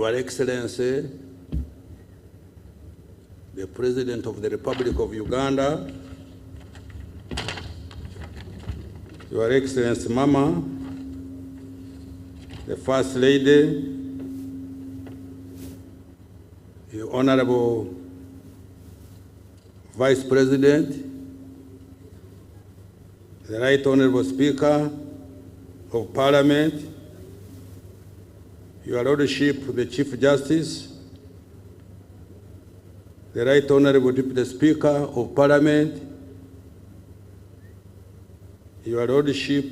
Your Excellency, the President of the Republic of Uganda, Your Excellency Mama, the First Lady, the Honorable Vice President, the Right Honorable Speaker of Parliament, Your Lordship, the Chief Justice, the Right Honorable Deputy Speaker of Parliament, Your Lordship,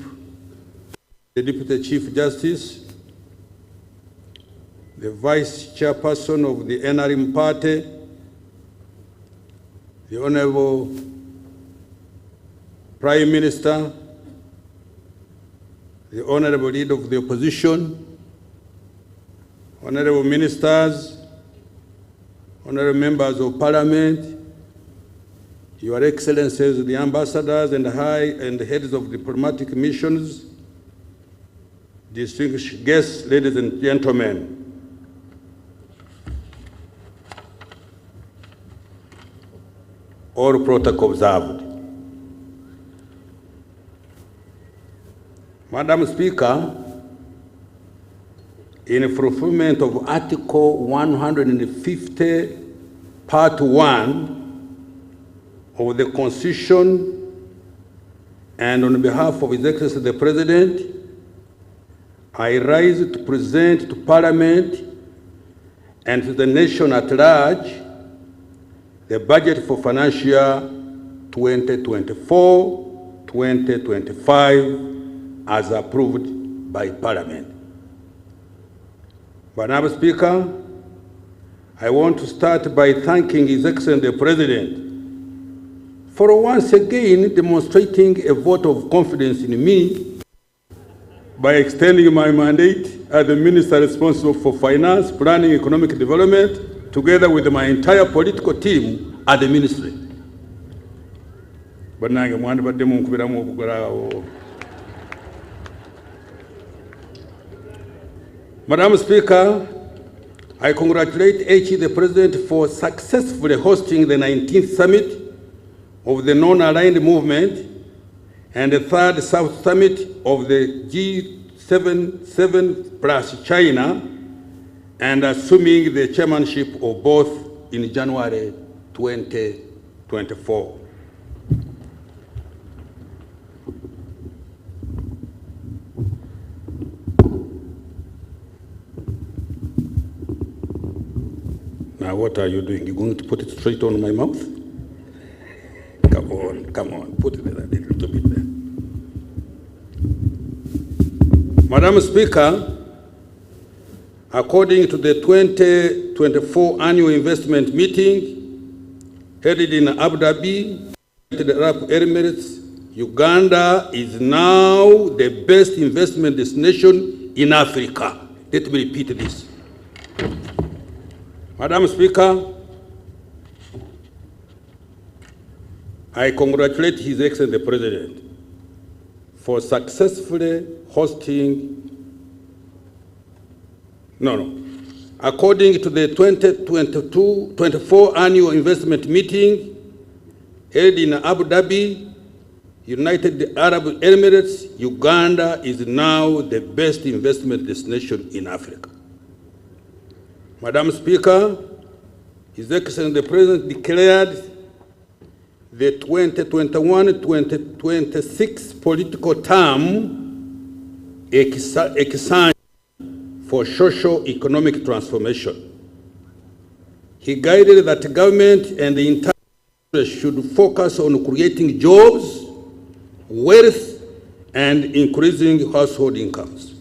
the Deputy Chief Justice, the Vice Chairperson of the NRM Party, the Honorable Prime Minister, the Honorable Leader of the Opposition, Honorable Ministers, Honorable Members of Parliament, Your Excellencies, the Ambassadors and heads of diplomatic missions, distinguished guests, ladies and gentlemen. All protocol observed. Madam Speaker, in fulfillment of Article 150, Part 1 of the Constitution, and on behalf of His Excellency the President, I rise to present to Parliament and to the nation at large the budget for financial year 2024-2025 as approved by Parliament. Madam Speaker, I want to start by thanking His Excellency the President for once again demonstrating a vote of confidence in me by extending my mandate as the Minister responsible for Finance, Planning, Economic Development, together with my entire political team at the Ministry. Madam Speaker, I congratulate HE the President for successfully hosting the 19th Summit of the Non-Aligned Movement and the 3rd South Summit of the G7 plus China, and assuming the chairmanship of both in January 2024. Now what are you doing? You're going to put it straight on my mouth? Come on, put it there, a little bit there. Madam Speaker, according to the 2024 annual investment meeting held in Abu Dhabi, the Arab Emirates, Uganda is now the best investment destination in Africa. Let me repeat this. Madam Speaker, I congratulate His Excellency the President for successfully hosting According to the 2022-24 annual investment meeting held in Abu Dhabi, United Arab Emirates, Uganda is now the best investment destination in Africa. Madam Speaker, His Excellency the President declared the 2021-2026 political term exciting for socio-economic transformation. He guided that government and the entire should focus on creating jobs, wealth, and increasing household incomes.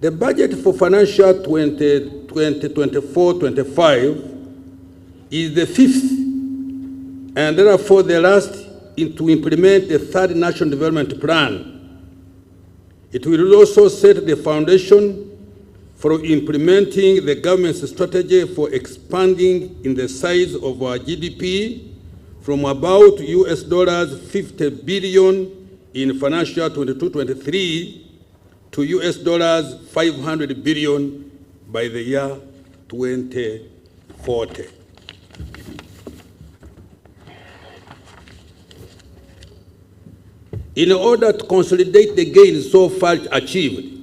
The budget for financial 2024-25 is the fifth and therefore the last to implement the third National Development Plan. It will also set the foundation for implementing the government's strategy for expanding in the size of our GDP from about $50 billion in financial 22-23 to $500 billion by the year 2040. In order to consolidate the gains so far achieved,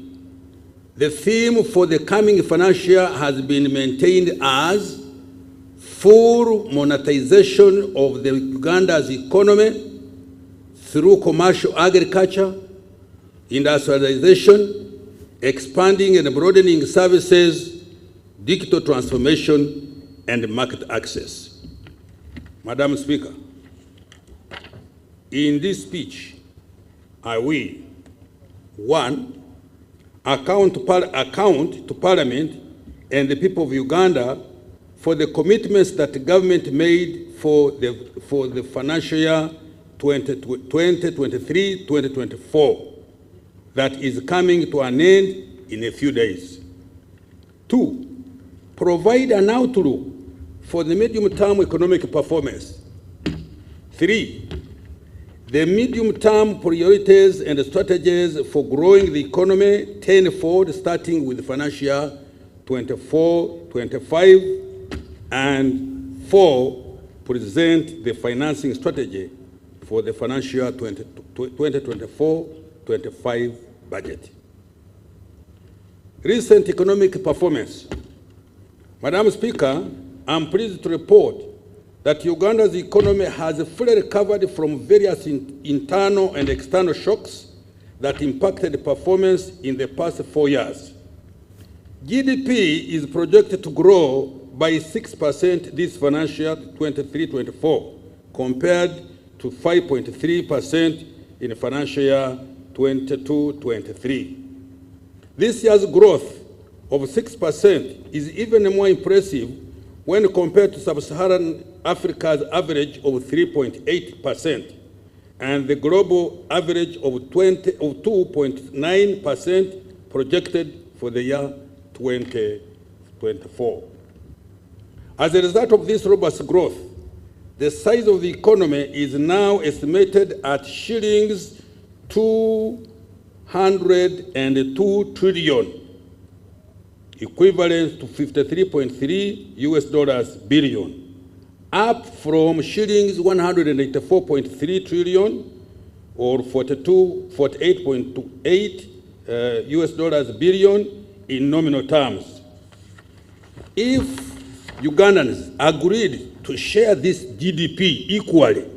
the theme for the coming financial year has been maintained as full monetization of the Uganda's economy through commercial agriculture, industrialization, expanding and broadening services, digital transformation, and market access. Madam Speaker, in this speech, I will, 1, account to Parliament and the people of Uganda for the commitments that the government made for the financial year 2023-2024 that is coming to an end in a few days. 2, provide an outlook for the medium-term economic performance. 3, the medium-term priorities and strategies for growing the economy tenfold, starting with financial year 24-25, and 4, present the financing strategy for the financial year 2024-25 budget. Recent economic performance. Madam Speaker, I'm pleased to report that Uganda's economy has fully recovered from various internal and external shocks that impacted performance in the past 4 years. GDP is projected to grow by 6% this financial year 23-24, compared to 5.3% in financial year 22-23. This year's growth of 6% is even more impressive when compared to Sub-Saharan Africa's average of 3.8% and the global average of 2.9% projected for the year 2024. As a result of this robust growth, the size of the economy is now estimated at shillings 202 trillion, equivalent to $53.3 billion, up from shillings 184.3 trillion or $48.28 billion in nominal terms. If Ugandans agreed to share this GDP equally,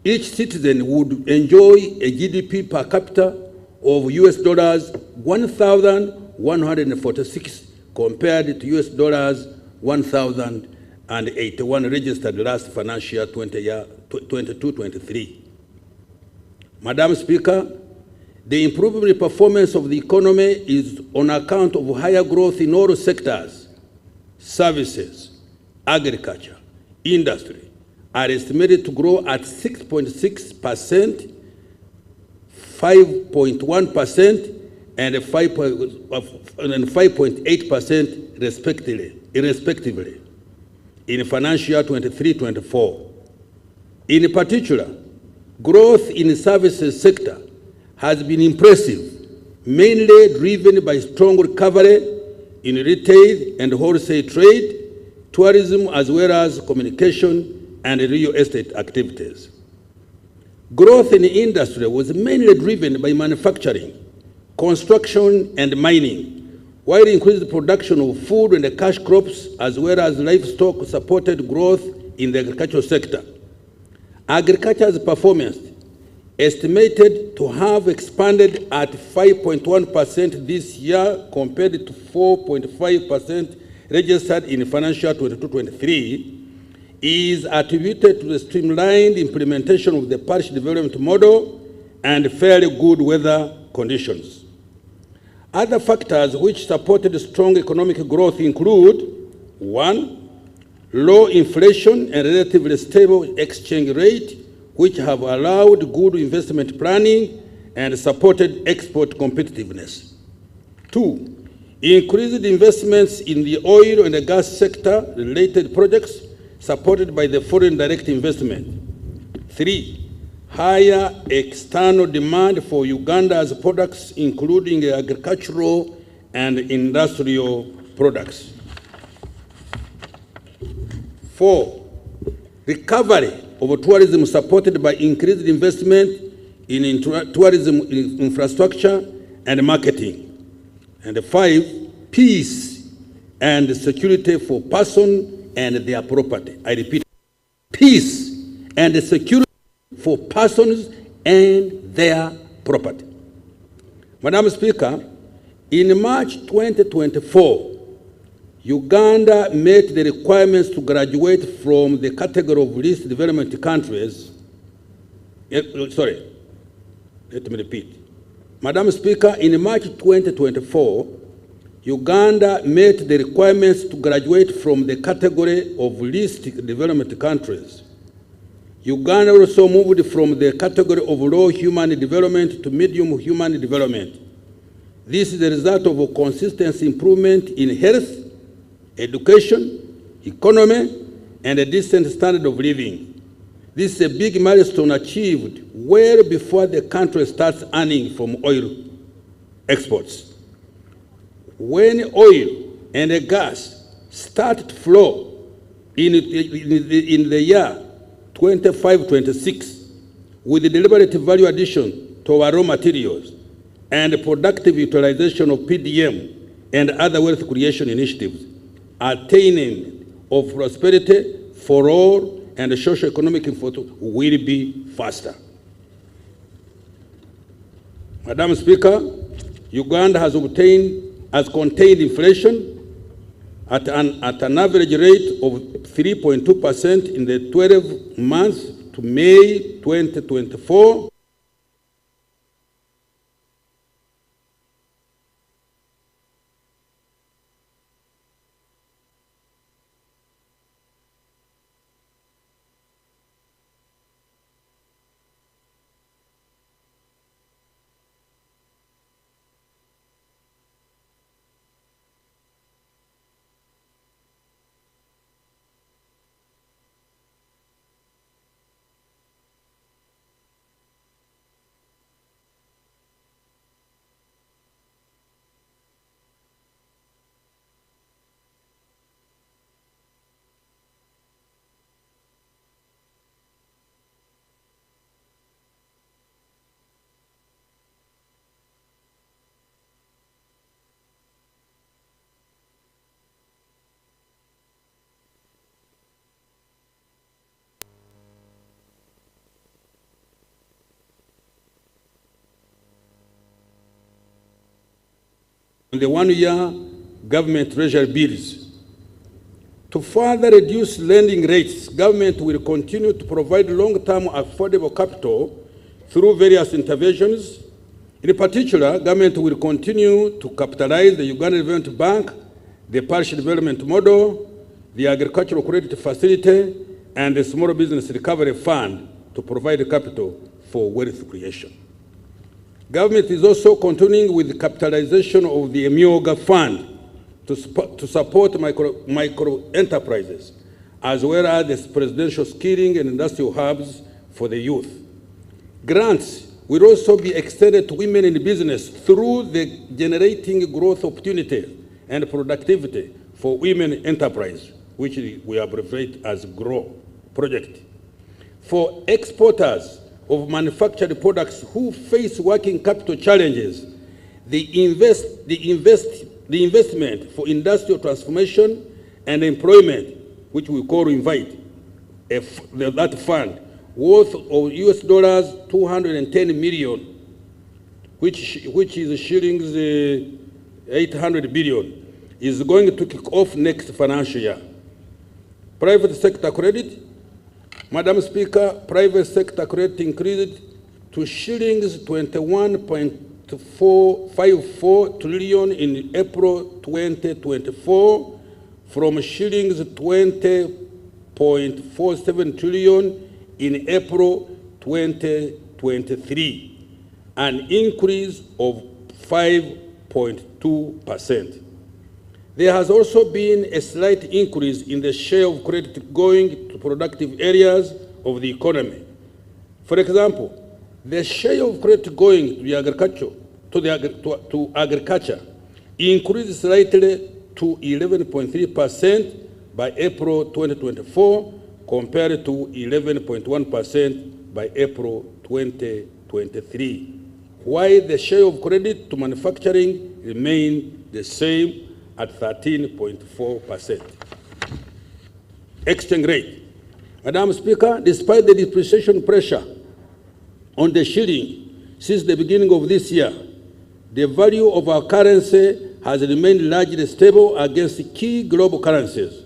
each citizen would enjoy a GDP per capita of $1,146 compared to $1,081 registered last financial year 22-23. Madam Speaker, the improved performance of the economy is on account of higher growth in all sectors. Services, agriculture, industry are estimated to grow at 6.6%, 5.1%, and 5.8% respectively in financial year 23-24. In particular, growth in the services sector has been impressive, mainly driven by strong recovery in retail and wholesale trade, tourism, as well as communication and real estate activities. Growth in the industry was mainly driven by manufacturing, construction, and mining, while increased production of food and cash crops, as well as livestock, supported growth in the agricultural sector. Agriculture's performance estimated to have expanded at 5.1% this year compared to 4.5% registered in financial 22-23 is attributed to the streamlined implementation of the parish development model and fairly good weather conditions. Other factors which supported strong economic growth include: 1, low inflation and relatively stable exchange rate, which have allowed good investment planning and supported export competitiveness. 2, increased investments in the oil and the gas sector related projects supported by the foreign direct investment. 3, higher external demand for Uganda's products, including agricultural and industrial products. 4, recovery of tourism supported by increased investment in tourism infrastructure and marketing. And 5, peace and security for persons and their property. I repeat, peace and security for persons and their property. Madam Speaker, in March 2024, Uganda met the requirements to graduate from the category of least developed countries. Sorry, let me repeat. Madam Speaker, in March 2024, Uganda met the requirements to graduate from the category of least developed countries. Uganda also moved from the category of low human development to medium human development. This is the result of a consistent improvement in health, education, economy, and a decent standard of living. This is a big milestone achieved well before the country starts earning from oil exports. When oil and gas start to flow in the year 25-26, with the deliberate value addition to our raw materials and productive utilization of PDM and other wealth creation initiatives, attaining of prosperity for all and socio-economic will be faster. Madam Speaker, Uganda has contained inflation at an average rate of 3.2% in the 12 months to May 2024. The one-year government treasury bills. To further reduce lending rates, government will continue to provide long-term affordable capital through various interventions. In particular, government will continue to capitalize the Uganda Development Bank, the Parish Development Model, the Agricultural Credit Facility, and the Small Business Recovery Fund to provide capital for wealth creation. Government is also continuing with the capitalization of the Emyoga Fund to support micro enterprises, as well as the presidential skilling and industrial hubs for the youth. Grants will also be extended to women in business through the generating growth opportunities and productivity for women enterprise, which we abbreviate as GROW project. For exporters of manufactured products who face working capital challenges, the investment for industrial transformation and employment, which we call Invite, that fund, worth of US dollars 210 million, which is shillings 800 billion, is going to kick off next financial year. Private sector credit. Madam Speaker, private sector credit increased to shillings 21.54 trillion in April 2024 from shillings 20.47 trillion in April 2023, an increase of 5.2%. There has also been a slight increase in the share of credit going to productive areas of the economy. For example, the share of credit going to agriculture increased slightly to 11.3% by April 2024, compared to 11.1% by April 2023, while the share of credit to manufacturing remained the same at 13.4%. Exchange rate. Madam Speaker, despite the depreciation pressure on the shilling since the beginning of this year, the value of our currency has remained largely stable against key global currencies.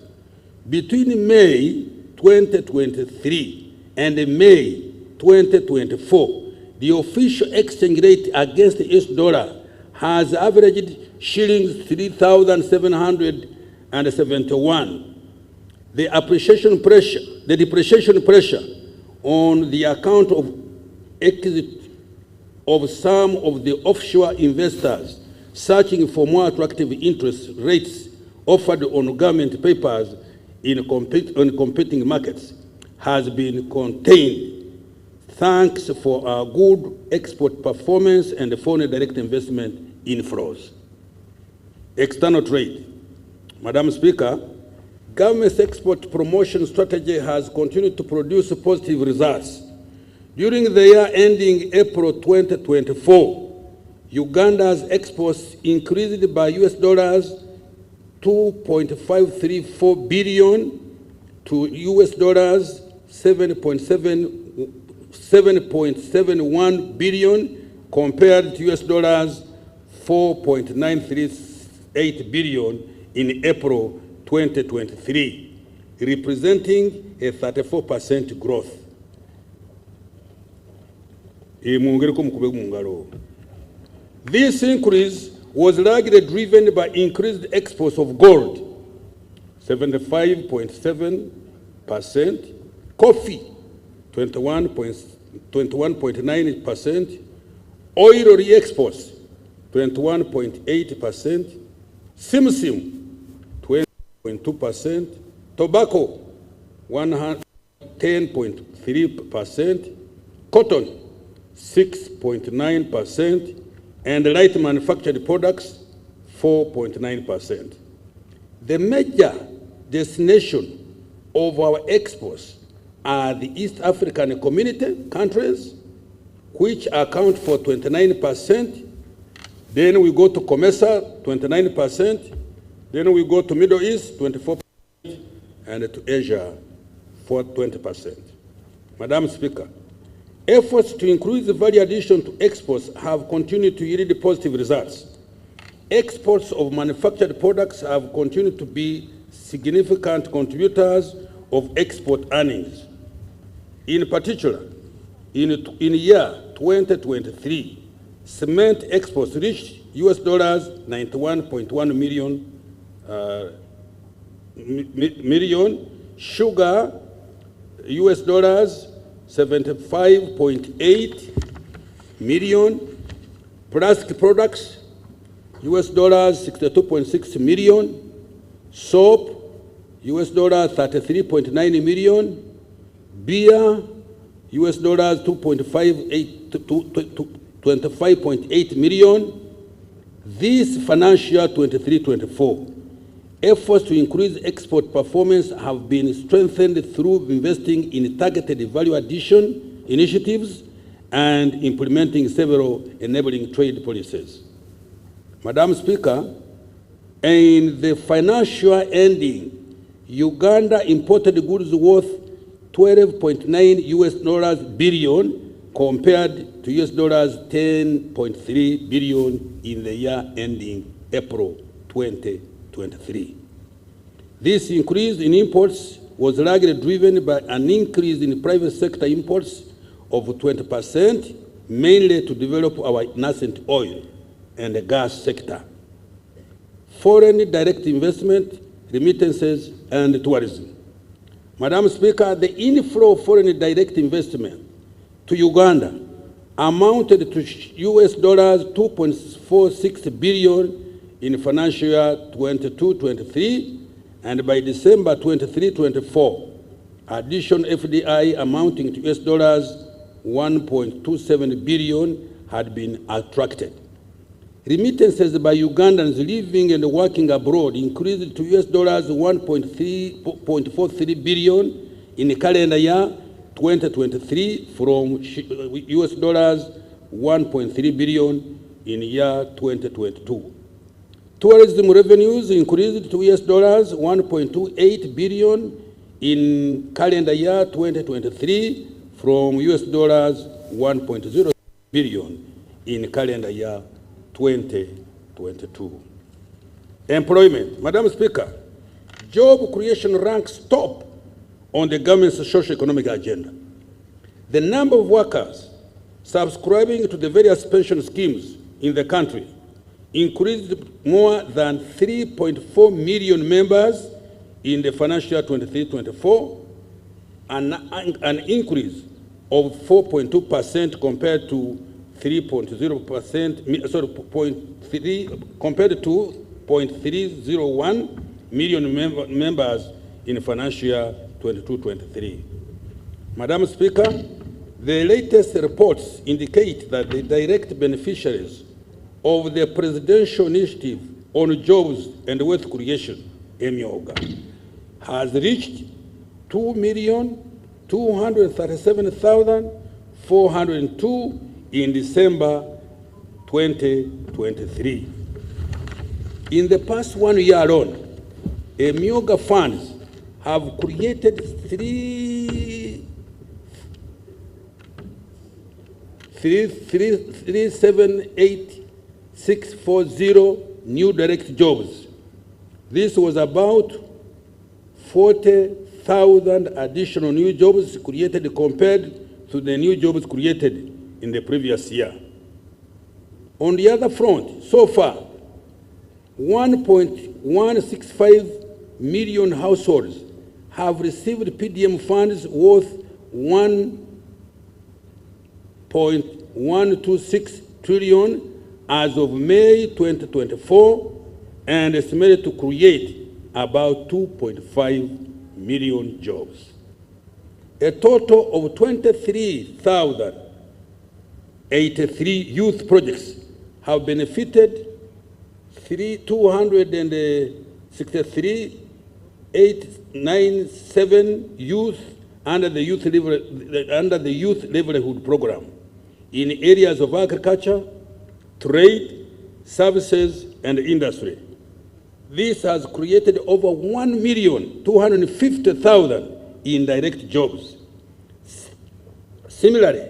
Between May 2023 and May 2024, the official exchange rate against the US dollar has averaged shillings 3,771. The depreciation pressure on the account of exit of some of the offshore investors searching for more attractive interest rates offered on government papers in competing markets has been contained, thanks for our good export performance and foreign direct investment inflows. External trade. Madam Speaker, government's export promotion strategy has continued to produce positive results. During the year ending April 2024, Uganda's exports increased by US dollars 2.534 billion to US dollars 7.71 billion, compared to US dollars 4.938 billion in April 2023, representing a 34% growth. This increase was largely driven by increased exports of gold, 75.7%, coffee, 21.9%, oil re-exports, 21.8%, simsim, 20.2%, tobacco, 110.3%, cotton, 6.9%, and light manufactured products, 4.9%. The major destination of our exports are the East African Community countries, which account for 29%. Then we go to COMESA, 29%. Then we go to Middle East, 24%, and to Asia, for 20%. Madam Speaker, efforts to increase the value addition to exports have continued to yield positive results. Exports of manufactured products have continued to be significant contributors of export earnings. In particular, in year 2023, cement exports reached US dollars 91.1 million, sugar US dollars 75.8 million, plastic products US dollars 62.6 million, soap US dollars 33.9 million, beer US dollars 25.8 million. This financial year 23-24, efforts to increase export performance have been strengthened through investing in targeted value addition initiatives and implementing several enabling trade policies. Madam Speaker, in the financial year ending, Uganda imported goods worth 12.9 US dollars billion compared to US dollars 10.3 billion in the year ending April 2023. This increase in imports was largely driven by an increase in private sector imports of 20%, mainly to develop our nascent oil and the gas sector, foreign direct investment, remittances, and tourism. Madam Speaker, the inflow of foreign direct investment to Uganda amounted to US dollars 2.46 billion in financial year 22-23, and by December 23-24, additional FDI amounting to US dollars 1.27 billion had been attracted. Remittances by Ugandans living and working abroad increased to $1.43 billion in the calendar year 2023 from $1.3 billion in year 2022. Tourism revenues increased to $1.28 billion in calendar year 2023 from $1.0 billion in calendar year 2022. Employment. Madam Speaker, job creation ranks top on the government's socio-economic agenda. The number of workers subscribing to the various pension schemes in the country increased more than 3.4 million members in the financial year 23-24, an increase of 4.2% compared to 3.0%, sorry, 0.3 compared to 0.301 million members in financial year 22-23. Madam Speaker, the latest reports indicate that the direct beneficiaries of the Presidential Initiative on Jobs and Wealth Creation, ey'omwaka, has reached 2,237,402 in December 2023. In the past 1 year alone, ey'omwaka funds have created 378,640 new direct jobs. This was about 40,000 additional new jobs created compared to the new jobs created in the previous year. On the other front, so far, 1.165 million households have received PDM funds worth $1.126 trillion as of May 2024, and estimated to create about 2.5 million jobs. A total of 23,083 youth projects have benefited 263,897 youth under the Youth Livelihood Program in areas of agriculture, trade, services, and industry. This has created over 1,250,000 indirect jobs. Similarly,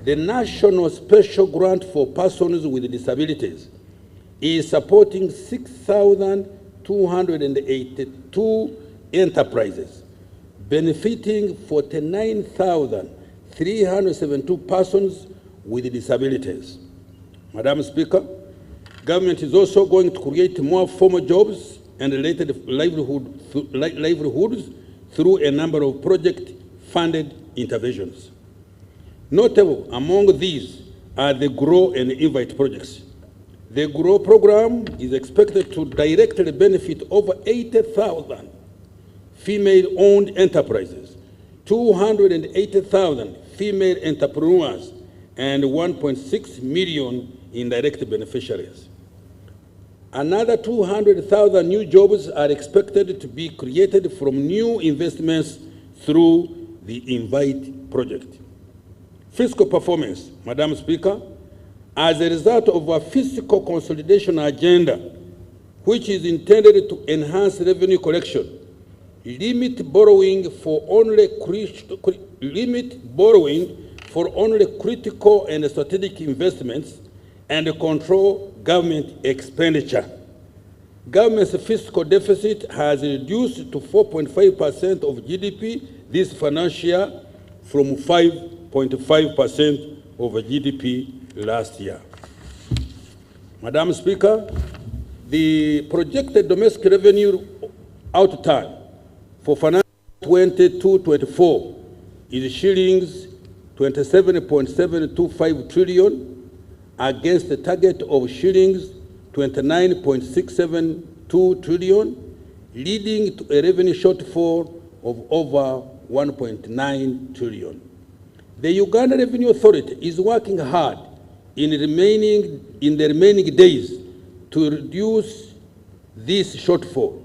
the National Special Grant for Persons with Disabilities is supporting 6,282 enterprises, benefiting 49,372 persons with disabilities. Madam Speaker, government is also going to create more formal jobs and related livelihoods through a number of project-funded interventions. Notable among these are the GROW and INVITE projects. The GROW program is expected to directly benefit over 80,000 female-owned enterprises, 280,000 female entrepreneurs, and 1.6 million indirect beneficiaries. Another 200,000 new jobs are expected to be created from new investments through the INVITE project. Fiscal performance, Madam Speaker, as a result of a fiscal consolidation agenda, which is intended to enhance revenue collection, limit borrowing for only critical and strategic investments, and control government expenditure. Government's fiscal deficit has reduced to 4.5% of GDP this financial year from 5.5% of GDP last year. Madam Speaker, the projected domestic revenue outturn for financial 22-24 is shillings 27.725 trillion against the target of shillings 29.672 trillion, leading to a revenue shortfall of over 1.9 trillion. The Uganda Revenue Authority is working hard in the remaining days to reduce this shortfall.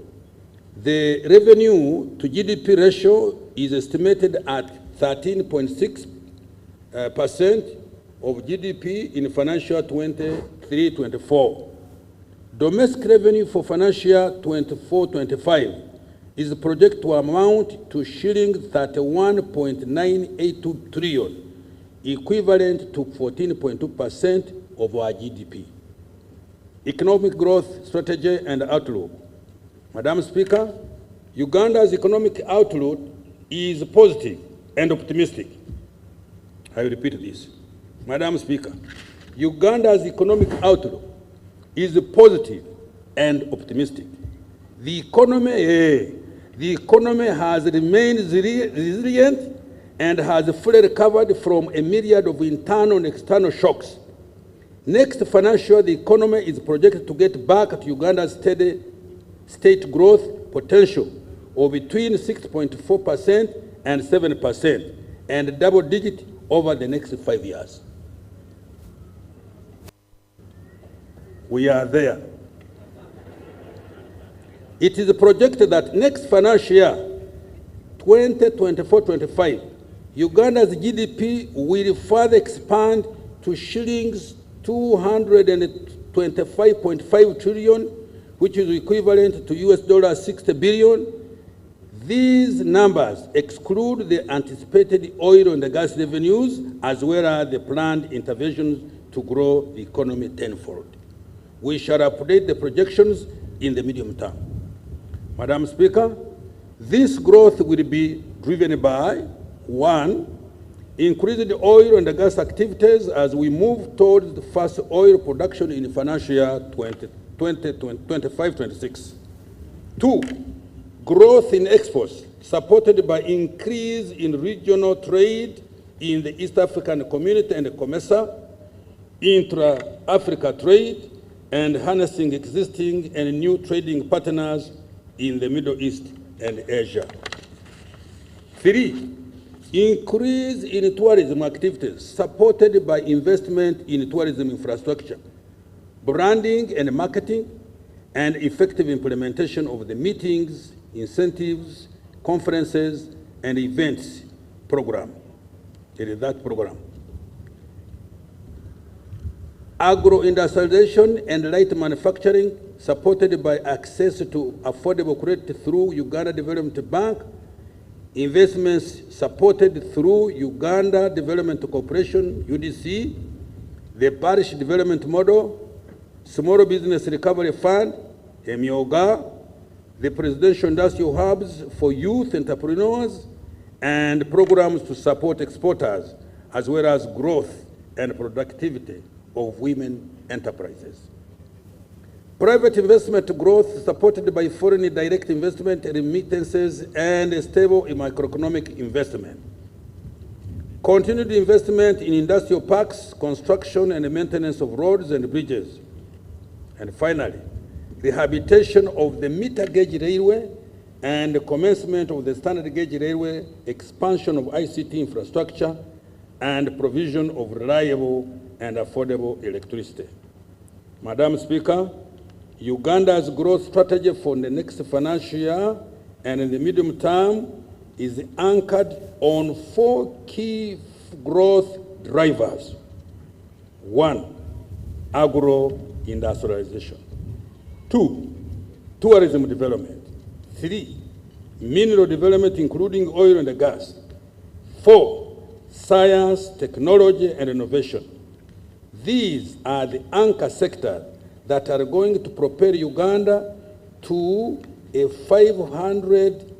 The revenue to GDP ratio is estimated at 13.6% of GDP in financial 23-24. Domestic revenue for financial 24-25 is projected to amount to shilling 31.982 trillion, equivalent to 14.2% of our GDP. Economic growth strategy and outlook. Madam Speaker, Uganda's economic outlook is positive and optimistic. I will repeat this. Madam Speaker, Uganda's economic outlook is positive and optimistic. The economy has remained resilient and has fully recovered from a myriad of internal and external shocks. Next financial year, the economy is projected to get back to Uganda's steady state growth potential of between 6.4% and 7% and double digit over the next 5 years. We are there. It is projected that next financial year, 2024-25, Uganda's GDP will further expand to shillings 225.5 trillion, which is equivalent to $60 billion. These numbers exclude the anticipated oil and gas revenues, as well as the planned interventions to grow the economy tenfold. We shall update the projections in the medium term. Madam Speaker, this growth will be driven by, 1, increased oil and gas activities as we move towards the first oil production in financial year 2025-26. 2, growth in exports supported by increase in regional trade in the East African Community and COMESA, intra-Africa trade, and harnessing existing and new trading partners in the Middle East and Asia. 3, increase in tourism activities supported by investment in tourism infrastructure, branding and marketing, and effective implementation of the meetings, incentives, conferences, and events program. It is that program. Agro-industrialization and light manufacturing supported by access to affordable credit through Uganda Development Bank, investments supported through Uganda Development Corporation, UDC, the Parish Development Model, Small Business Recovery Fund, Emyoga, the Presidential Industrial Hubs for Youth Entrepreneurs, and programs to support exporters, as well as growth and productivity of women enterprises. Private investment growth supported by foreign direct investment, remittances, and stable macroeconomic investment. Continued investment in industrial parks, construction and maintenance of roads and bridges. And finally, rehabilitation of the meter gauge railway and the commencement of the standard gauge railway, expansion of ICT infrastructure, and provision of reliable and affordable electricity. Madam Speaker, Uganda's growth strategy for the next financial year and in the medium term is anchored on 4 key growth drivers. 1, agro-industrialization. 2, tourism development. 3, mineral development including oil and gas. 4, science, technology, and innovation. These are the anchor sectors that are going to propel Uganda to a $500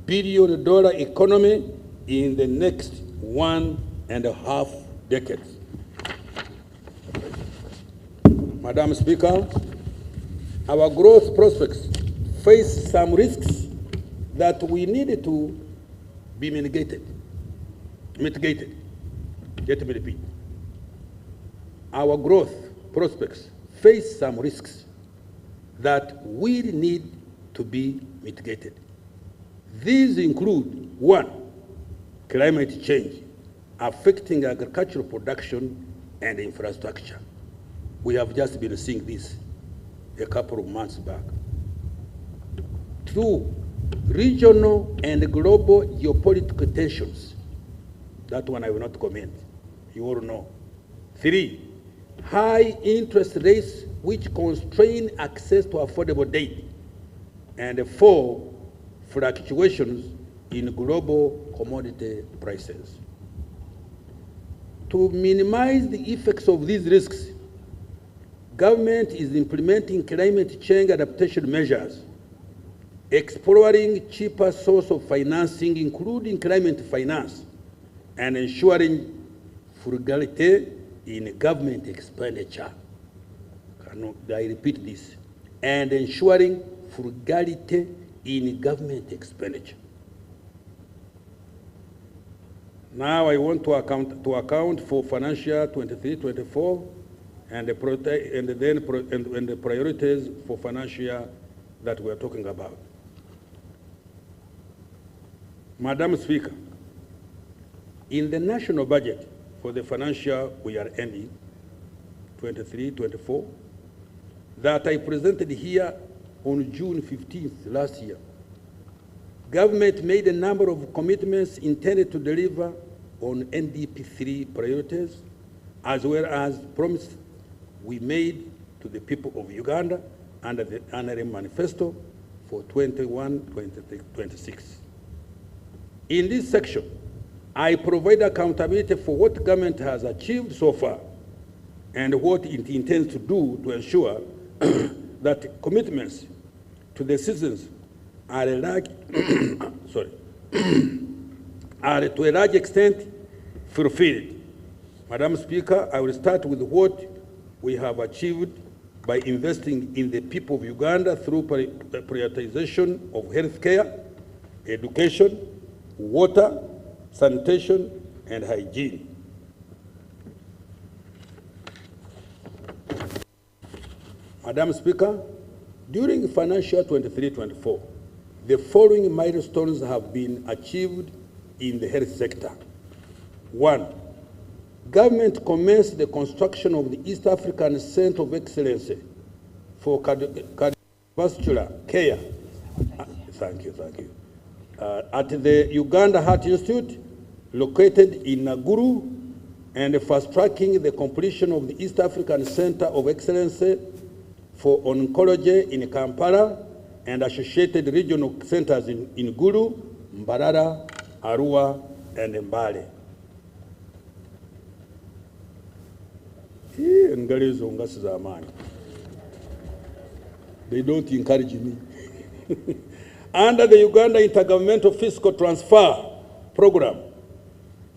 billion economy in the next 1.5 decades. Madam Speaker, our growth prospects face some risks that we need to be mitigated. Let me repeat. Our growth prospects face some risks that we need to be mitigated. These include, 1, climate change affecting agricultural production and infrastructure. We have just been seeing this a couple of months back. 2, regional and global geopolitical tensions. That one I will not comment. You all know. 3, high interest rates which constrain access to affordable debt. And 4, fluctuations in global commodity prices. To minimize the effects of these risks, government is implementing climate change adaptation measures, exploring cheaper sources of financing, including climate finance, and ensuring frugality in government expenditure. I repeat this, and ensuring frugality in government expenditure. Now I want to account for financial 23-24 and the priorities for financial that we are talking about. Madam Speaker, in the national budget for the financial we are ending, 23-24, that I presented here on June 15th last year, government made a number of commitments intended to deliver on NDP3 priorities, as well as promises we made to the people of Uganda under the NRM manifesto for 21-26. In this section, I provide accountability for what government has achieved so far and what it intends to do to ensure that commitments to the citizens are to a large extent fulfilled. Madam Speaker, I will start with what we have achieved by investing in the people of Uganda through prioritization of health care, education, water, sanitation, and hygiene. Madam Speaker, during financial 23-24, the following milestones have been achieved in the health sector. 1, government commenced the construction of the East African Center of Excellence for cardiovascular care. Thank you. At the Uganda Heart Institute, located in Naguru, and fast-tracking the completion of the East African Center of Excellence for Oncology in Kampala and associated regional centers in Gulu, Mbarara, Arua, and Mbale. They don't encourage me. Under the Uganda Intergovernmental Fiscal Transfer Program,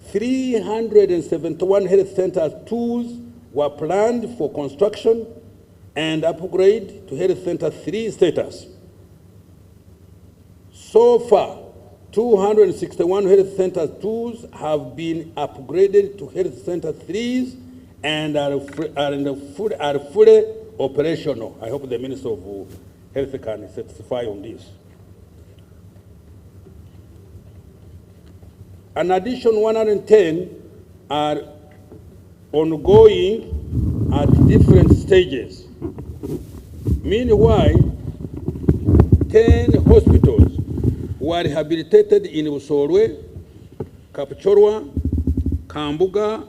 371 health center tools were planned for construction and upgrade to Health Center 3 status. So far, 261 Health Center 2s have been upgraded to Health Center 3s and are fully operational. I hope the Minister of Health can certify on this. An additional 110 are ongoing at different stages. Meanwhile, 10 hospitals were rehabilitated in Usolwe, Kapchorwa, Kambuga,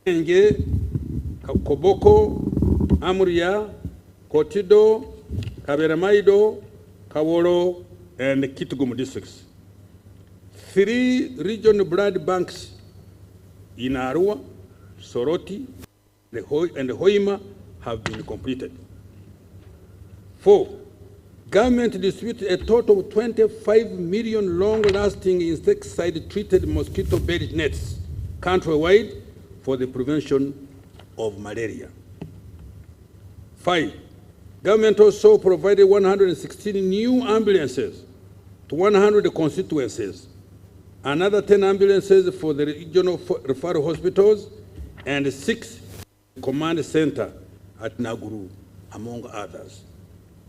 Enge, Koboko, Amuria, Kotido, Kaberamaido, Kawolo, and Kitgum districts. 3 regional blood banks in Arua, Soroti, and Hoima have been completed. 4, government distributed a total of 25 million long-lasting insecticide-treated mosquito-based nets countrywide for the prevention of malaria. 5, government also provided 116 new ambulances to 100 constituencies, another 10 ambulances for the regional referral hospitals, and 6 command center at Naguru, among others.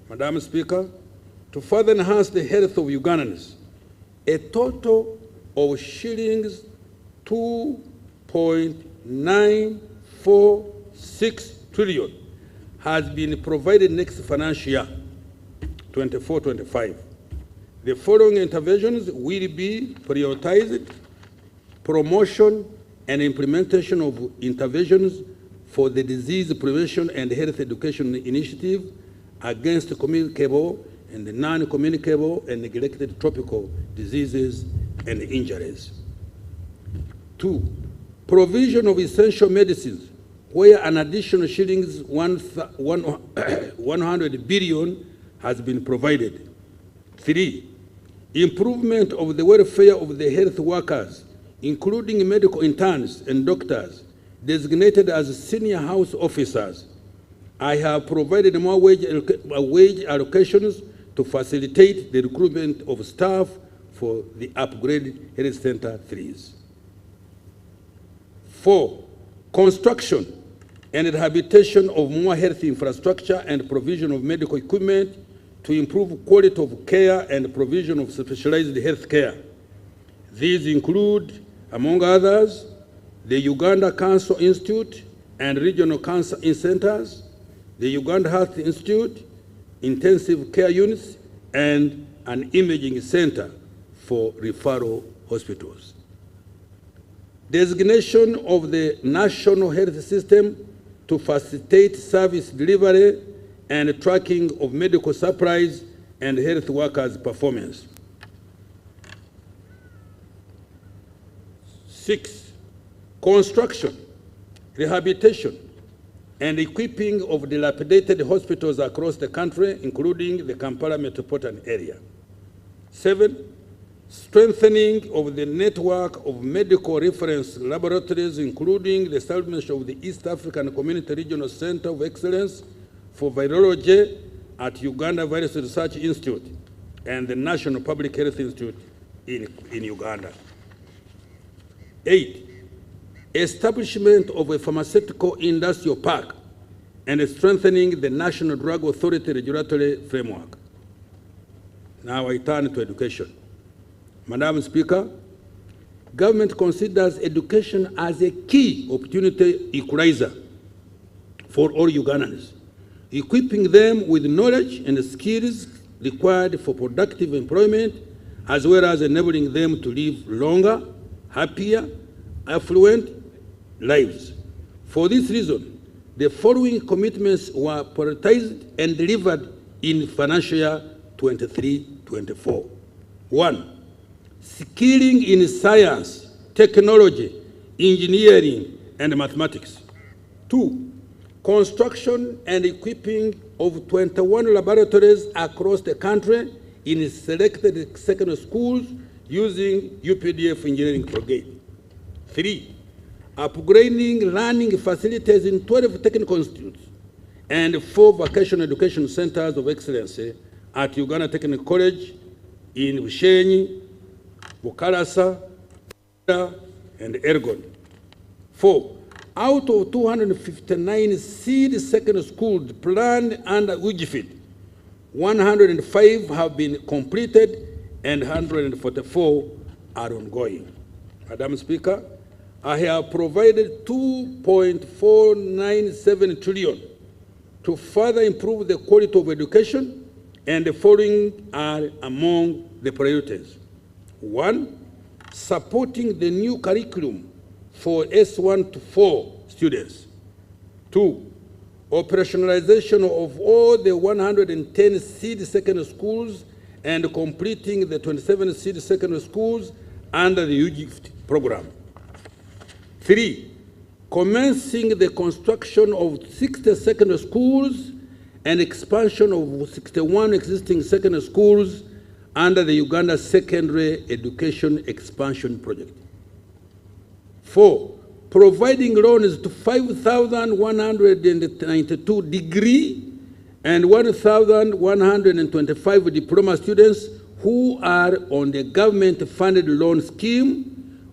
Madam Speaker, to further enhance the health of Ugandans, a total of shillings 2.95 1.46 trillion has been provided next financial year, 24-25. The following interventions will be prioritized: promotion and implementation of interventions for the disease prevention and health education initiative against communicable and non-communicable and neglected tropical diseases and injuries. 2, provision of essential medicines, where an additional shillings 100 billion has been provided. 3, improvement of the welfare of the health workers, including medical interns and doctors designated as senior health officers. I have provided more wage allocations to facilitate the recruitment of staff for the upgraded health center 3s. 4, construction and rehabilitation of more health infrastructure and provision of medical equipment to improve quality of care and provision of specialized health care. These include, among others, the Uganda Cancer Institute and Regional Cancer Centers, the Uganda Health Institute, intensive care units, and an imaging center for referral hospitals. Designation of the national health system to facilitate service delivery and tracking of medical supplies and health workers' performance. 6, construction, rehabilitation, and equipping of dilapidated hospitals across the country, including the Kampala metropolitan area. 7, strengthening of the network of medical reference laboratories, including the establishment of the East African Community Regional Center of Excellence for Virology at Uganda Virus Research Institute and the National Public Health Institute in Uganda. 8, establishment of a pharmaceutical industrial park and strengthening the National Drug Authority regulatory framework. Now I turn to education. Madam Speaker, government considers education as a key opportunity equalizer for all Ugandans, equipping them with knowledge and skills required for productive employment, as well as enabling them to live longer, happier, affluent lives. For this reason, the following commitments were prioritized and delivered in financial year 23-24. 1, skilling in science, technology, engineering, and mathematics. 2, construction and equipping of 21 laboratories across the country in selected secondary schools using UPDF engineering brigade. 3, upgrading learning facilities in 12 technical institutes and 4 vocational education centers of excellence at Uganda Technical College in Bushenyi, Bukalasa, and Ergon. 4, out of 259 seed secondary schools planned under UGFID, 105 have been completed and 144 are ongoing. Madam Speaker, I have provided 2.497 trillion to further improve the quality of education, and the following are among the priorities. 1, supporting the new curriculum for S1 to 4 students. 2, operationalization of all the 110 seed secondary schools and completing the 27 seed secondary schools under the UGIFT program. 3, commencing the construction of 60 secondary schools and expansion of 61 existing secondary schools under the Uganda Secondary Education Expansion Project. 4, providing loans to 5,192 degree and 1,125 diploma students who are on the government-funded loan scheme,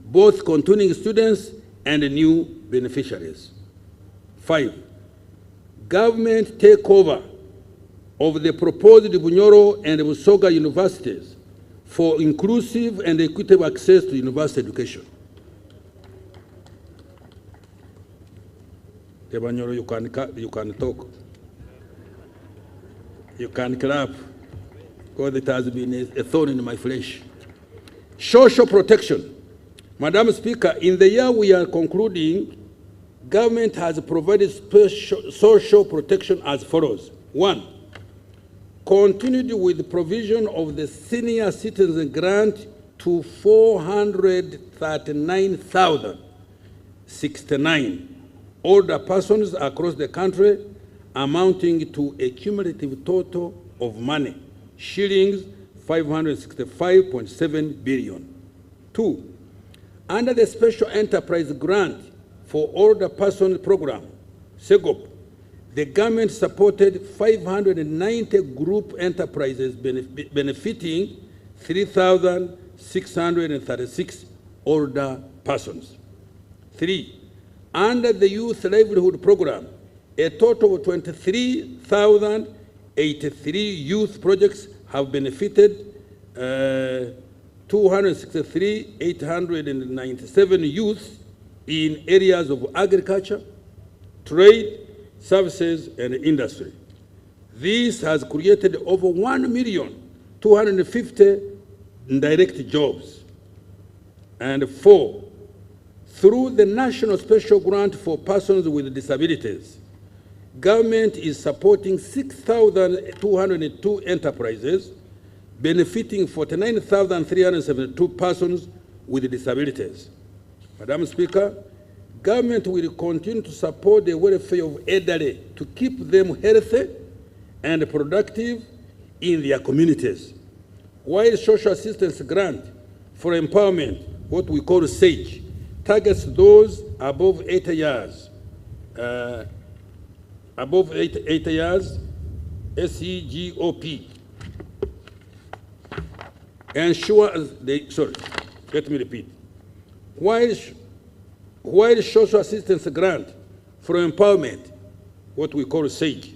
both continuing students and new beneficiaries. 5, government takeover of the proposed Bunyoro and Busoga universities for inclusive and equitable access to university education. Ebanyoro, you can talk. You can clap. God, it has been a thorn in my flesh. Social protection. Madam Speaker, in the year we are concluding, government has provided social protection as follows. 1. Continued with the provision of the senior citizen grant to 439,069 older persons across the country, amounting to a cumulative total of money, shillings 565.7 billion. 2. Under the Special Enterprise Grant for Older Persons Program, SEGOP, the government supported 590 group enterprises benefiting 3,636 older persons. 3. Under the Youth Livelihood Program, a total of 23,083 youth projects have benefited 263,897 youths in areas of agriculture, trade, services, and industry. This has created over 1,250,000 direct jobs. And 4, through the National Special Grant for Persons with Disabilities, government is supporting 6,202 enterprises benefiting 49,372 persons with disabilities. Madam Speaker, government will continue to support the welfare of elderly to keep them healthy and productive in their communities. While social assistance grant for empowerment, what we call SAGE, targets those above 80 years, SEGOP, ensure they, sorry, let me repeat. While social assistance grant for empowerment, what we call SAGE,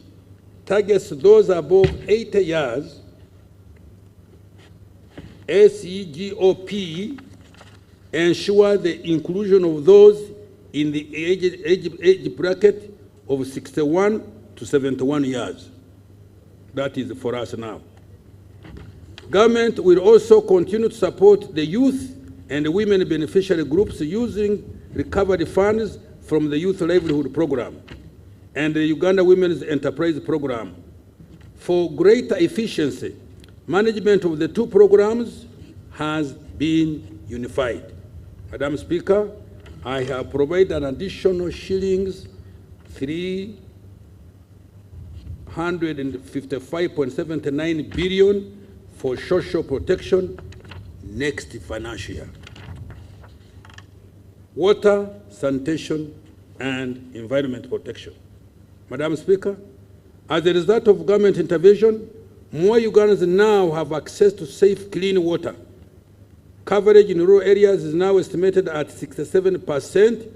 targets those above 80 years, SEGOP ensure the inclusion of those in the age bracket of 61 to 71 years. That is for us now. Government will also continue to support the youth and women beneficiary groups using recovery funds from the Youth Livelihood Program and the Uganda Women's Enterprise Program. For greater efficiency, management of the two programs has been unified. Madam Speaker, I have provided an additional shillings 355.79 billion for social protection next financial year. Water, sanitation, and environment protection. Madam Speaker, as a result of government intervention, more Ugandans now have access to safe, clean water. Coverage in rural areas is now estimated at 67%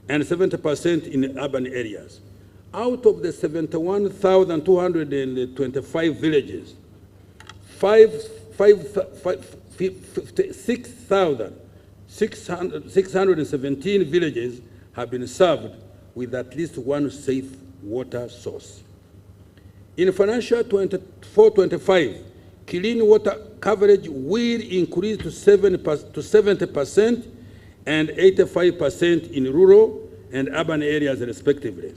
and 70% in urban areas. Out of the 71,225 villages, 6,617 villages have been served with at least one safe water source. In financial 24-25, clean water coverage will increase to 70% and 85% in rural and urban areas respectively.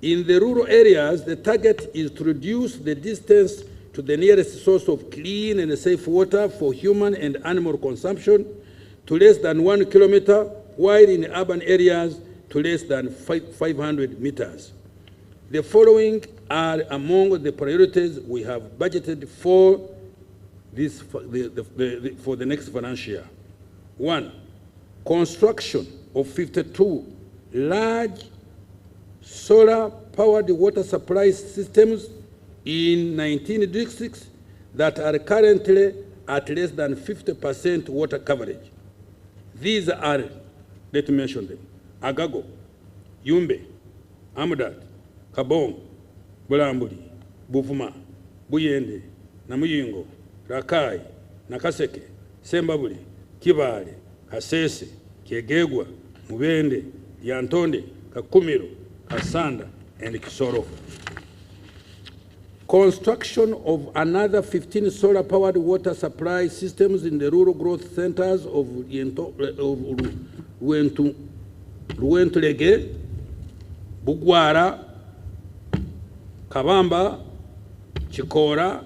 In the rural areas, the target is to reduce the distance to the nearest source of clean and safe water for human and animal consumption to less than 1 kilometer, while in urban areas to less than 500 meters. The following are among the priorities we have budgeted for this for the next financial year. 1, construction of 52 large solar-powered water supply systems in 19 districts that are currently at less than 50% water coverage. These are, let me mention them: Agago, Yumbe, Amudat, Kabong, Bulambuli, Buvuma, Buyende, Namuyingo, Rakai, Nakaseke, Sembabuli, Kibale, Kasese, Kiegegwa, Mubende, Yantonde, Kakumiro, Kasanda, and Kisoro. Construction of another 15 solar-powered water supply systems in the rural growth centers of Ruentulege, Bugwara, Kabamba, Chikora,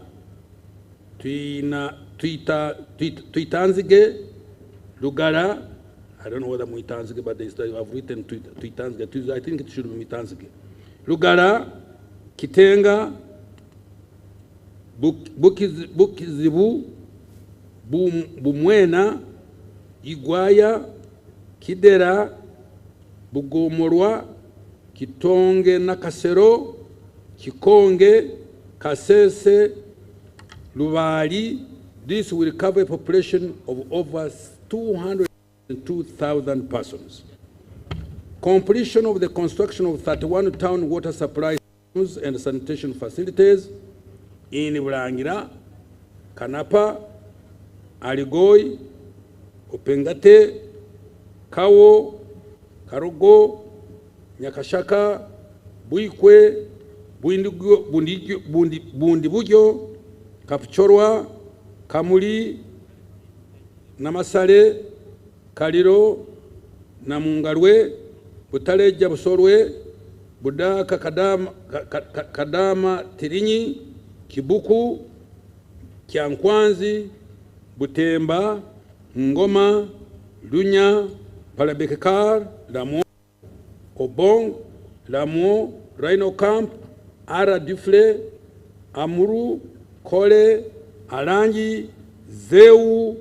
Tuitanzige, Lugara. I don't know whether Muitanzige, but I've written Tuitanzige. I think it should be Muitanzige. Lugara, Kitenga, Bukizibu, Bumwena, Igwaya, Kidera, Bugomorwa, Kitonge Nakasero, Kikonge, Kasese, Lubali. This will cover a population of over 202,000 persons. Completion of the construction of 31 town water supply systems and sanitation facilities in Bulangira, Kanapa, Aligoi, Opengate, Kawo, Karugo, Nyakashaka, Buikwe, Bundibugyo, Kapuchorwa, Kamuli, Namasale, Kaliro, Namungarwe, Butaleja Busorwe, Budaka Kadama Tirinyi, Kibuku, Kyankwanzi, Butemba, Ngoma, Lunya, Palabekekar, Lamo, Obong, Lamo, Rhino Camp, Ara Dufle, Amuru, Kole, Alangi, Zeu,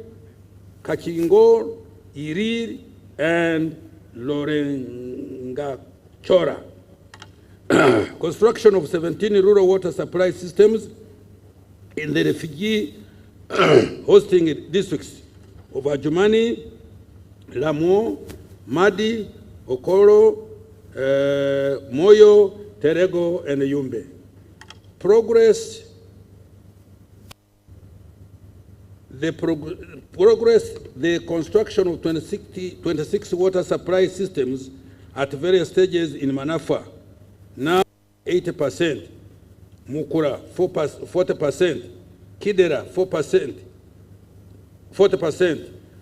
Kachingor, Irir, and Lorenga Chora. Construction of 17 rural water supply systems in the refugee hosting districts of Ajumani, Lamo, Madi, Okoro, Moyo, Terego, and Yumbe. The construction of 26 water supply systems at various stages in Manafa, now 80%, Mukura 40%, Kidera 40%,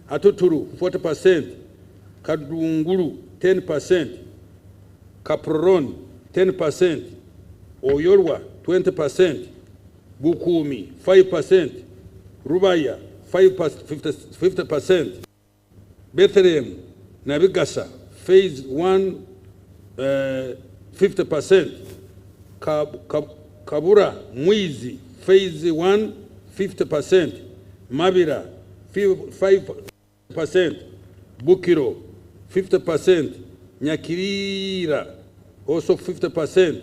Atuturu 40%, Kadunguru 10%, Kaproron 10%, Oyorwa 20%, Bukumi 5%, Rubaya 50%, Bethlehem, Nabigasa, phase 1, 50%, Kabura, Mwizi, phase 1, 50%, Mabira, 5%, Bukiro, 50%, Nyakirira, also 50%,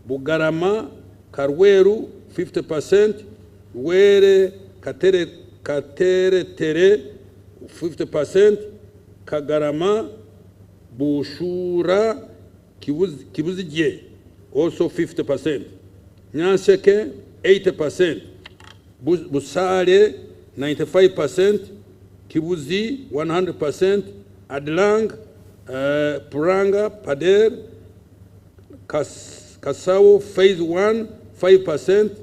Bugarama, Karweru, 50%, Were, Katere Tere, 50%, Kagarama, Bushura, Kibuzije, also 50%. Nyanseke, 80%. Busare, 95%. Kibuzi, 100%. Adlang, Puranga, Pader, Kasao, phase 1, 5%.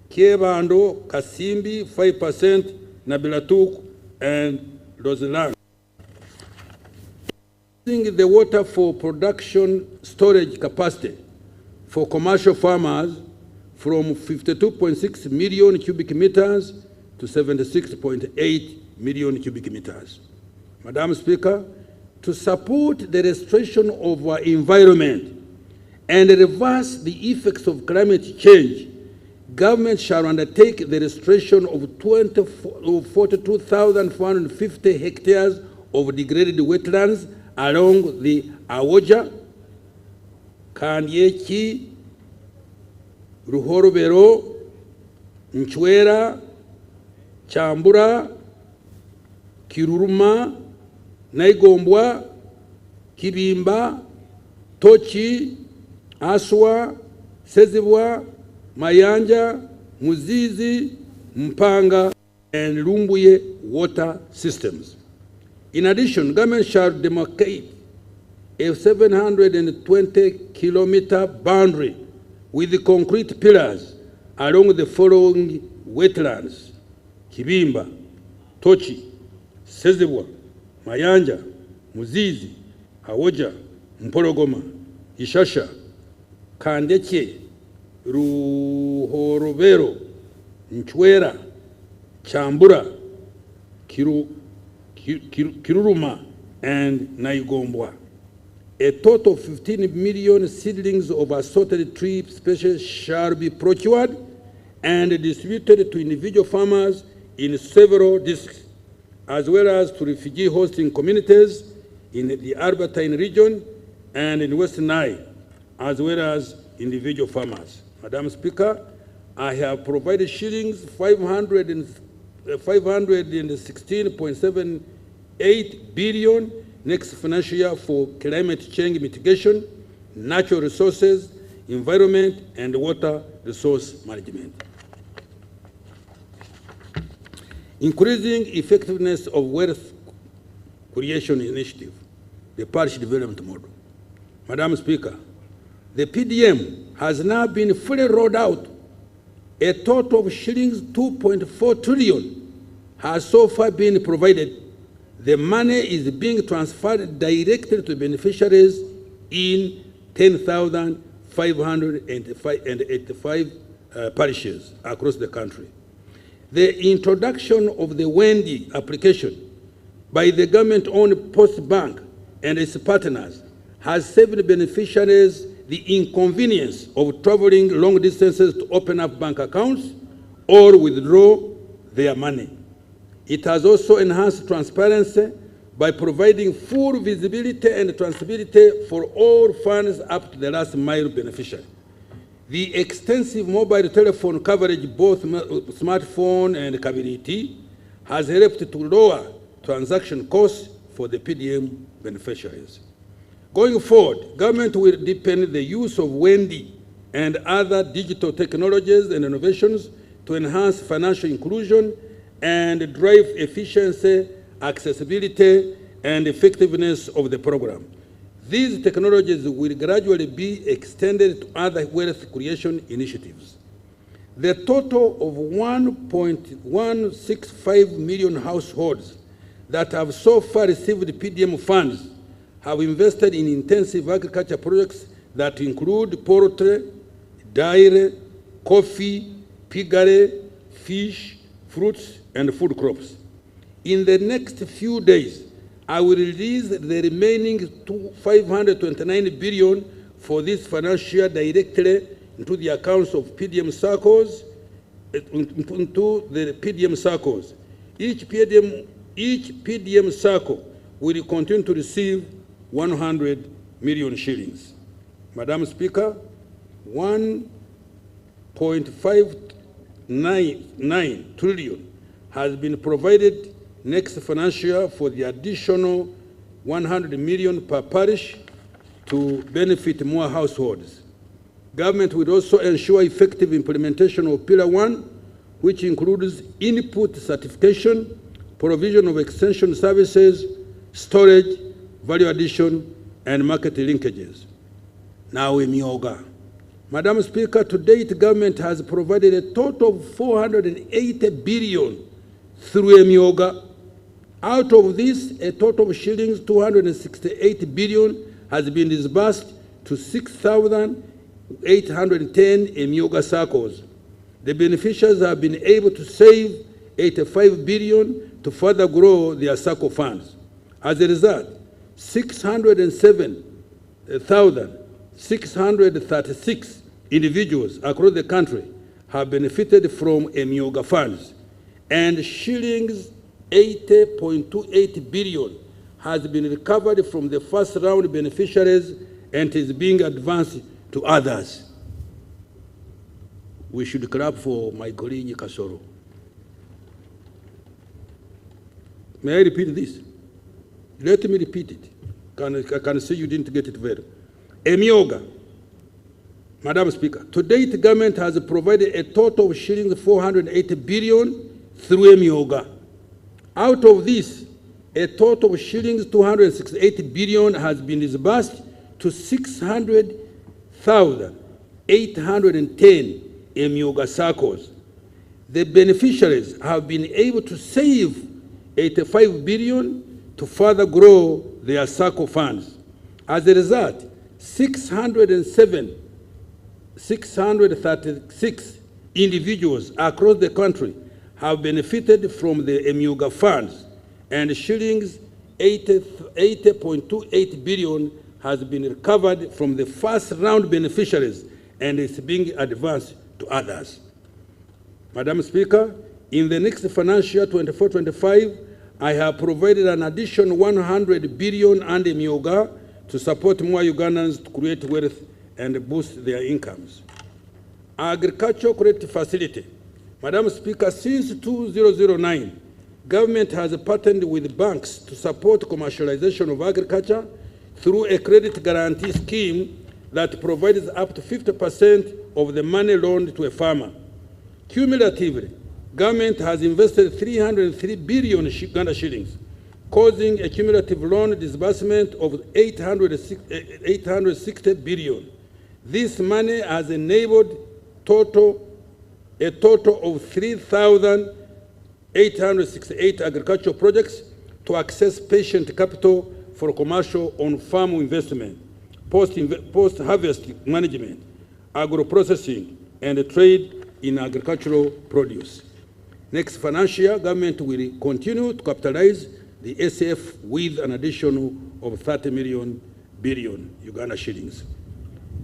Kiebando, Kasimbi, 5%. Nabilatuk, and Roseland. The water for production storage capacity for commercial farmers from 52.6 million cubic meters to 76.8 million cubic meters. Madam Speaker, to support the restoration of our environment and reverse the effects of climate change, government shall undertake the restoration of 42,450 hectares of degraded wetlands along the Awoja, Kandieki, Ruhorobero, Nchwera, Chambura, Kiruruma, Naigombwa, Kibimba, Tochi, Aswa, Sezibwa, Mayanja, Muzizi, Mpanga, and Lumbuye water systems. In addition, government shall demarcate a 720 kilometer boundary with the concrete pillars along the following wetlands: Kibimba, Tochi, Sezibwa, Mayanja, Muzizi, Awoja, Mpologoma, Ishasha, Kandeke, Ruhorobero, Nchwera, Chambura, Kiruruma, and Naigombwa. A total of 15 million seedlings of assorted tree species shall be procured and distributed to individual farmers in several districts, as well as to refugee hosting communities in the Albertine region and in Western Nile, as well as individual farmers. Madam Speaker, I have provided shillings 516.78 billion next financial year for climate change mitigation, natural resources, environment, and water resource management. Increasing effectiveness of wealth creation initiative, the parish development model. Madam Speaker, the PDM has now been fully rolled out. A total of shillings 2.4 trillion has so far been provided. The money is being transferred directly to beneficiaries in 10,585 parishes across the country. The introduction of the Wendy application by the government-owned Post Bank and its partners has saved beneficiaries the inconvenience of traveling long distances to open up bank accounts or withdraw their money. It has also enhanced transparency by providing full visibility and traceability for all funds up to the last mile beneficiary. The extensive mobile telephone coverage, both smartphone and KBDT, has helped to lower transaction costs for the PDM beneficiaries. Going forward, government will deepen the use of Wendy and other digital technologies and innovations to enhance financial inclusion and drive efficiency, accessibility, and effectiveness of the program. These technologies will gradually be extended to other wealth creation initiatives. The total of 1.165 million households that have so far received PDM funds have invested in intensive agriculture projects that include poultry, dairy, coffee, piggery, fish, fruits, and food crops. In the next few days, I will release the remaining 529 billion for this financial year directly into the accounts of PDM circles, Each PDM circle will continue to receive 100 million shillings. Madam Speaker, 1.599 trillion has been provided next financial year for the additional 100 million per parish to benefit more households. Government will also ensure effective implementation of Pillar 1, which includes input certification, provision of extension services, storage, value addition, and market linkages. Now, Emyoga. Madam Speaker, to date, government has provided a total of 480 billion through Emyoga. Out of this, a total of shillings 268 billion has been disbursed to 6,810 Emyoga circles. The beneficiaries have been able to save 85 billion to further grow their circle funds. As a result, 607,636 individuals across the country have benefited from Emyoga funds, and shillings 80.28 billion has been recovered from the first round beneficiaries and is being advanced to others. We should clap for my colleague Kasoro. May I repeat this? Let me repeat it. I can see you didn't get it well. Emyoga. Madam Speaker, to date, government has provided a total of shillings 480 billion through Emyoga. Out of this, a total of shillings 268 billion has been disbursed to 6,810 1,810 Emyoga circles. The beneficiaries have been able to save 85 billion to further grow their circle funds. As a result, 636 individuals across the country have benefited from the Emyoga funds, and shillings 80.28 billion has been recovered from the first round beneficiaries and is being advanced to others. Madam Speaker, in the next financial year 24-25, I have provided an additional 100 billion under Emyoga to support more Ugandans to create wealth and boost their incomes. Agricultural Credit Facility. Madam Speaker, since 2009, government has partnered with banks to support commercialization of agriculture through a credit guarantee scheme that provides up to 50% of the money loaned to a farmer. Cumulatively, government has invested 303 billion Uganda shillings, causing a cumulative loan disbursement of 860 billion. This money has enabled a total of 3,868 agricultural projects to access patient capital for commercial on-farm investment, post-harvest management, agro-processing, and trade in agricultural produce. Next financial year, government will continue to capitalize the SF with an additional of 30 billion Uganda shillings.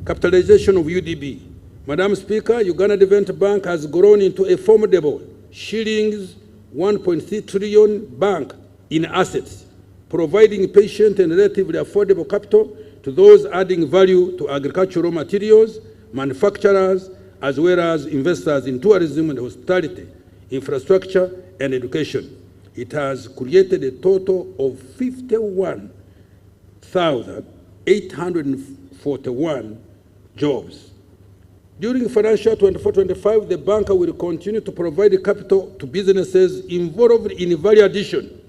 Capitalization of UDB. Madam Speaker, Uganda Development Bank has grown into a formidable shillings 1.3 trillion bank in assets, providing patient and relatively affordable capital to those adding value to agricultural materials, manufacturers, as well as investors in tourism and hospitality, infrastructure, and education. It has created a total of 51,841 jobs. During financial 24-25, the bank will continue to provide capital to businesses involved in value addition,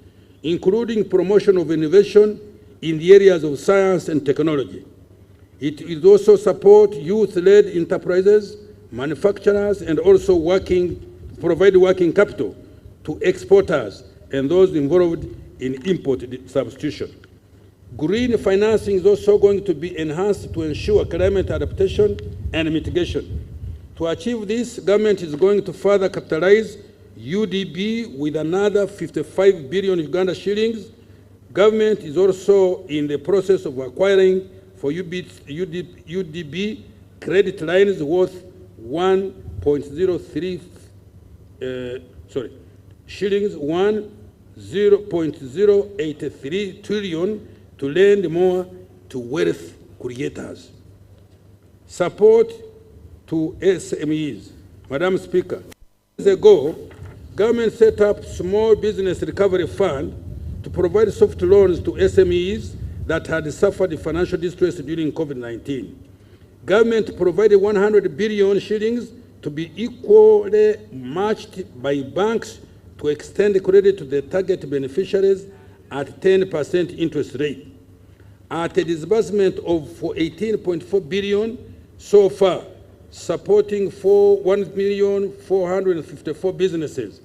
including promotion of innovation in the areas of science and technology. It will also support youth-led enterprises, manufacturers, and also provide working capital to exporters and those involved in import substitution. Green financing is also going to be enhanced to ensure climate adaptation and mitigation. To achieve this, government is going to further capitalize UDB with another 55 billion Uganda shillings. Government is also in the process of acquiring for UDB credit lines worth 0.083 trillion to lend more to wealth creators. Support to SMEs. Madam Speaker, years ago, government set up Small Business Recovery Fund to provide soft loans to SMEs that had suffered financial distress during COVID-19. Government provided 100 billion shillings to be equally matched by banks to extend credit to the target beneficiaries at 10% interest rate. At a disbursement of 18.4 billion so far, supporting 1,454 businesses.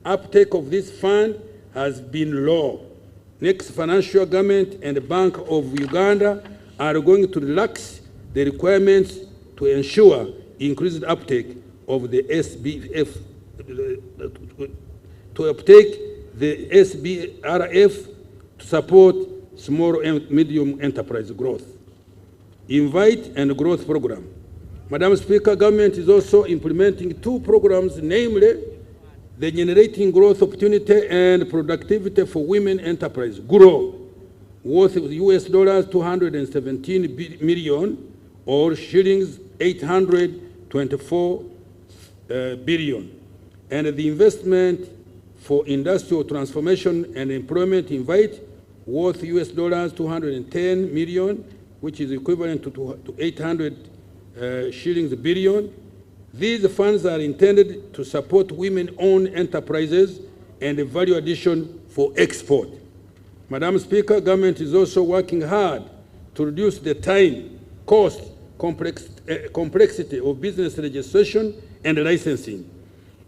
Uptake of this fund has been low. Next financial year, government and the Bank of Uganda are going to relax the requirements to ensure increased uptake of the SBF, to uptake the SBRF to support small and medium enterprise growth. Invite and Growth Program. Madam Speaker, government is also implementing two programs, namely the Generating Growth Opportunity and Productivity for Women Enterprise, GROW, worth US dollars 217 million or shillings 824 billion. And the Investment for Industrial Transformation and Employment Invite, worth US dollars 210 million, which is equivalent to 800 shillings billion. These funds are intended to support women-owned enterprises and value addition for export. Madam Speaker, government is also working hard to reduce the time, cost, complexity of business registration and licensing.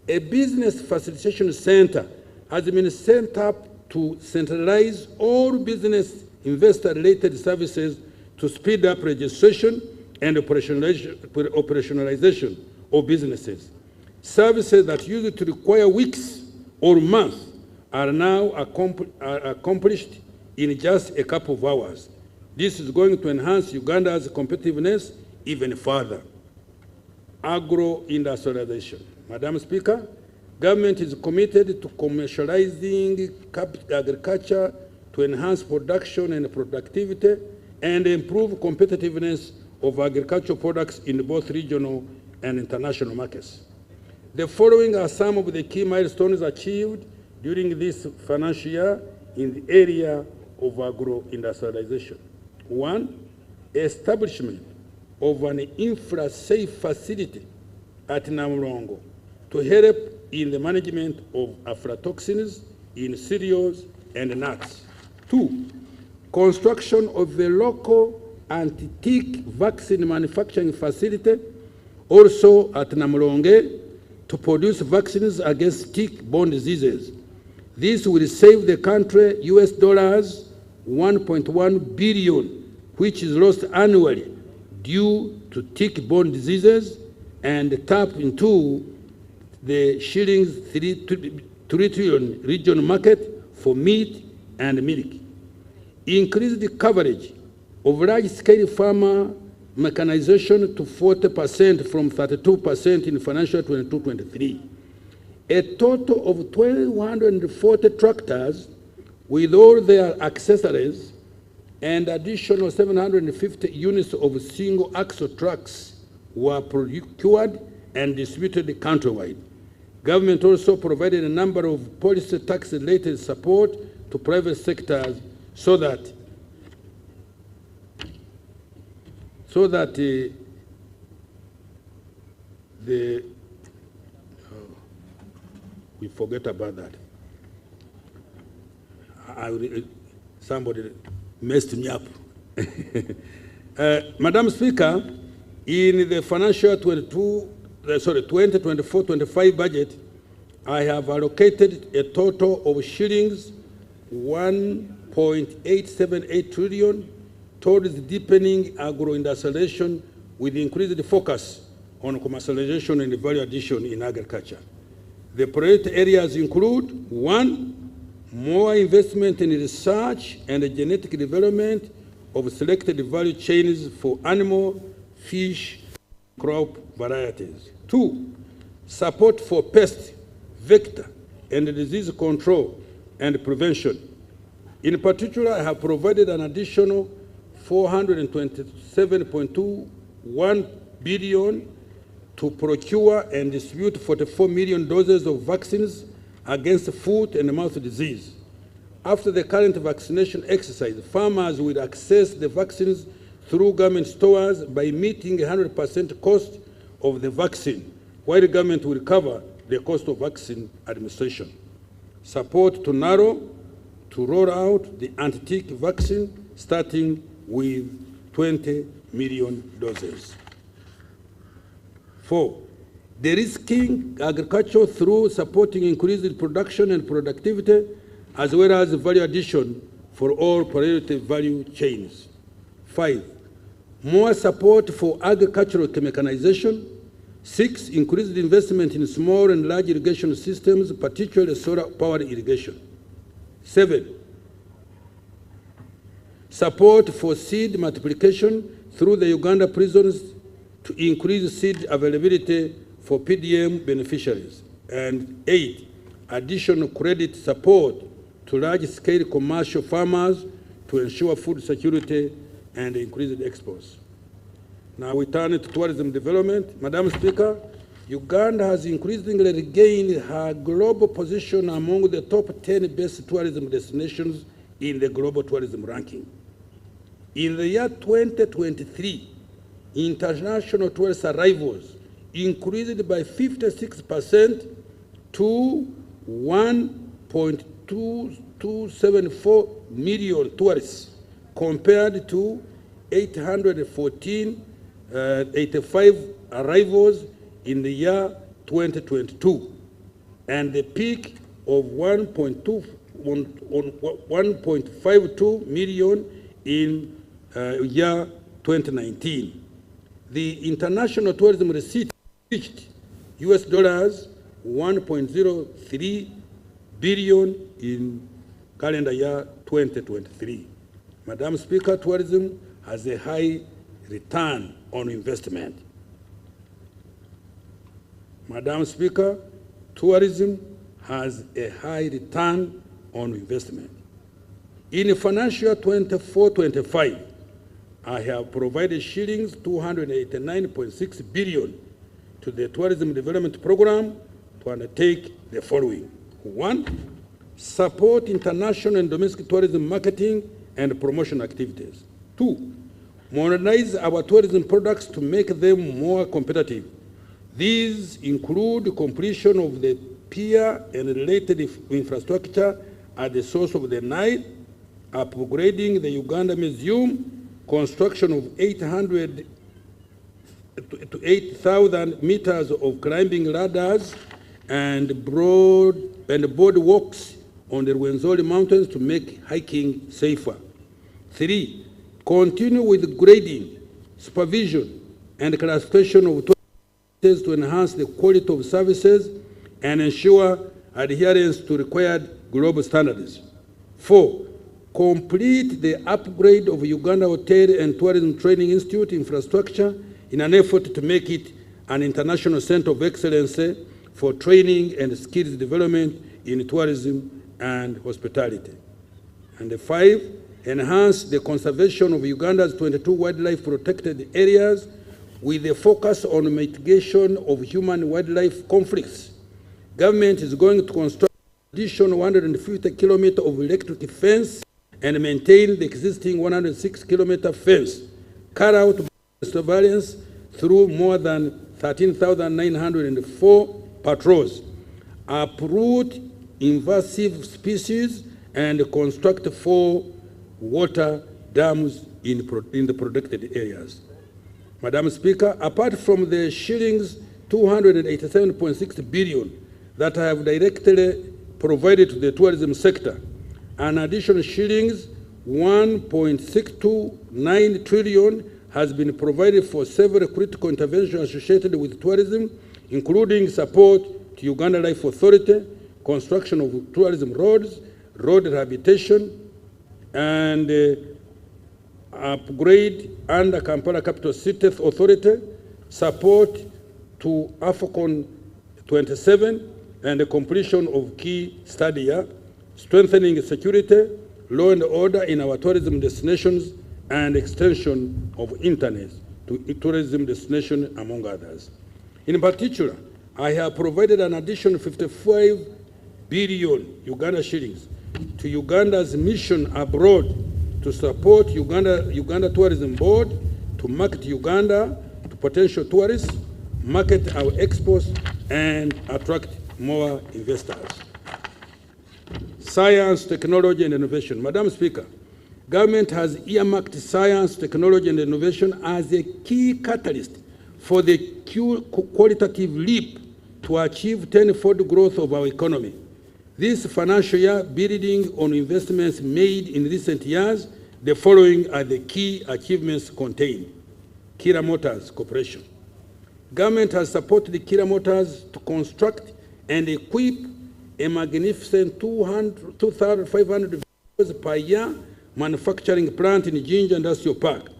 A business facilitation center has been set up to centralize all business investor-related services to speed up registration and operationalization of businesses. Services that used to require weeks or months are now accomplished in just a couple of hours. This is going to enhance Uganda's competitiveness even further. Agro-industrialization. Madam Speaker, government is committed to commercializing agriculture to enhance production and productivity and improve competitiveness of agricultural products in both regional and international markets. The following are some of the key milestones achieved during this financial year in the area of agro-industrialization. 1, establishment of an infra-safe facility at Namulongo to help in the management of aflatoxins in cereals and nuts. 2, construction of a local anti-tick vaccine manufacturing facility also at Namulonge to produce vaccines against tick-borne diseases. This will save the country US dollars 1.1 billion, which is lost annually due to tick-borne diseases, and tap into the shillings 3 trillion regional market for meat and milk. Increase the coverage of large-scale farmer mechanization to 40% from 32% in financial 22-23. A total of 1,240 tractors with all their accessories and additional 750 units of single-axle trucks were procured and distributed countrywide. Government also provided a number of policy tax-related support to private sectors so that we forget about that. Somebody messed me up. Madam Speaker, in the financial 2024-25 budget, I have allocated a total of shillings 1.878 trillion towards deepening agro-industrialization with increased focus on commercialization and value addition in agriculture. The priority areas include: 1, more investment in research and genetic development of selected value chains for animal, fish, crop varieties. 2, support for pest, vector, and disease control and prevention. In particular, I have provided an additional 427.21 billion to procure and distribute 44 million doses of vaccines against foot and mouth disease. After the current vaccination exercise, farmers will access the vaccines through government stores by meeting 100% cost of the vaccine, while the government will cover the cost of vaccine administration. Support to narrow to roll out the anti-tick vaccine, starting with 20 million doses. 4, de-risking agriculture through supporting increased production and productivity, as well as value addition for all priority value chains. 5, more support for agricultural mechanization. 6, increased investment in small and large irrigation systems, particularly solar-powered irrigation. 7, support for seed multiplication through the Uganda prisons to increase seed availability for PDM beneficiaries. And 8, additional credit support to large-scale commercial farmers to ensure food security and increased exports. Now we turn to tourism development. Madam Speaker, Uganda has increasingly regained her global position among the top 10 best tourism destinations in the global tourism ranking. In the year 2023, international tourist arrivals increased by 56% to 1.2274 million tourists, compared to 814 85 arrivals in the year 2022, and the peak of 1.52 million in year 2019. The international tourism receipt reached US dollars 1.03 billion in calendar year 2023. Madam Speaker, tourism has a high return on investment. Madam Speaker, tourism has a high return on investment. In financial year 24-25, I have provided shillings 289.6 billion to the Tourism Development Program to undertake the following. 1, support international and domestic tourism marketing and promotion activities. 2, modernize our tourism products to make them more competitive. These include completion of the pier and related infrastructure at the source of the Nile, upgrading the Uganda Museum, construction of 800 to 8,000 meters of climbing ladders and boardwalks on the Rwenzori Mountains to make hiking safer. 3, continue with grading, supervision, and classification of tours to enhance the quality of services and ensure adherence to required global standards. 4, complete the upgrade of Uganda Hotel and Tourism Training Institute infrastructure in an effort to make it an international center of excellence for training and skills development in tourism and hospitality. And 5, enhance the conservation of Uganda's 22 wildlife protected areas with a focus on mitigation of human-wildlife conflicts. Government is going to construct an additional 150 kilometers of electric fence and maintain the existing 106-kilometer fence, carry out surveillance through more than 13,904 patrols, uproot invasive species, and construct 4 water dams in the protected areas. Madam Speaker, apart from the shillings 287.6 billion that I have directly provided to the tourism sector, an additional shillings 1.629 trillion has been provided for several critical interventions associated with tourism, including support to Uganda Life Authority, construction of tourism roads, road rehabilitation, and upgrade under Kampala Capital City Authority, support to AFCON 27, and the completion of key study, strengthening security, law and order in our tourism destinations, and extension of internet to tourism destination, among others. In particular, I have provided an additional 55 billion Uganda shillings to Uganda's mission abroad to support Uganda Tourism Board to market Uganda to potential tourists, market our exports, and attract more investors. Science, technology, and innovation. Madam Speaker, government has earmarked science, technology, and innovation as a key catalyst for the qualitative leap to achieve tenfold growth of our economy. This financial year, building on investments made in recent years, the following are the key achievements contained. Kira Motors Corporation. Government has supported Kira Motors to construct and equip a magnificent 2,500 vehicles per year manufacturing plant in Jinja Industrial Park.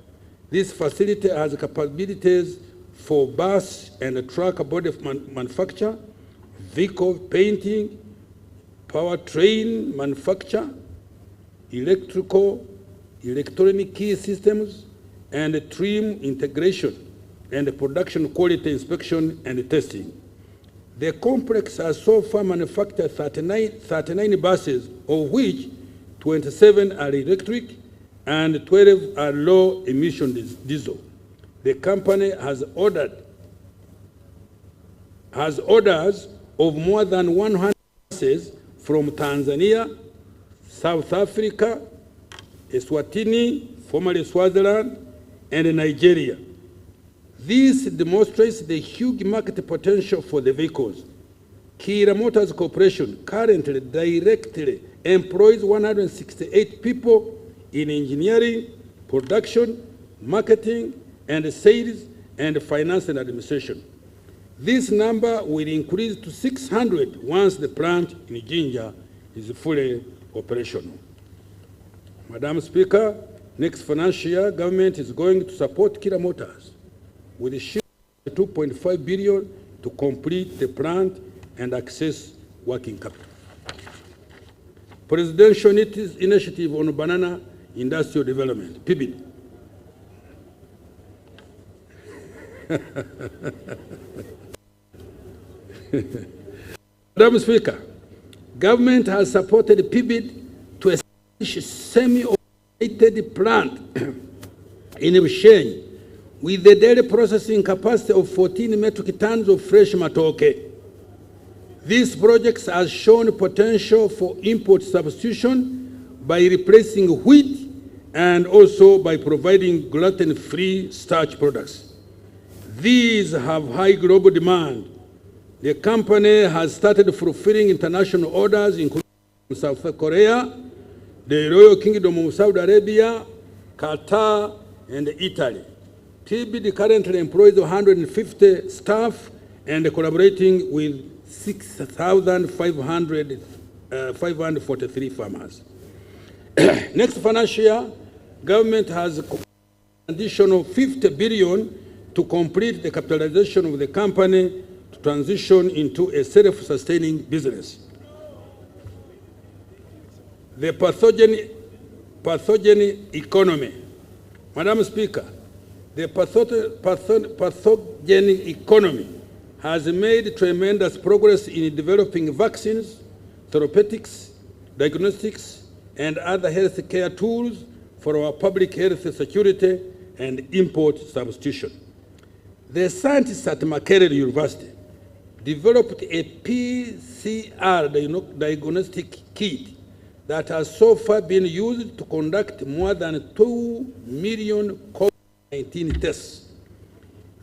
This facility has capabilities for bus and truck body manufacture, vehicle painting, powertrain manufacture, electronic key systems, and trim integration and production quality inspection and testing. The complex has so far manufactured 39 buses, of which 27 are electric and 12 are low-emission diesel. The company has orders of more than 100 buses from Tanzania, South Africa, Eswatini, formerly Swaziland, and Nigeria. This demonstrates the huge market potential for the vehicles. Kia Motors Corporation currently directly employs 168 people in engineering, production, marketing, and sales, and finance and administration. This number will increase to 600 once the plant in Jinja is fully operational. Madam Speaker, next financial year, government is going to support Kia Motors with a share of 2.5 billion to complete the plant and access working capital. Presidential Initiative on Banana Industrial Development, PIBID. Madam Speaker, government has supported PIBID to establish a semi-automated plant in Bushenyi with the daily processing capacity of 14 metric tons of fresh matoke. This project has shown potential for import substitution by replacing wheat and also by providing gluten-free starch products. These have high global demand. The company has started fulfilling international orders, including South Korea, the Royal Kingdom of Saudi Arabia, Qatar, and Italy. PIBID currently employs 150 staff and collaborating with 6,543 farmers. Next financial year, government has additional 50 billion to complete the capitalization of the company to transition into a self-sustaining business. The pathogen economy. Madam Speaker, the pathogen economy has made tremendous progress in developing vaccines, therapeutics, diagnostics, and other health care tools for our public health security and import substitution. The scientists at Makerere University developed a PCR diagnostic kit that has so far been used to conduct more than 2 million COVID-19 tests.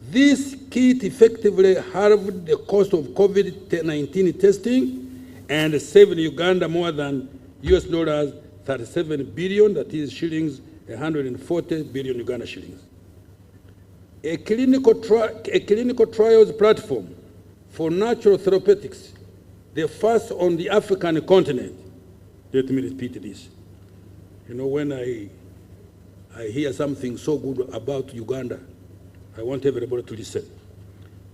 This kit effectively halved the cost of COVID-19 testing and saved Uganda more than $37 billion, that is shillings, 140 billion Uganda shillings. A clinical trials platform for natural therapeutics, the first on the African continent. Let me repeat this. You know, when I hear something so good about Uganda, I want everybody to listen.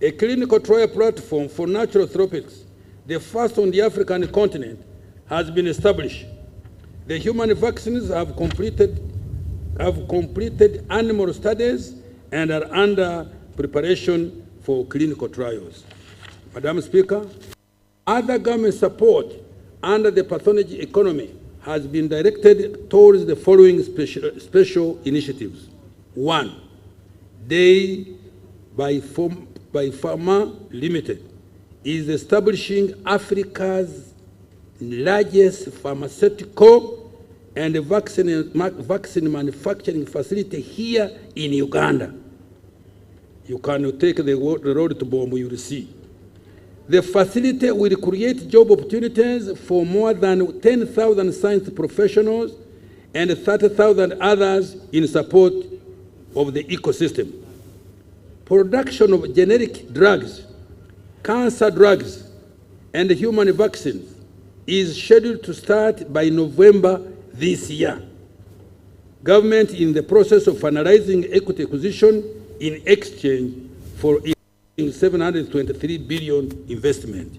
A clinical trial platform for natural therapeutics, the first on the African continent, has been established. The human vaccines have completed animal studies and are under preparation for clinical trials. Madam Speaker, other government support under the pathogen economy has been directed towards the following special initiatives. 1. Day by Pharma Limited is establishing Africa's largest pharmaceutical and vaccine manufacturing facility here in Uganda. You can take the road to Bombo, you will see. The facility will create job opportunities for more than 10,000 science professionals and 30,000 others in support of the ecosystem. Production of generic drugs, cancer drugs, and human vaccines is scheduled to start by November this year. Government in the process of finalizing equity acquisition in exchange for 723 billion investment.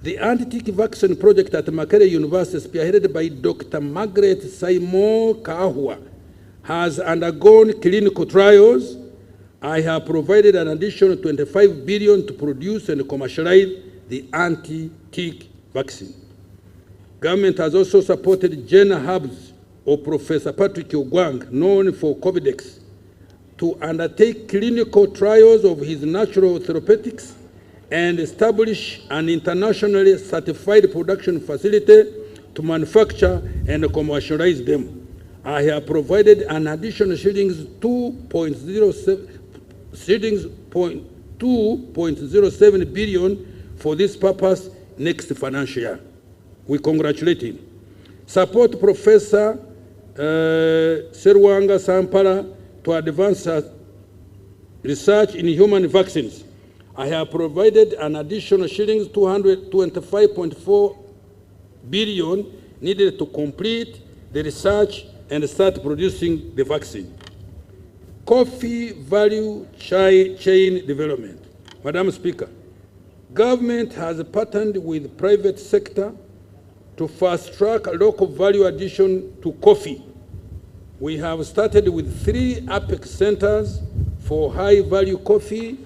The anti-tick vaccine project at Makerere University, spearheaded by Dr. Margaret Simon Kahua, has undergone clinical trials. I have provided an additional 25 billion to produce and commercialize the anti-tick vaccine. Government has also supported Jenner Hubs of Professor Patrick Ogwang, known for Covidex, to undertake clinical trials of his natural therapeutics and establish an internationally certified production facility to manufacture and commercialize them. I have provided an additional shillings 2.07 shillings 2.07 billion for this purpose next financial year. We congratulate him. Support Professor Serwanga Sampara to advance research in human vaccines. I have provided an additional shillings 225.4 billion needed to complete the research and start producing the vaccine. Coffee value chain development. Madam Speaker, government has partnered with private sector to fast-track local value addition to coffee. We have started with 3 Apex centers for high-value coffee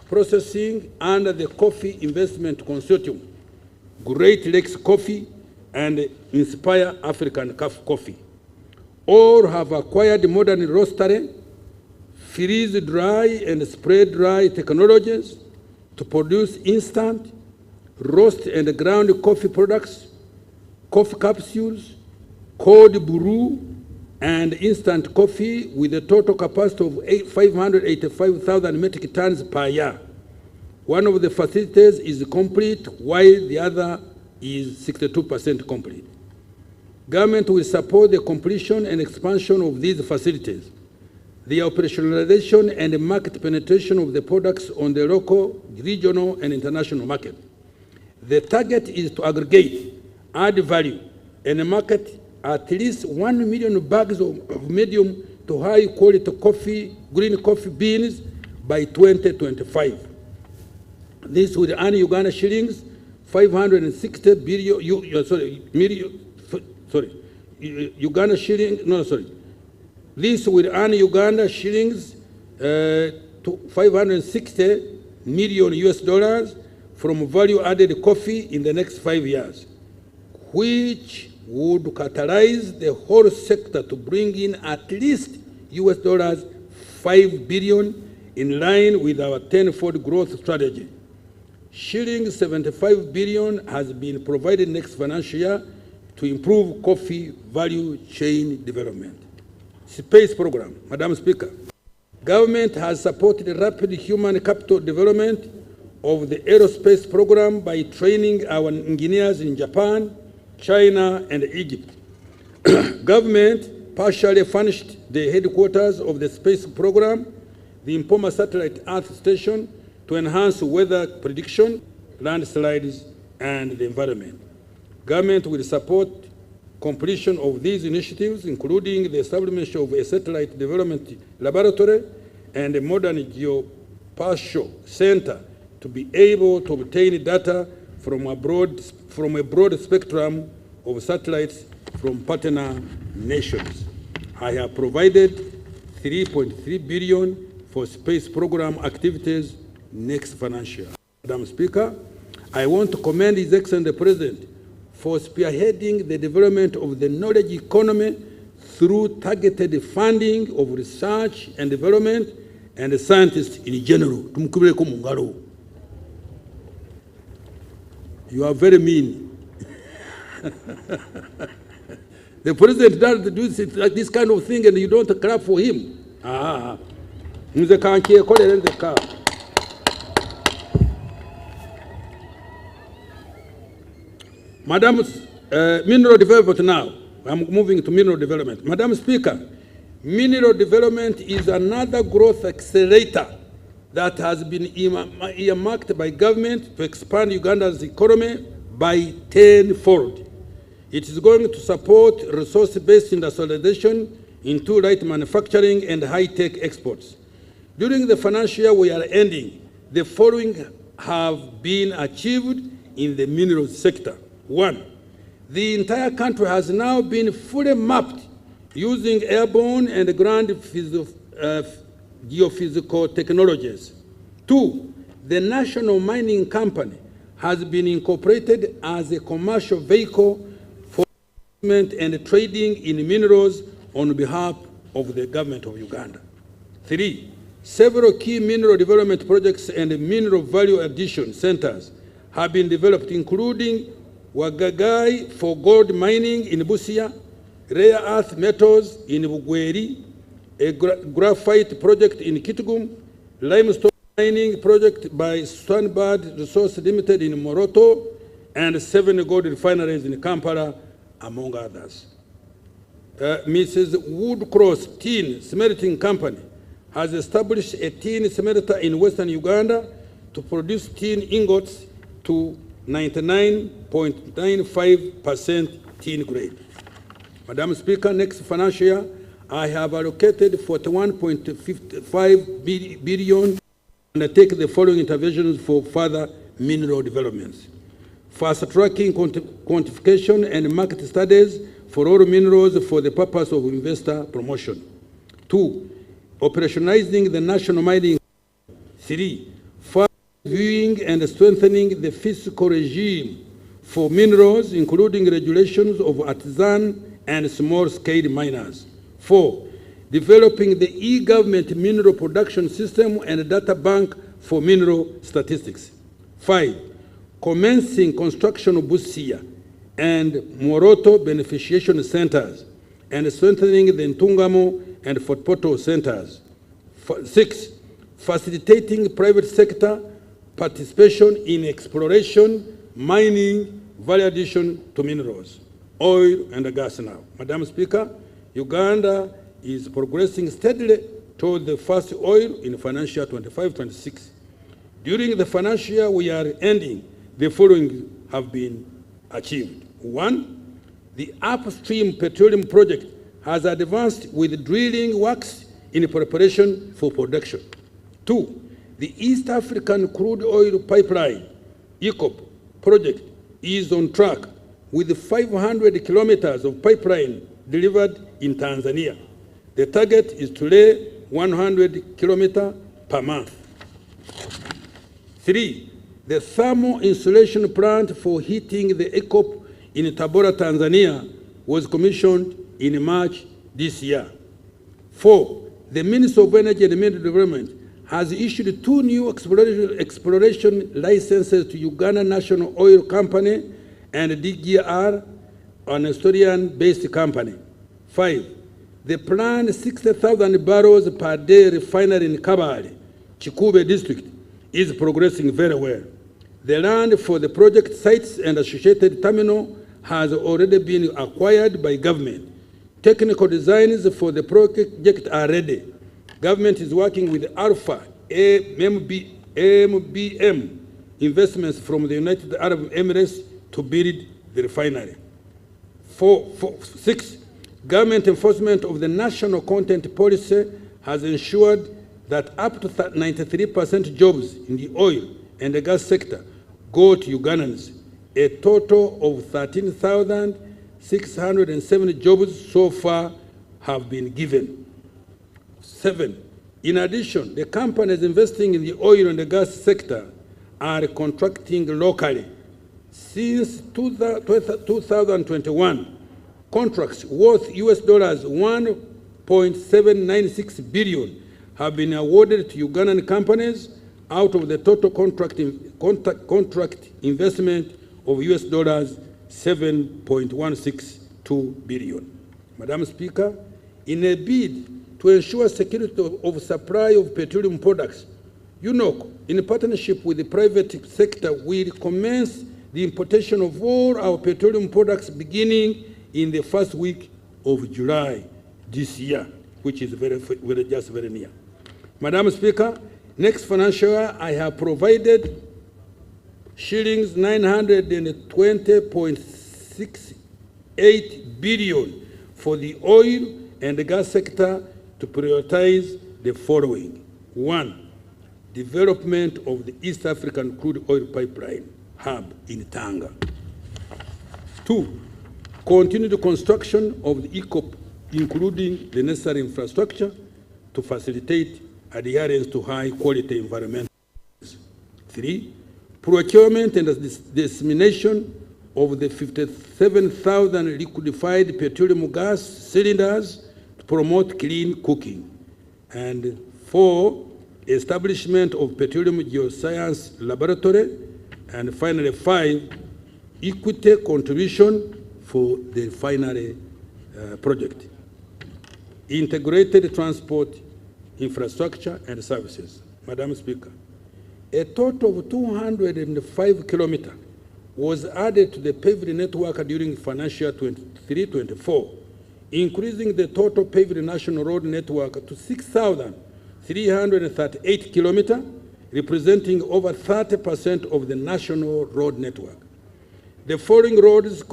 processing under the Coffee Investment Consortium, Great Lakes Coffee, and Inspire African Coffee. All have acquired modern roastery, freeze-dry and spray-dry technologies to produce instant, roast and ground coffee products, coffee capsules, cold brew, and instant coffee with a total capacity of 585,000 metric tons per year. One of the facilities is complete, while the other is 62% complete. Government will support the completion and expansion of these facilities, the operationalization and market penetration of the products on the local, regional, and international market. The target is to aggregate, add value, and market at least 1 million bags of medium to high quality coffee, green coffee beans by 2025. This would earn Uganda shillings 560 billion, Uganda shilling, no, sorry. This will earn Uganda shillings 560 million US dollars from value-added coffee in the next 5 years, which would catalyze the whole sector to bring in at least US dollars 5 billion in line with our 10-fold growth strategy. Shilling 75 billion has been provided next financial year to improve coffee value chain development. Space program. Madam Speaker, government has supported rapid human capital development of the aerospace program by training our engineers in Japan, China, and Egypt. Government partially furnished the headquarters of the space program, the Impoma Satellite Earth Station, to enhance weather prediction, landslides, and the environment. Government will support completion of these initiatives, including the establishment of a satellite development laboratory and a modern geospatial center to be able to obtain data from a broad spectrum of satellites from partner nations. I have provided 3.3 billion for space program activities next financial year. Madam Speaker, I want to commend His Excellency the President for spearheading the development of the knowledge economy through targeted funding of research and development and scientists in general. You are very mean. The president does do this kind of thing and you don't clap for him. Madam, mineral development now. I'm moving to mineral development. Madam Speaker, mineral development is another growth accelerator that has been earmarked by government to expand Uganda's economy by 10-fold. It is going to support resource-based industrialization into light manufacturing and high-tech exports. During the financial year we are ending, the following have been achieved in the minerals sector. 1, the entire country has now been fully mapped using airborne and ground geophysical technologies. 2, the National Mining Company has been incorporated as a commercial vehicle for investment and trading in minerals on behalf of the government of Uganda. 3, several key mineral development projects and mineral value addition centers have been developed, including Wagagai for gold mining in Busia, rare earth metals in Bugweri, a graphite project in Kitgum, limestone mining project by Sunbird Resources Limited in Moroto, and 7 gold refineries in Kampala, among others. Mrs. Woodcross Tin Smelting Company has established a tin smelter in Western Uganda to produce tin ingots to 99.95% tin grade. Madam Speaker, next financial year, I have allocated 41.55 billion to undertake the following interventions for further mineral developments. Fast-tracking quantification and market studies for all minerals for the purpose of investor promotion. 2, operationalizing the national mining. 3, further reviewing and strengthening the fiscal regime for minerals, including regulations of artisan and small-scale miners. 4, developing the e-government mineral production system and data bank for mineral statistics. 5, commencing construction of Busia and Moroto beneficiation centers and strengthening the Ntungamo and Fort Portal centers. 6, facilitating private sector participation in exploration, mining, value addition to minerals, oil and gas now. Madam Speaker, Uganda is progressing steadily toward the first oil in financial 25-26. During the financial year we are ending, the following have been achieved. 1, the upstream petroleum project has advanced with drilling works in preparation for production. 2, the East African Crude Oil Pipeline, EACOP, project is on track with 500 kilometers of pipeline delivered in Tanzania. The target is to lay 100 kilometers per month. 3, the thermal insulation plant for heating the EACOP in Tabora, Tanzania was commissioned in March this year. 4, the Ministry of Energy and Mineral Development has issued 2 new exploration licenses to Uganda National Oil Company and DGR, an Australian-based company. 5, the planned 60,000 barrels per day refinery in Kabale, Chikube district, is progressing very well. The land for the project sites and associated terminal has already been acquired by government. Technical designs for the project are ready. Government is working with Alpha MBM investments from the United Arab Emirates to build the refinery. 6, government enforcement of the national content policy has ensured that up to 93% jobs in the oil and the gas sector go to Ugandans. A total of 13,670 jobs so far have been given. 7, in addition, the companies investing in the oil and the gas sector are contracting locally. Since 2021, contracts worth US dollars 1.796 billion have been awarded to Ugandan companies out of the total contract investment of US dollars 7.162 billion. Madam Speaker, in a bid to ensure security of supply of petroleum products, UNOC, in partnership with the private sector, will commence the importation of all our petroleum products beginning in the first week of July this year, which is just very near. Madam Speaker, next financial year I have provided shillings 920.68 billion for the oil and the gas sector to prioritize the following. 1, development of the East African Crude Oil Pipeline hub in Tanga. 2, continue the construction of the EACOP, including the necessary infrastructure to facilitate adherence to high-quality environmental standards. 3, procurement and dissemination of the 57,000 liquefied petroleum gas cylinders to promote clean cooking. And 4, establishment of petroleum geoscience laboratory. And finally, 5, equity contribution for the refinery project. Integrated transport, infrastructure, and services. Madam Speaker, a total of 205 kilometers was added to the paved network during financial 23-24, increasing the total paved national road network to 6,338 kilometers, representing over 30% of the national road network. The following roads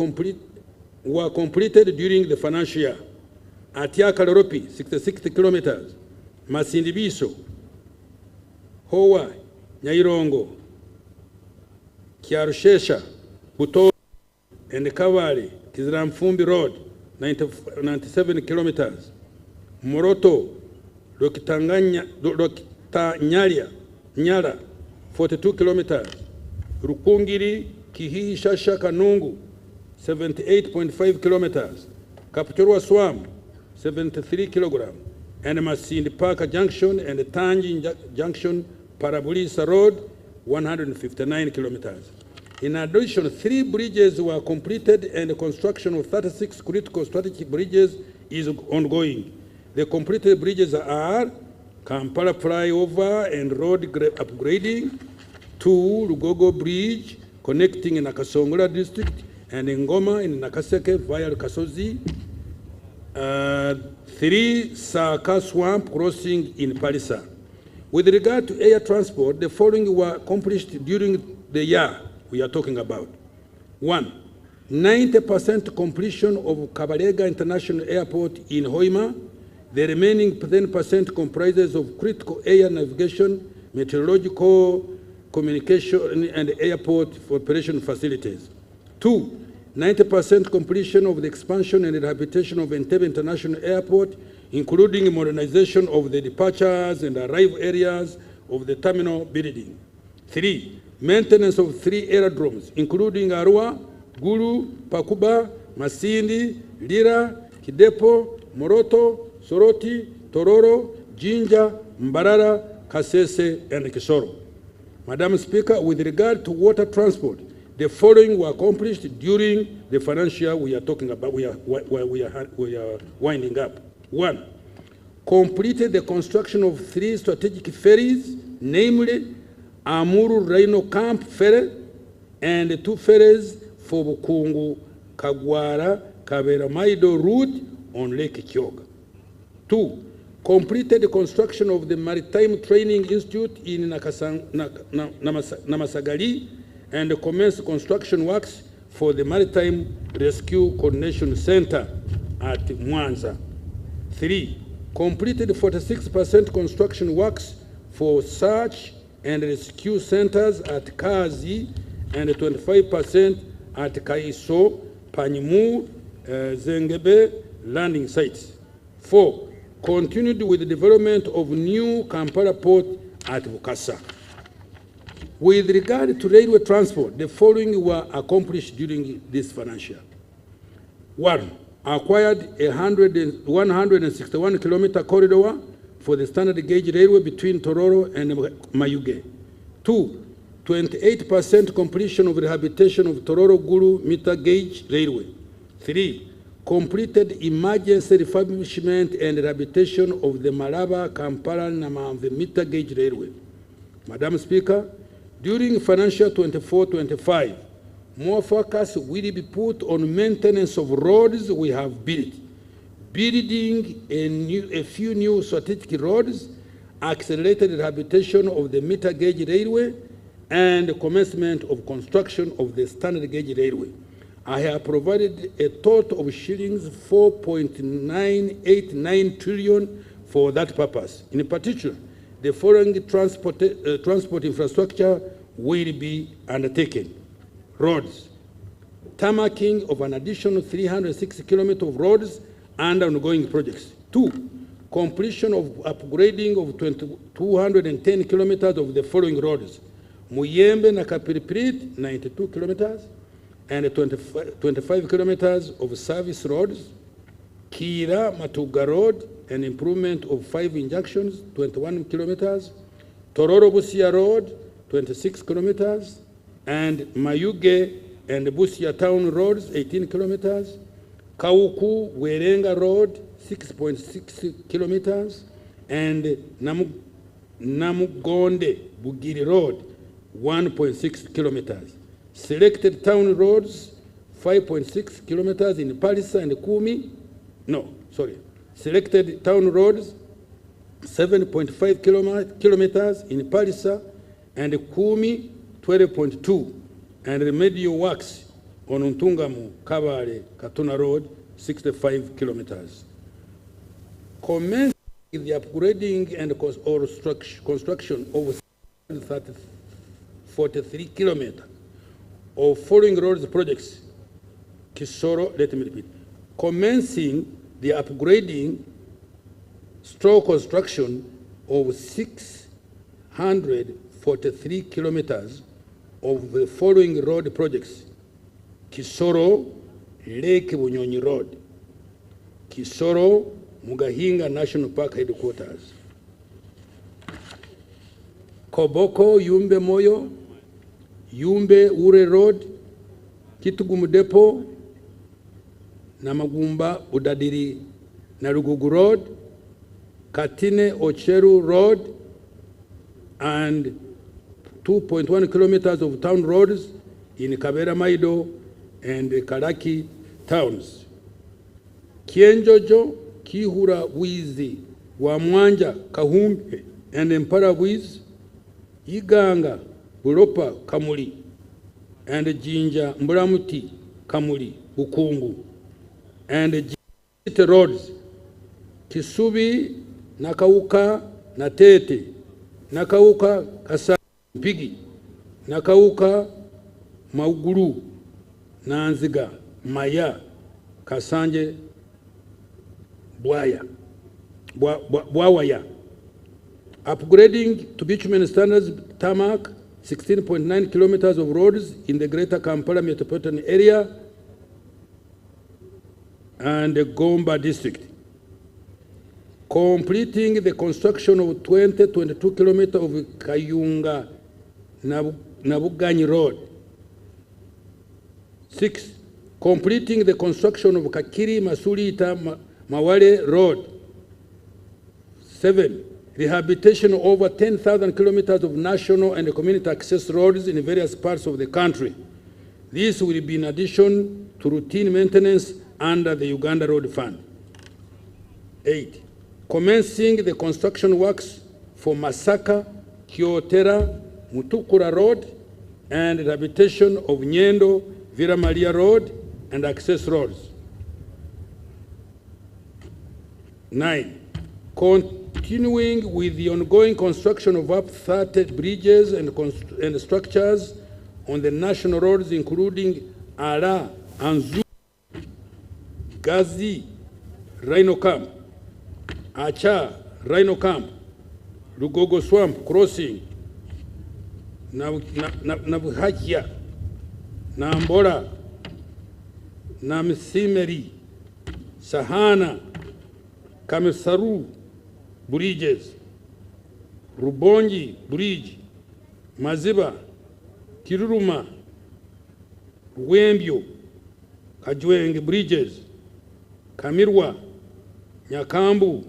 were completed during the financial year: Atyakalaropi, 66 kilometers, Masindibiso, Howa, Nyairongo, Kyarushesha, Buto, and Kavali, Kiziramfumbi Road, 97 kilometers, Moroto, Nyala, 42 kilometers, Rukungiri, Kukuhisyaho Kanungu, 78.5 kilometers, Kapchorwa Swam, 73 kilograms, and Masindi Park Junction and Tanji Junction, Parabulisa Road, 159 kilometers. In addition, 3 bridges were completed and the construction of 36 critical strategic bridges is ongoing. The completed bridges are Kampala Flyover and road upgrading, 2 Lugogo Bridge connecting Nakasongola District and Ngoma in Nakaseke via Kasozi, 3 Saka Swamp crossing in Palisa. With regard to air transport, the following were accomplished during the year we are talking about. 1. 90% completion of Kabalega International Airport in Hoima. The remaining 10% comprises of critical air navigation, meteorological, communication, and airport operation facilities. 2. 90% completion of the expansion and rehabilitation of Entebbe International Airport, including modernization of the departures and arrival areas of the terminal building. 3. Maintenance of 3 aerodromes, including Arua, Gulu, Pakuba, Masindi, Lira, Kidepo, Moroto, Soroti, Tororo, Jinja, Mbarara, Kasese, and Kisoro. Madam Speaker, with regard to water transport, the following were accomplished during the financial year we are talking about, we are winding up. 1. Completed the construction of 3 strategic ferries, namely Amuru Rhino Camp Ferry and 2 ferries for Bukungu, Kagwara, Kabera Maido route on Lake Kyoga. 2. Completed the construction of the Maritime Training Institute in Namasagali and commenced construction works for the Maritime Rescue Coordination Center at Mwanza. 3. Completed 46% construction works for search and rescue centers at Kazi and 25% at Kaiso, Panimu, Zengebe landing sites. 4. Continued with the development of new Kampala port at Bukasa. With regard to railway transport, the following were accomplished during this financial year. 1. Acquired a 161-kilometer corridor for the standard gauge railway between Tororo and Mayuge. 2. 28% completion of rehabilitation of Tororo Gulu meter gauge railway. 3. Completed emergency refurbishment and rehabilitation of the Malaba Kampala Namamve meter gauge railway. Madam Speaker, during financial 24-25, more focus will be put on maintenance of roads we have built, building a few new strategic roads, accelerated rehabilitation of the meter gauge railway, and the commencement of construction of the standard gauge railway. I have provided a total of shillings 4.989 trillion for that purpose. In particular, the following transport infrastructure will be undertaken. Roads. Tarmacking of an additional 360 kilometers of roads and ongoing projects. 2. Completion of upgrading of 210 kilometers of the following roads. Muyembe na Kapiriprit, 92 kilometers, and 25 kilometers of service roads. Kira Matuga Road, an improvement of 5 injunctions, 21 kilometers. Tororo Busia Road, 26 kilometers. And Mayuge and Busia Town Roads, 18 kilometers. Kauku Werenga Road, 6.6 kilometers. And Namugonde Bugiri Road, 1.6 kilometers. Selected town roads, 5.6 kilometers in Palisa and Kumi. No, sorry. Selected town roads, 7.5 kilometers in Palisa and Kumi, 12.2. And remedial works on Untungamu, Kabale, Katuna Road, 65 kilometers. Commence the upgrading and construction of 43 kilometers of following roads projects. Kisoro, let me repeat. Commencing the upgrading stroke construction of 643 kilometers of the following road projects: Kisoro, Lake Bunyonyi Road, Kisoro, Mugahinga National Park Headquarters, Koboko, Yumbe Moyo, Yumbe Ure Road, Kitugumu Depot, Namagumba Udadiri Narugugu Road, Katine Ocheru Road, and 2.1 kilometers of town roads in Kabera Maido and Karaki towns. Kienjojo, Kihura Wizi, Wamwanja, Kahumbe, and Empara Wiz, Iganga, Buropa, Kamuli, and Jinja, Mburamuti, Kamuli, Bukungu, and City roads, Kisubi, Nakauka, Natete, Nakauka, Kasa, Pigi, Nakauka, Mauguru, Nanziga, Maya, Kasanje, Bwawaya. Upgrading to bitumen standards tarmac, 16.9 kilometers of roads in the Greater Kampala metropolitan area and the Gomba district. Completing the construction of 22 kilometers of Kayunga Nabuganyi Road. 6. Completing the construction of Kakiri Masulita Mawale Road. 7. Rehabilitation of over 10,000 kilometers of national and community access roads in various parts of the country. This will be in addition to routine maintenance under the Uganda Road Fund. 8. Commencing the construction works for Masaka, Kyotera, Mutukura Road, and rehabilitation of Nyendo, Vira Maria Road, and access roads. 9. Continuing with the ongoing construction of up 30 bridges and structures on the national roads, including Ara and Zuku, Gazi, Rhino Camp, Acha, Rhino Camp, Lugogo Swamp Crossing, Nabuhakia, Nambola, Namsimeri, Sahana, Kamisaru bridges, Rubonji Bridge, Maziba, Kiruruma, Wembio, Kajweng bridges, Kamirwa, Nyakambu,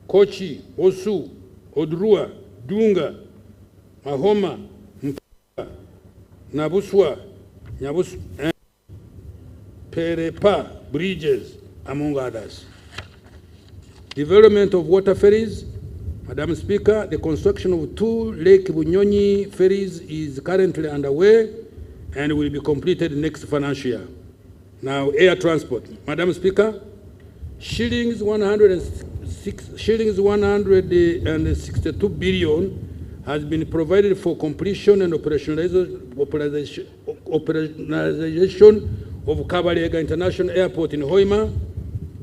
Kochi, Osu, Odrua, Dunga, Mahoma, Mpaka, Nabuswa, Nyabus, and Perepa bridges, among others. Development of water ferries. Madam Speaker, the construction of 2 Lake Bunyonyi ferries is currently underway and will be completed next financial year. Now, air transport. Madam Speaker, shillings 162 billion has been provided for completion and operationalization of Kabalega International Airport in Hoima,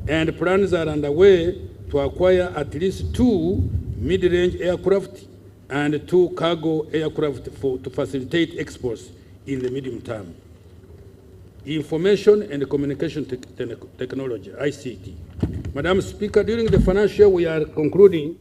and plans are underway to acquire at least 2 mid-range aircraft and 2 cargo aircraft to facilitate exports in the medium term. Information and Communication Technology, ICT. Madam Speaker, during the financial year we are concluding,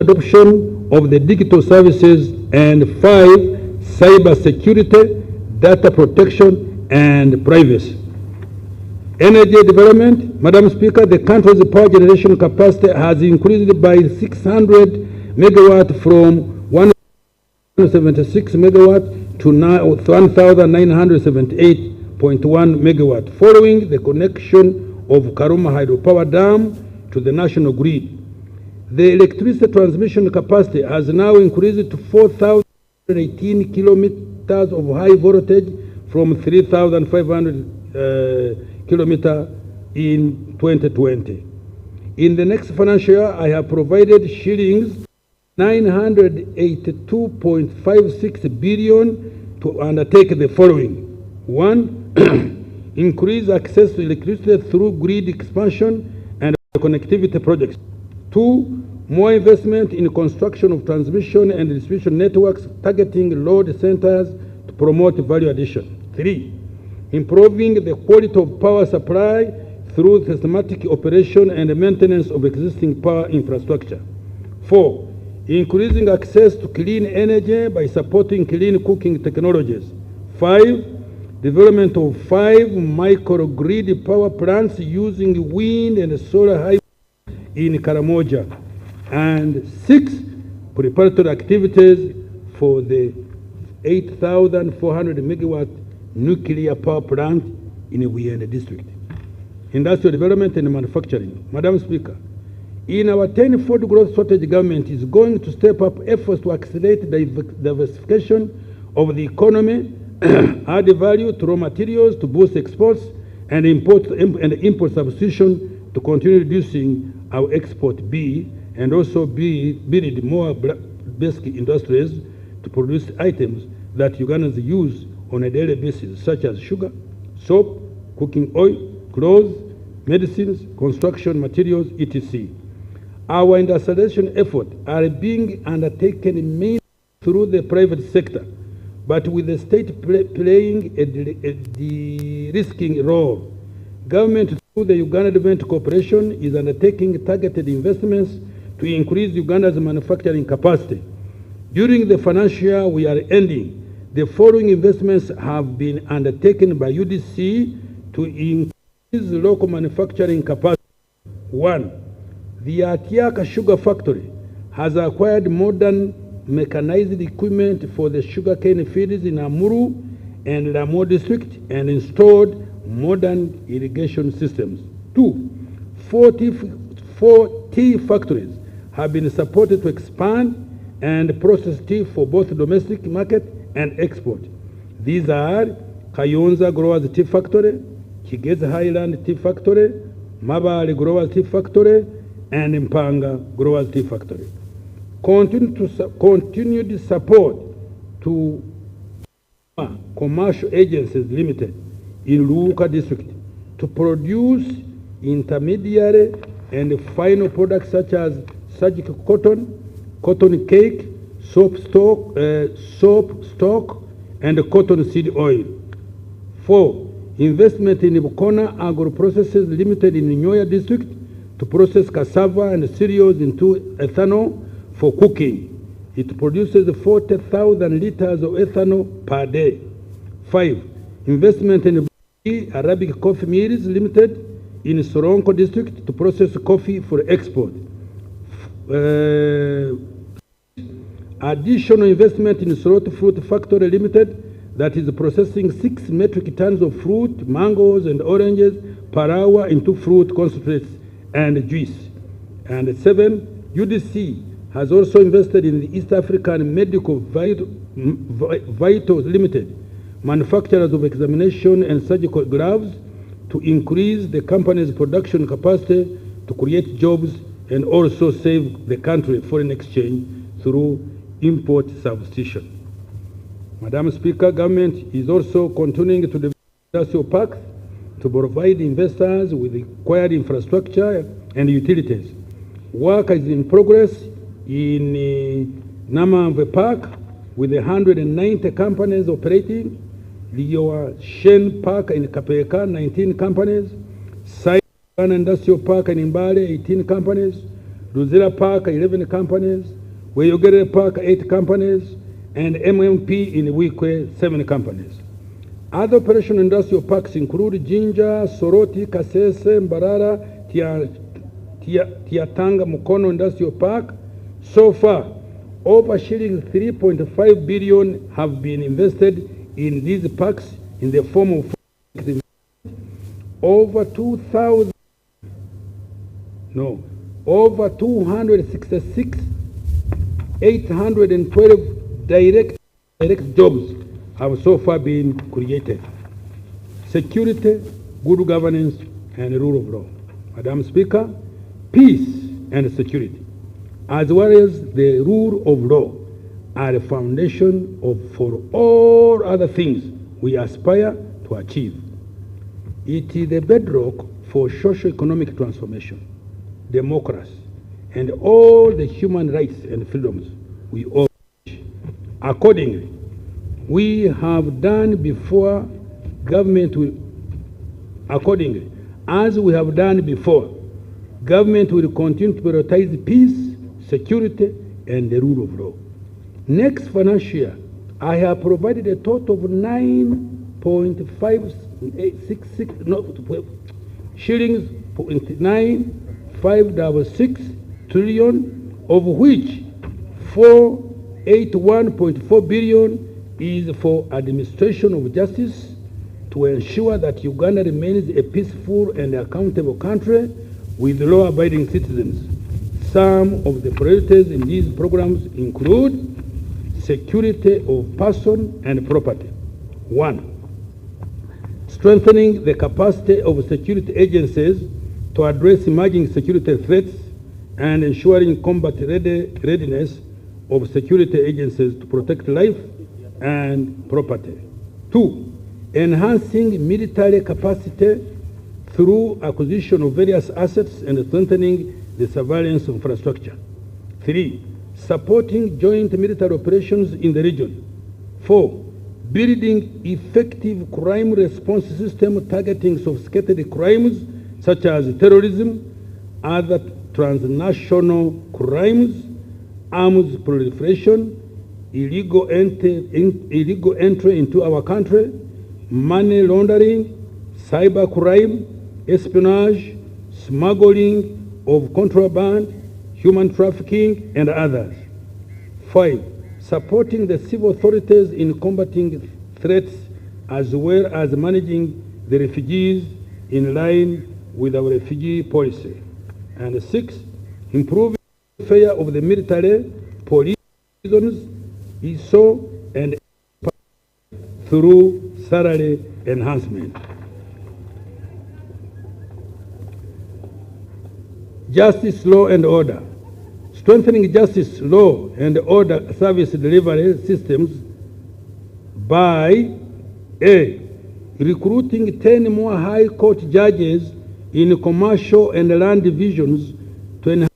adoption of the digital services, and 5, cyber security, data protection, and privacy. Energy development, Madam Speaker, the country's power generation capacity has increased by 600 megawatt from 176 megawatt to now 1,978.1 megawatt, following the connection of Karuma hydropower dam to the national grid. The electricity transmission capacity has now increased to 4,018 kilometers of high voltage from 3,500 kilometers in 2020. In the next financial year, I have provided shillings 982.56 billion to undertake the following. 1. Increase access to electricity through grid expansion and connectivity projects. 2. More investment in construction of transmission and distribution networks targeting load centers to promote value addition. 3. Improving the quality of power supply through systematic operation and maintenance of existing power infrastructure. 4. Increasing access to clean energy by supporting clean cooking technologies. 5. Development of 5 microgrid power plants using wind and solar hybrid in Karamoja. And 6. Preparatory activities for the 8,400 megawatt nuclear power plant in Wiyende district. Industrial development and manufacturing. Madam Speaker, in our 10-fold growth strategy, government is going to step up efforts to accelerate the diversification of the economy, add value to raw materials to boost exports, and import substitution to continue reducing our export and also build more basic industries to produce items that Ugandans use on a daily basis, such as sugar, soap, cooking oil, clothes, medicines, construction materials, etc. Our industrialization efforts are being undertaken mainly through the private sector, but with the state playing a de-risking role. Government through the Uganda Development Corporation is undertaking targeted investments to increase Uganda's manufacturing capacity. During the financial year we are ending, the following investments have been undertaken by UDC to increase local manufacturing capacity. 1. The Atiaka Sugar Factory has acquired modern mechanized equipment for the sugarcane fields in Amuru and Lamo district and installed modern irrigation systems. 2. 4 tea factories have been supported to expand and process tea for both domestic market and export. These are Kayonza Growers Tea Factory, Kigezi Highland Tea Factory, Mabale Growers Tea Factory, and Mpanga Growers Tea Factory. Continued support to Commercial Agencies Limited in Luuka District to produce intermediary and final products such as surgical cotton, cotton cake, soap stock, and cotton seed oil. 4. Investment in Bukona Agro Processes Limited in Nyoya District to process cassava and cereals into ethanol for cooking. It produces 40,000 liters of ethanol per day. 5. Investment in Arabic Coffee Mills Limited in Soronko District to process coffee for export. Additional investment in Soroti Fruit Factory Limited that is processing 6 metric tons of fruit, mangoes, and oranges per hour into fruit concentrates and juice. And 7. UDC has also invested in the East African Medical Vitals Limited, manufacturers of examination and surgical gloves, to increase the company's production capacity to create jobs and also save the country foreign exchange through import substitution. Madam Speaker, government is also continuing to develop industrial parks to provide investors with required infrastructure and utilities. Work is in progress in Namamve Park with 190 companies operating, Liyoa Shen Park in Kapeka, 19 companies, Saipan Industrial Park in Imbale, 18 companies, Luzira Park, 11 companies, Weyogere Park, 8 companies, and MMP in Wikwe, 7 companies. Other operational industrial parks include Jinja, Soroti, Kasese, Mbarara, Tiatanga, Mukono Industrial Park. So far, over shillings 3.5 billion have been invested in these parks in the form of over 266,812 direct jobs have so far been created. Security, good governance, and rule of law. Madam Speaker, peace and security, as well as the rule of law, are the foundation for all other things we aspire to achieve. It is the bedrock for socio-economic transformation, democracy, and all the human rights and freedoms we all wish. Accordingly, we have done before, as we have done before, government will continue to prioritize peace, security, and the rule of law. Next financial year, I have provided a total of 9.566 trillion, of which 481.4 billion is for administration of justice to ensure that Uganda remains a peaceful and accountable country with law-abiding citizens. Some of the priorities in these programs include security of person and property. 1. Strengthening the capacity of security agencies to address emerging security threats and ensuring combat readiness of security agencies to protect life and property. 2. Enhancing military capacity through acquisition of various assets and strengthening the surveillance infrastructure. 3. Supporting joint military operations in the region. 4. Building effective crime response system targeting sophisticated crimes such as terrorism, other transnational crimes, arms proliferation, illegal entry into our country, money laundering, cyber crime, espionage, smuggling of contraband, human trafficking, and others. 5. Supporting the civil authorities in combating threats as well as managing the refugees in line with our refugee policy. And 6. Improving the welfare of the military, police, prisons, ISO, and through salary enhancement. Justice, law, and order. Strengthening justice, law, and order service delivery systems by A. Recruiting 10 more high court judges in commercial and land divisions to enhance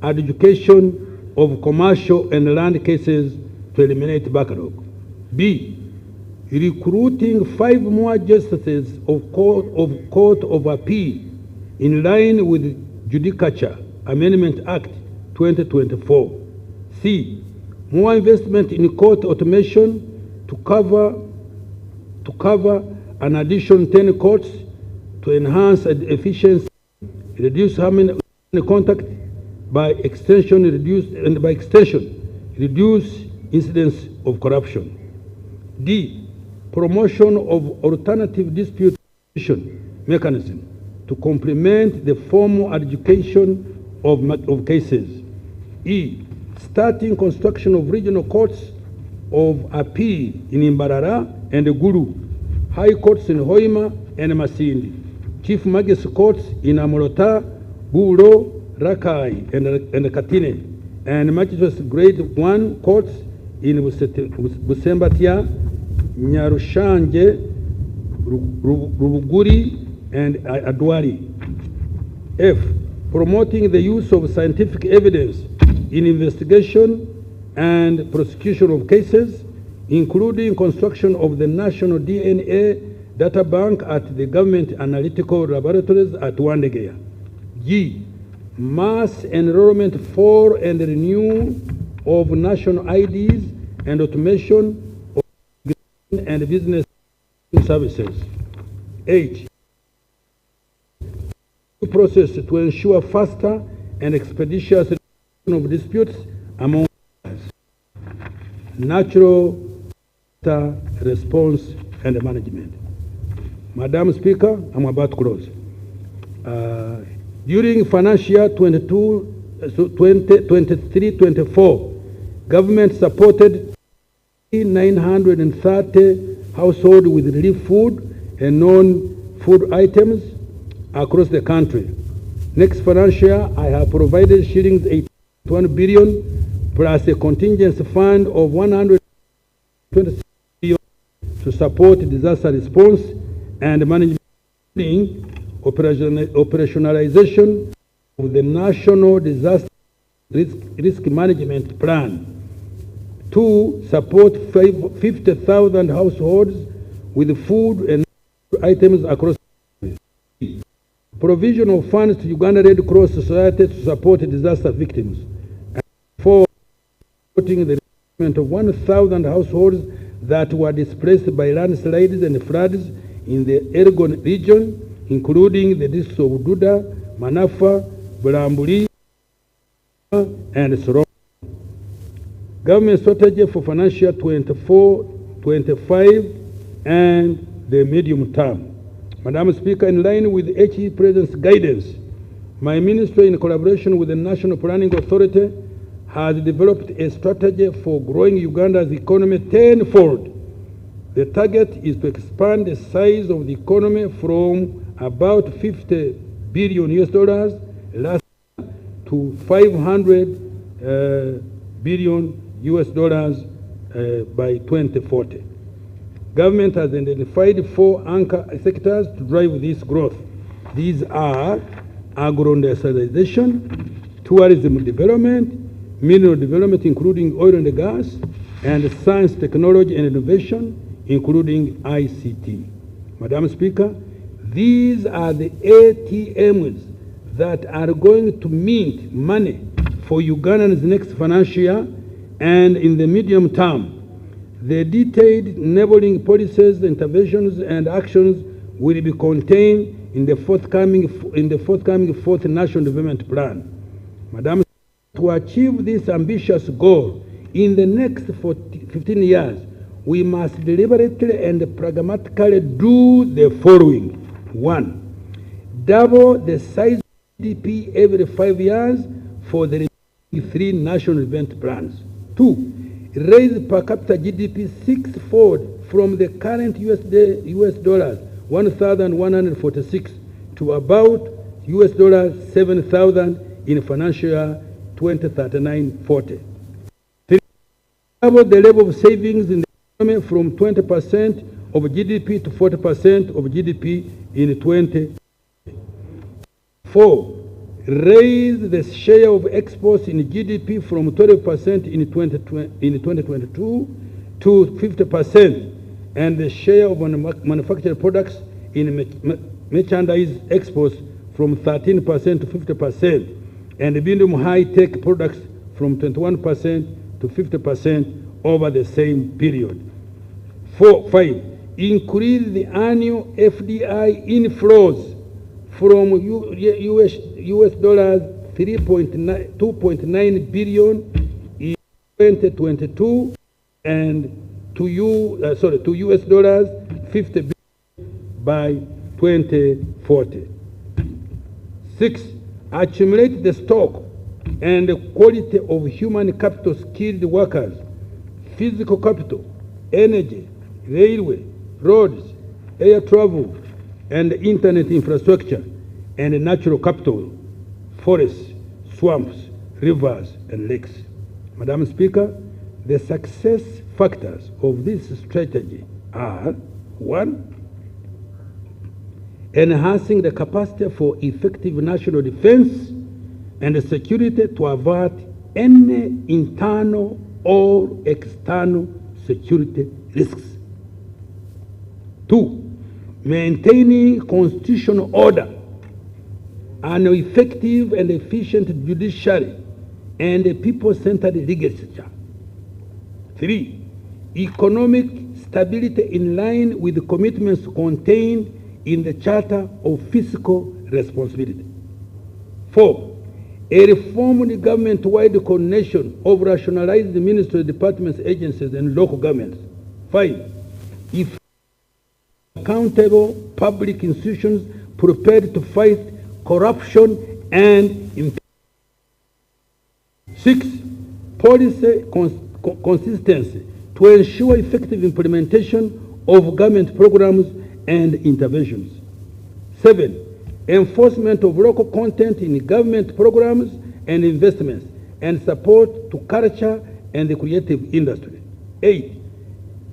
adjudication of commercial and land cases to eliminate backlog. B. Recruiting 5 more justices of Court of Appeal in line with Judicature Amendment Act 2024. C. More investment in court automation to cover an additional 10 courts to enhance efficiency, reduce human contact, by extension reduce incidents of corruption. D. Promotion of alternative dispute resolution mechanism to complement the formal adjudication of cases. E. Starting construction of regional courts of appeal in Mbarara and Gulu, high courts in Hoima and Masindi, chief magistrate courts in Amolota, Bulo, Rakai, and Katine, and magistrates grade 1 courts in Busembatia, Nyarushanje, Rubuguri, and Adwari. F. Promoting the use of scientific evidence in investigation and prosecution of cases, including construction of the National DNA Data Bank at the Government Analytical Laboratories at Wandegeya. G. mass enrollment for and renewal of national IDs and automation of and business services. 8. Process to ensure faster and expeditious resolution of disputes among us. Natural response and management. Madam Speaker, I'm about to close. During financial year 23-24, government supported 930 households with relief food and non-food items across the country. Next financial year, I have provided shillings 81 billion plus a contingency fund of 126 billion to support disaster response and management, operationalization of the National Disaster Risk Management Plan. 2. Support 50,000 households with food and items across the country. Provision of funds to Uganda Red Cross Society to support disaster victims. And 4. Supporting the resettlement of 1,000 households that were displaced by landslides and floods in the Elgon region, including the districts of Duda, Manafa, Bulambuli, and Sorong. Government strategy for financial 24-25 and the medium term. Madam Speaker, in line with HE President's guidance, my ministry, in collaboration with the National Planning Authority, has developed a strategy for growing Uganda's economy tenfold. The target is to expand the size of the economy from about $50 billion last year to $500 billion by 2040. Government has identified 4 anchor sectors to drive this growth. These are agro-industrialization, tourism development, mineral development including oil and gas, and science, technology and innovation including ICT. Madam Speaker, these are the ATMs that are going to mint money for Ugandans next financial year and in the medium term. The detailed enabling policies, interventions, and actions will be contained in the forthcoming 4th National Development Plan. Madam, to achieve this ambitious goal in the next 15 years, we must deliberately and pragmatically do the following. 1. Double the size of GDP every 5 years for the 3 national development plans. 2. Raise per capita GDP 6-fold from the current US dollars 1,146 to about US dollars 7,000 in financial year 2039-40. 3. Double the level of savings in the economy from 20% of GDP to 40% of GDP in 20. 4. Raise the share of exports in GDP from 12% in 2022 to 50%, and the share of manufactured products in merchandise exports from 13% to 50%, and medium high-tech products from 21% to 50% over the same period. 5. Increase the annual FDI inflows from US dollars 2.9 billion in 2022 and to US dollars 50 billion by 2040. 6. Accumulate the stock and the quality of human capital, skilled workers, physical capital, energy, railway, roads, air travel, and internet infrastructure, and natural capital, forests, swamps, rivers, and lakes. Madam Speaker, the success factors of this strategy are: 1. Enhancing the capacity for effective national defense and security to avert any internal or external security risks. 2. Maintaining constitutional order an effective and efficient judiciary, and a people-centered legislature. 3. Economic stability in line with the commitments contained in the Charter of Fiscal Responsibility. 4. A reformed government-wide coordination of rationalized ministry, departments, agencies, and local governments. 5. Accountable public institutions prepared to fight corruption and impunity. 6. Policy consistency to ensure effective implementation of government programs and interventions. 7. Enforcement of local content in government programs and investments, and support to culture and the creative industry. 8.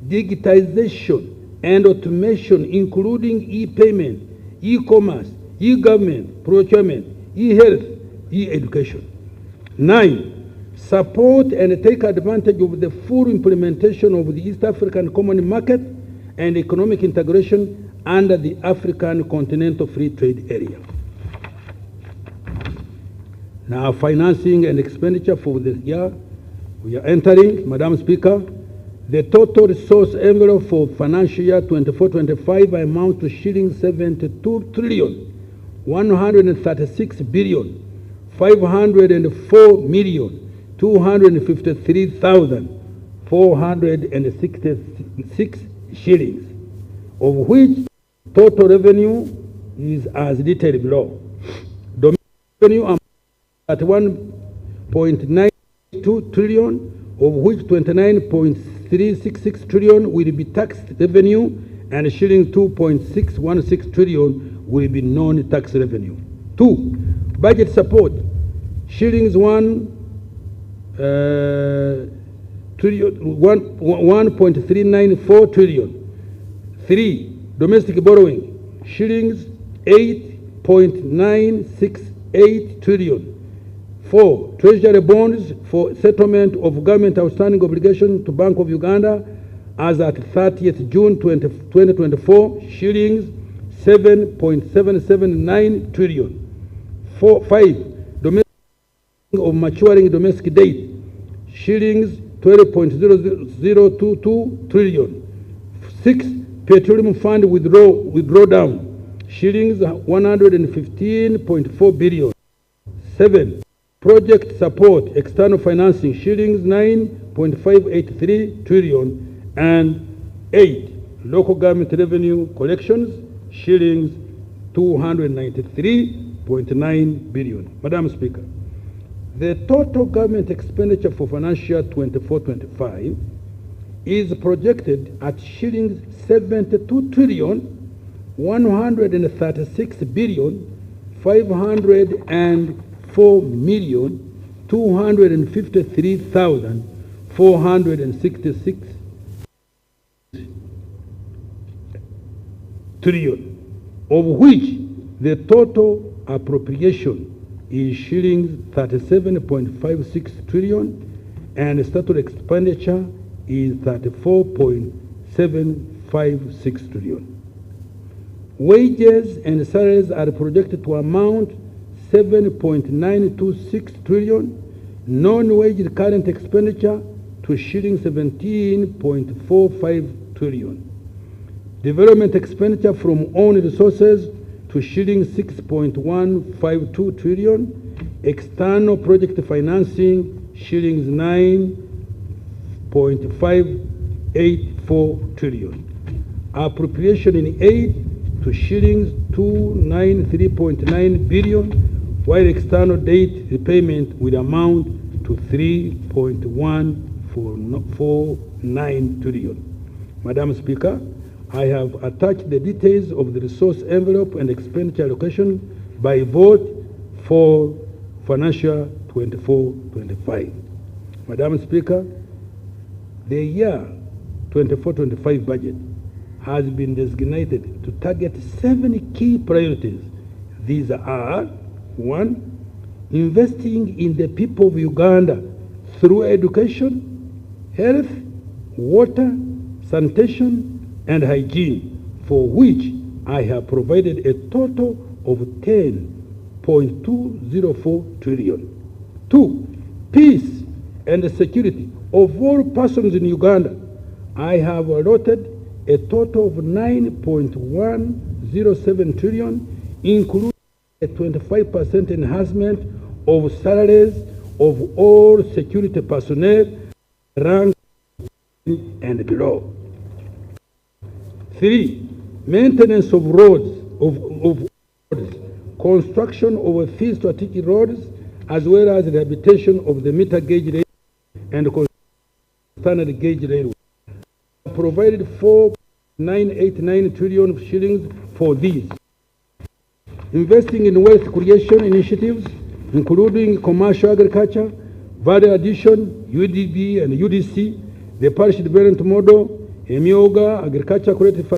Digitization and automation, including e-payment, e-commerce, e-government, procurement, e-health, e-education. 9. Support and take advantage of the full implementation of the East African Common Market and economic integration under the African Continental Free Trade Area. Now, financing and expenditure for the year we are entering, Madam Speaker, the total resource envelope for financial year 24-25 amounts to shilling 72 trillion 136 billion 504 million 253,466 shillings, of which total revenue is as detailed below. Domestic revenue amounts at 1.92 trillion, of which 29.366 trillion will be tax revenue and shilling 2.616 trillion will be non-tax revenue. 2. Budget support, shillings 1.394 trillion. 3. Domestic borrowing, shillings 8.968 trillion. 4. Treasury bonds for settlement of government outstanding obligation to Bank of Uganda as at 30th June 2024, shillings 7.779 trillion. 5. Domestic of maturing domestic debt, shillings 12.0022 trillion. 6. Petroleum fund withdrawdown, shillings 115.4 billion. 7. Project support, external financing, shillings 9.583 trillion. And 8. Local government revenue collections, shillings 293.9 billion. Madam Speaker, the total government expenditure for financial year 24-25 is projected at shillings 72 trillion 136 billion 504 million 253,466 trillion, of which the total appropriation is shillings 37.56 trillion and statutory expenditure is 34.756 trillion. Wages and salaries are projected to amount 7.926 trillion, non-wage current expenditure to shilling 17.45 trillion. Development expenditure from own resources to shilling 6.152 trillion. External project financing shillings 9.584 trillion. Appropriation in aid to shillings 293.9 billion, while external debt repayment will amount to 3.149 trillion. Madam Speaker, I have attached the details of the resource envelope and expenditure allocation by vote for financial 24-25. Madam Speaker, the year 24-25 budget has been designated to target 7 key priorities. These are: 1. Investing in the people of Uganda through education, health, water, sanitation, and hygiene, for which I have provided a total of 10.9 1.204 trillion. 2. Peace and security of all persons in Uganda. I have allotted a total of 9.107 trillion, including a 25% enhancement of salaries of all security personnel, rank and below. 3. Maintenance of roads, construction of three strategic roads, as well as rehabilitation of the meter gauge railway and standard gauge railway. Provided 4.989 trillion shillings for these. Investing in wealth creation initiatives, including commercial agriculture, value addition, UDB and UDC, the parish development model, Emyoga, agriculture creative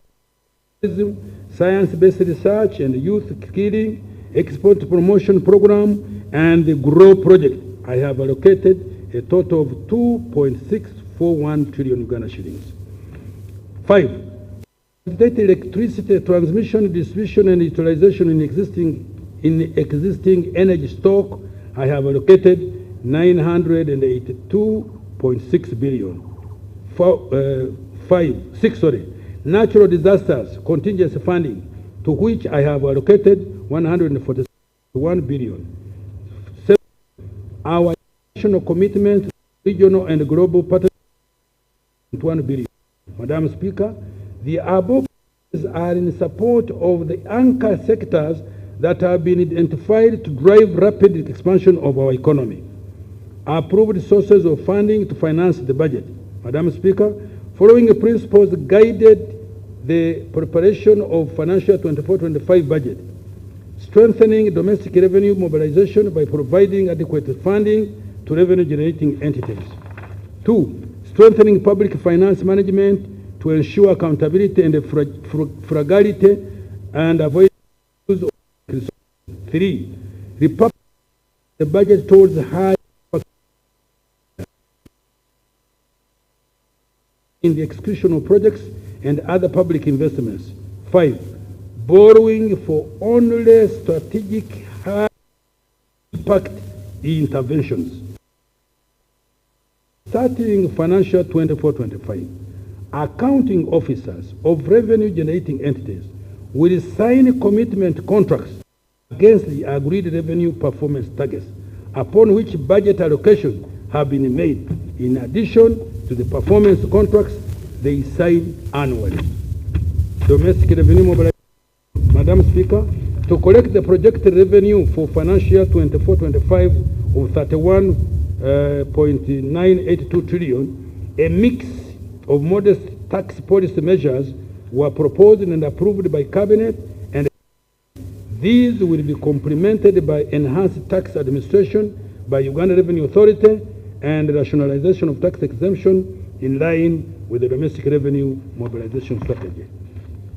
tourism, science-based research and youth skilling, export promotion program, and the GROW project. I have allocated a total of 2.641 trillion Uganda shillings. 5. Electricity transmission, distribution, and utilization in existing energy stock. I have allocated 982.6 billion. 6. Natural disasters contingency funding, to which I have allocated 141 billion. 7. Our national commitment to regional and global partnerships, 1 billion. Madam Speaker, the above are in support of the anchor sectors that have been identified to drive rapid expansion of our economy. Approved sources of funding to finance the budget. Madam Speaker, following principles guided the preparation of financial 24-25 budget. Strengthening domestic revenue mobilization by providing adequate funding to revenue-generating entities. 2. Strengthening public finance management to ensure accountability and frugality and avoid use of resources. 3. Repurpose the budget towards high in the execution of projects and other public investments. 5. Borrowing for only strategic high impact interventions. Starting financial 24-25, accounting officers of revenue-generating entities will sign commitment contracts against the agreed revenue performance targets, upon which budget allocations have been made, in addition to the performance contracts they sign annually. Domestic revenue mobilization. Madam Speaker, to collect the projected revenue for financial 24-25 of 31.982 trillion, a mix of modest tax policy measures were proposed and approved by Cabinet, and these will be complemented by enhanced tax administration by Uganda Revenue Authority and rationalization of tax exemption in line with the domestic revenue mobilization strategy.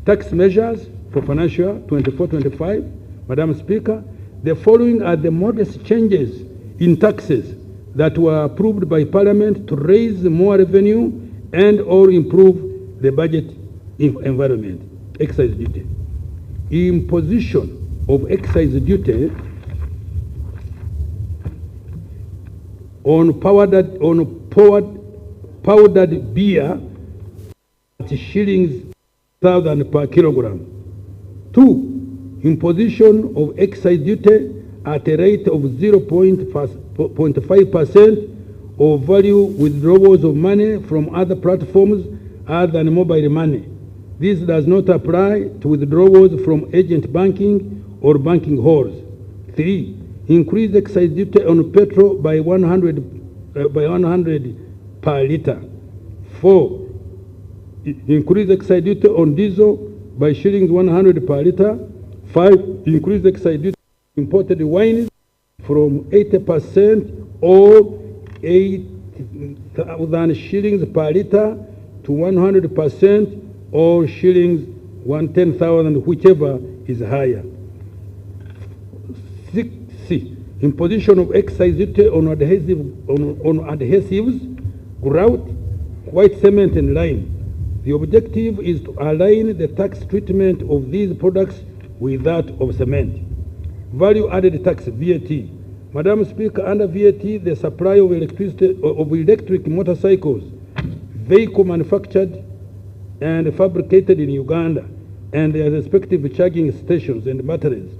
Tax measures for financial 24-25, Madam Speaker, the following are the modest changes in taxes that were approved by Parliament to raise more revenue and or improve the budget environment. Excise duty. Imposition of excise duty on powdered beer at shillings 1,000 per kilogram. 2. Imposition of excise duty at a rate of 0.5% of value withdrawals of money from other platforms other than mobile money. This does not apply to withdrawals from agent banking or banking halls. 3. Increase excise duty on petrol by 100 per litre. 4. Increase excise duty on diesel by shillings 100 per litre. 5. Increase excise duty on imported wines from 80% or 8,000 shillings per litre to 100% or shillings 110,000, whichever is higher. 6. Imposition of excise duty on adhesives, grout, white cement and lime. The objective is to align the tax treatment of these products with that of cement. Value added tax, VAT. Madam Speaker, under VAT, the supply of electric motorcycles, vehicle manufactured and fabricated in Uganda, and their respective charging stations and batteries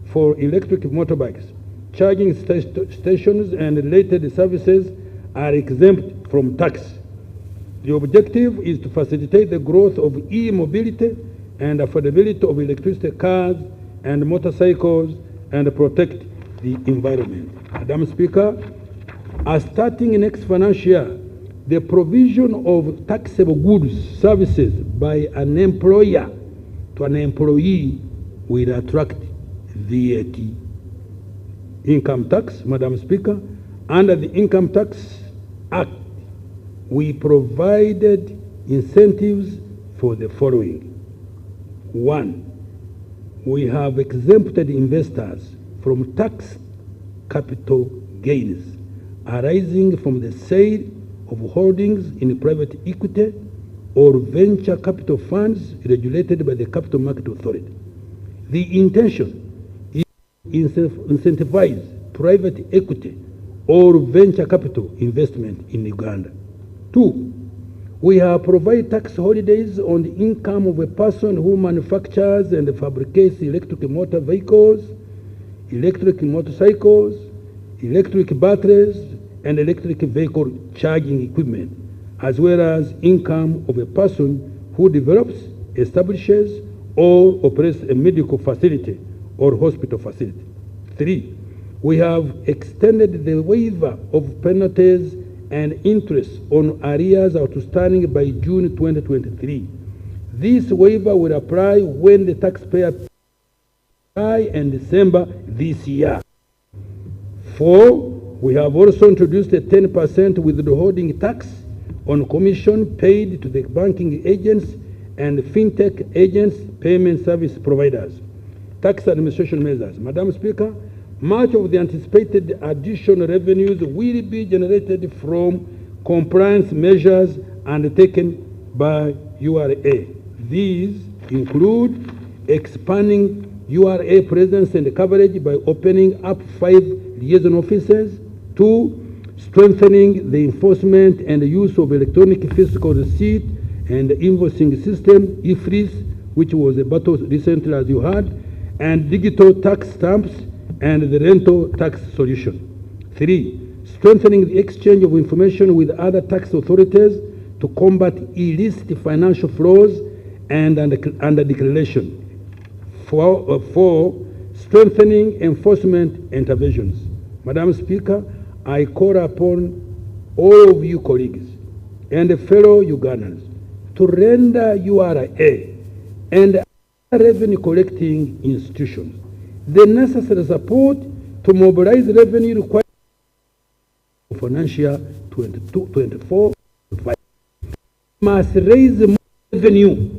for electric motorbikes. Charging stations and related services are exempt from tax. The objective is to facilitate the growth of e-mobility and affordability of electricity cars and motorcycles and protect the environment. Madam Speaker, starting next financial year, the provision of taxable goods, services by an employer to an employee will attract VAT. Income tax, Madam Speaker, under the Income Tax Act, we provided incentives for the following. 1, we have exempted investors from tax capital gains arising from the sale of holdings in private equity or venture capital funds regulated by the Capital Market Authority. The intention is to incentivize private equity or venture capital investment in Uganda. 2, we have provided tax holidays on the income of a person who manufactures and fabricates electric motor vehicles, electric motorcycles, electric batteries, and electric vehicle charging equipment, as well as income of a person who develops, establishes, or operates a medical facility or hospital facility. 3, we have extended the waiver of penalties and interest on arrears outstanding by June 2023. This waiver will apply when the taxpayer pays July and December this year. 4, we have also introduced a 10% withholding tax on commission paid to the banking agents and fintech agents, payment service providers. Tax administration measures. Madam Speaker, much of the anticipated additional revenues will be generated from compliance measures undertaken by URA. These include expanding URA presence and coverage by opening up 5 liaison offices. 2, strengthening the enforcement and use of electronic fiscal receipt and invoicing system, IFRIS, which was a battle recently, as you heard, and digital tax stamps and the rental tax solution. 3, strengthening the exchange of information with other tax authorities to combat illicit financial flows and under declaration. 4, strengthening enforcement interventions. Madam Speaker, I call upon all of you colleagues and fellow Ugandans to render URA and other revenue collecting institutions the necessary support to mobilize revenue required for financial 22-24. We must raise more revenue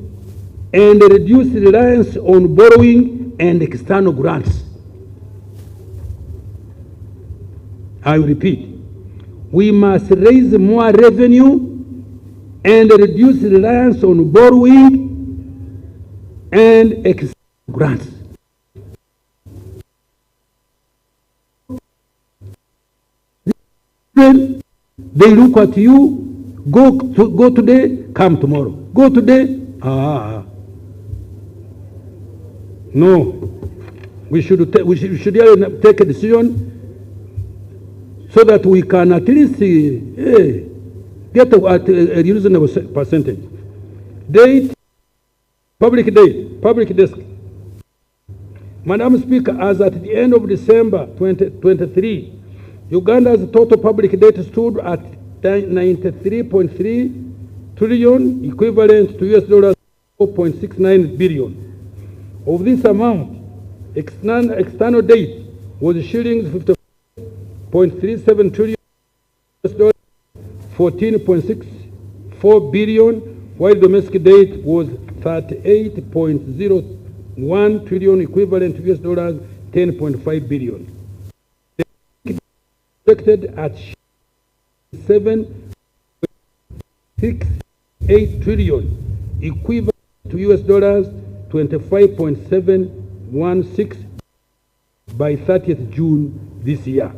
and reduce reliance on borrowing and external grants. I will repeat, we must raise more revenue and reduce reliance on borrowing and external grants. They look at you, go today, come tomorrow. Go today, no. We should take a decision so that we can at least get a reasonable percentage. Date, public desk. Madam Speaker, as at the end of December 2023, Uganda's total public debt stood at 93.3 trillion, equivalent to US $4.69 billion. Of this amount, external debt was shillings 50.37 trillion, US $14.64 billion, while domestic debt was 38.01 trillion, equivalent to US $10.5 billion. Projected at 7.68 trillion, equivalent to US $25.716 by 30th June this year.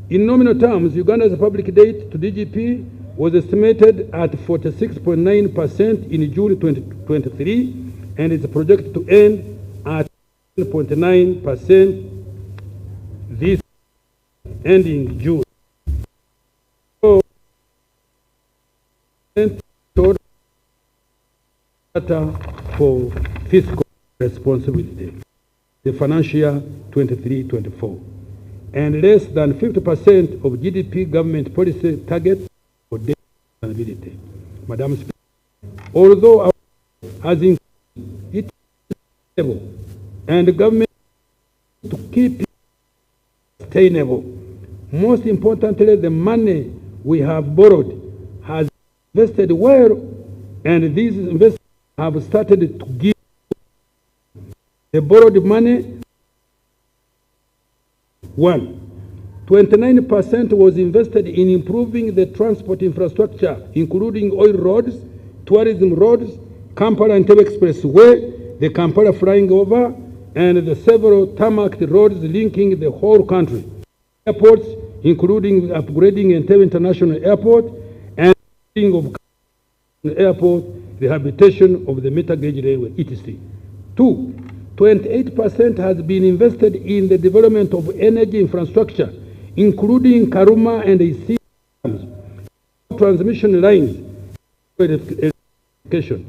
In nominal terms, Uganda's public debt to DGP was estimated at 46.9% in June 2023 and is projected to end at 0.9% this ending June. So, for fiscal responsibility, the financial year 23-24, and less than 50% of GDP government policy targets for debt sustainability. Madam Speaker, although our has increased, it is stable, and the government to keep it sustainable. Most importantly, the money we have borrowed has invested well, and these investments have started to give. The borrowed money, 29% was invested in improving the transport infrastructure, including oil roads, tourism roads, Kampala Entebbe Expressway, the Kampala Flying Over, and the several tarmac roads linking the whole country. Airports, including upgrading Entebbe International Airport and of airport, rehabilitation of the meter gauge railway, etc. 28% has been invested in the development of energy infrastructure, including Karuma and AC transmission lines for education.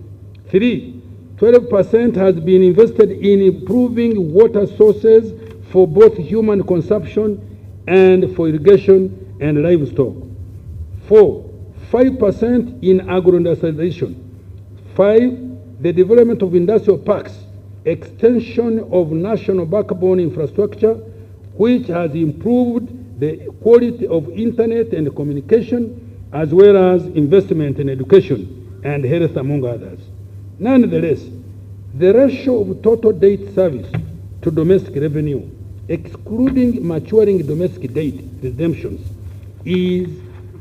12% has been invested in improving water sources for both human consumption and for irrigation and livestock. 5% in agro-industrialization. 5, the development of industrial parks, extension of national backbone infrastructure, which has improved the quality of internet and communication, as well as investment in education and health, among others. Nonetheless, the ratio of total debt service to domestic revenue, excluding maturing domestic debt redemptions, is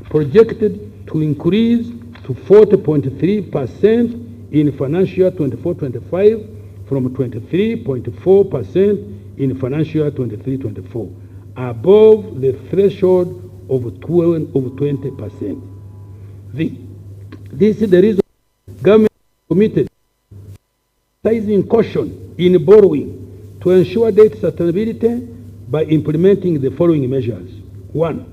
projected to increase to 40.3% in financial year 24-25 from 23.4% in financial year 23-24, above the threshold of 20%. This is the reason government committed exercising caution in borrowing to ensure debt sustainability by implementing the following measures. 1,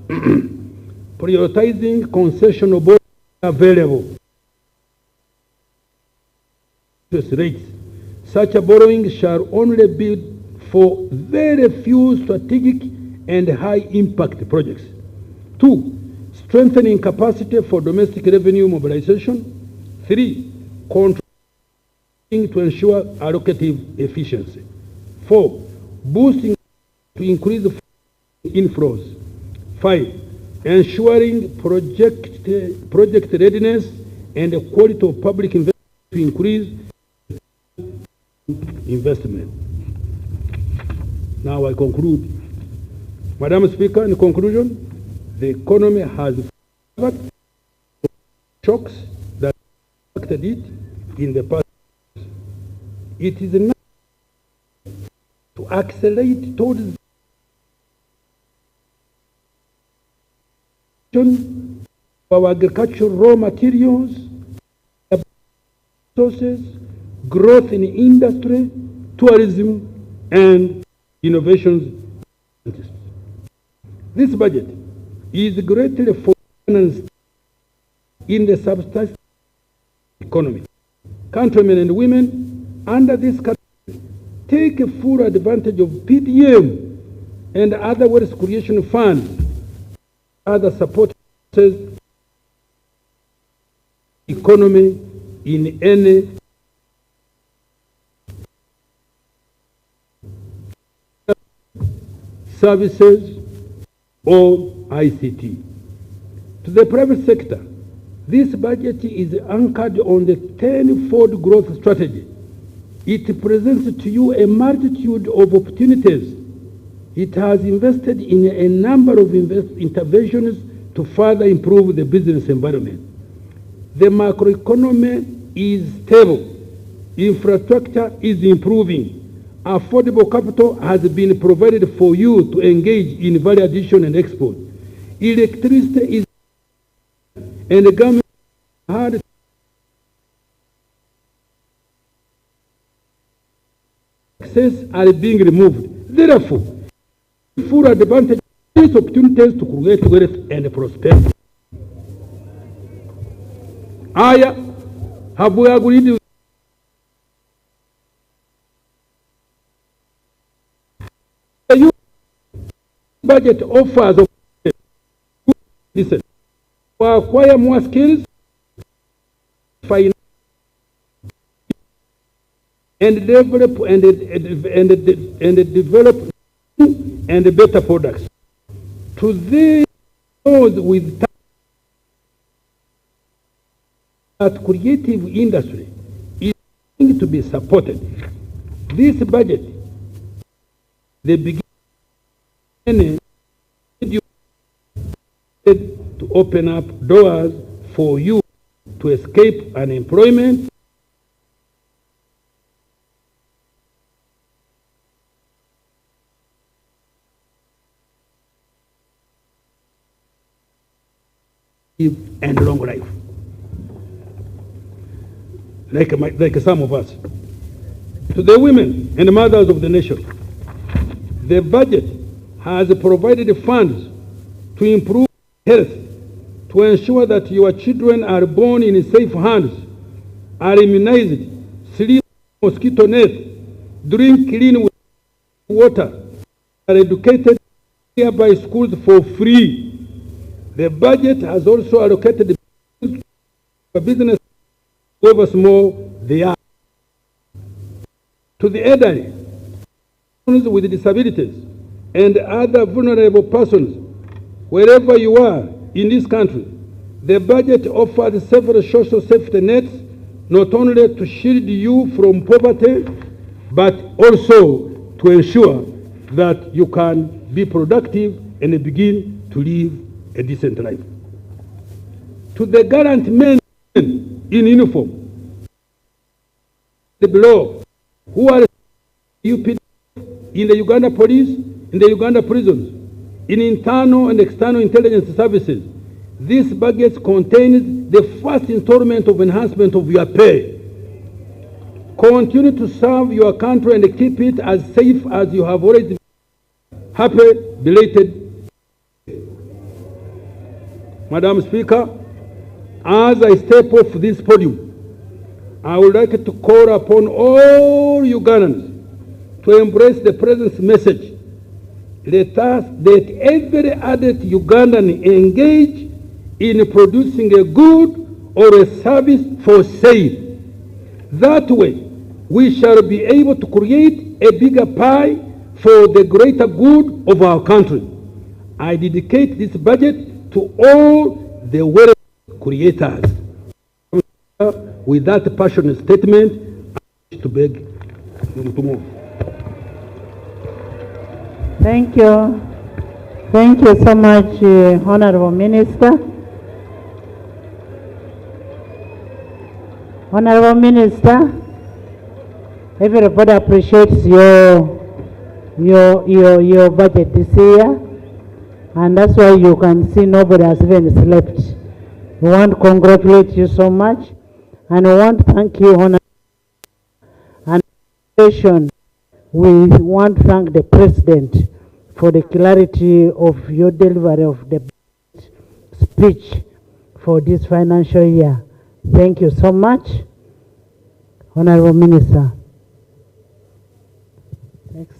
prioritizing concessional borrowing available interest rates. Such a borrowing shall only be for very few strategic and high-impact projects. 2, strengthening capacity for domestic revenue mobilization. 3, controlling to ensure allocative efficiency. 4, boosting to increase inflows. 5, ensuring project readiness and the quality of public investment to increase investment. Now I conclude. Madam Speaker, in conclusion, the economy has suffered shocks that affected it in the past. It is now to accelerate towards our agricultural raw materials, resources, growth in industry, tourism, and innovations. This budget is greatly financed in the subsistence economy. Countrymen and women under this category take full advantage of PDM and other wealth creation funds, other support economy in any services or ICT. To the private sector, this budget is anchored on the 10-fold growth strategy. It presents to you a multitude of opportunities. It has invested in a number of interventions to further improve the business environment. The macroeconomy is stable. Infrastructure is improving. affordable capital has been provided for you to engage in value addition and export. Electricity is, and the government had access are being removed. Therefore, full advantage of these opportunities to create wealth and prosperity. Have we agreed with the budget offers of listen, to acquire more skills, finance, and develop and better products. To those with that creative industry is going to be supported. This budget, the beginning to open up doors for you to escape unemployment, and long life, like some of us. To the women and mothers of the nation, the budget has provided funds to improve health, to ensure that your children are born in safe hands, are immunized, sleep mosquito net, drink clean water, are educated in nearby schools for free. The budget has also allocated for business, however small they are. To the elderly, persons with disabilities, and other vulnerable persons, wherever you are in this country, the budget offers several social safety nets, not only to shield you from poverty, but also to ensure that you can be productive and begin to live a decent life. To the gallant men in uniform, the below, who are in the Uganda police, in the Uganda prisons, in internal and external intelligence services, this budget contains the first installment of enhancement of your pay. Continue to serve your country and keep it as safe as you have already been. Happy belated. Madam Speaker, as I step off this podium, I would like to call upon all Ugandans to embrace the President's message. Let every adult Ugandan engage in producing a good or a service for sale. That way, we shall be able to create a bigger pie for the greater good of our country. I dedicate this budget to all the wealth creators. With that passionate statement, I wish to beg to move. Thank you. Thank you so much, Honorable Minister. Honorable Minister, everybody appreciates your budget this year, and that's why you can see nobody has even slept. We want to congratulate you so much, and we want to thank you, Honorable. And we want to thank the President for the clarity of your delivery of the speech for this financial year. Thank you so much, Honorable Minister. Next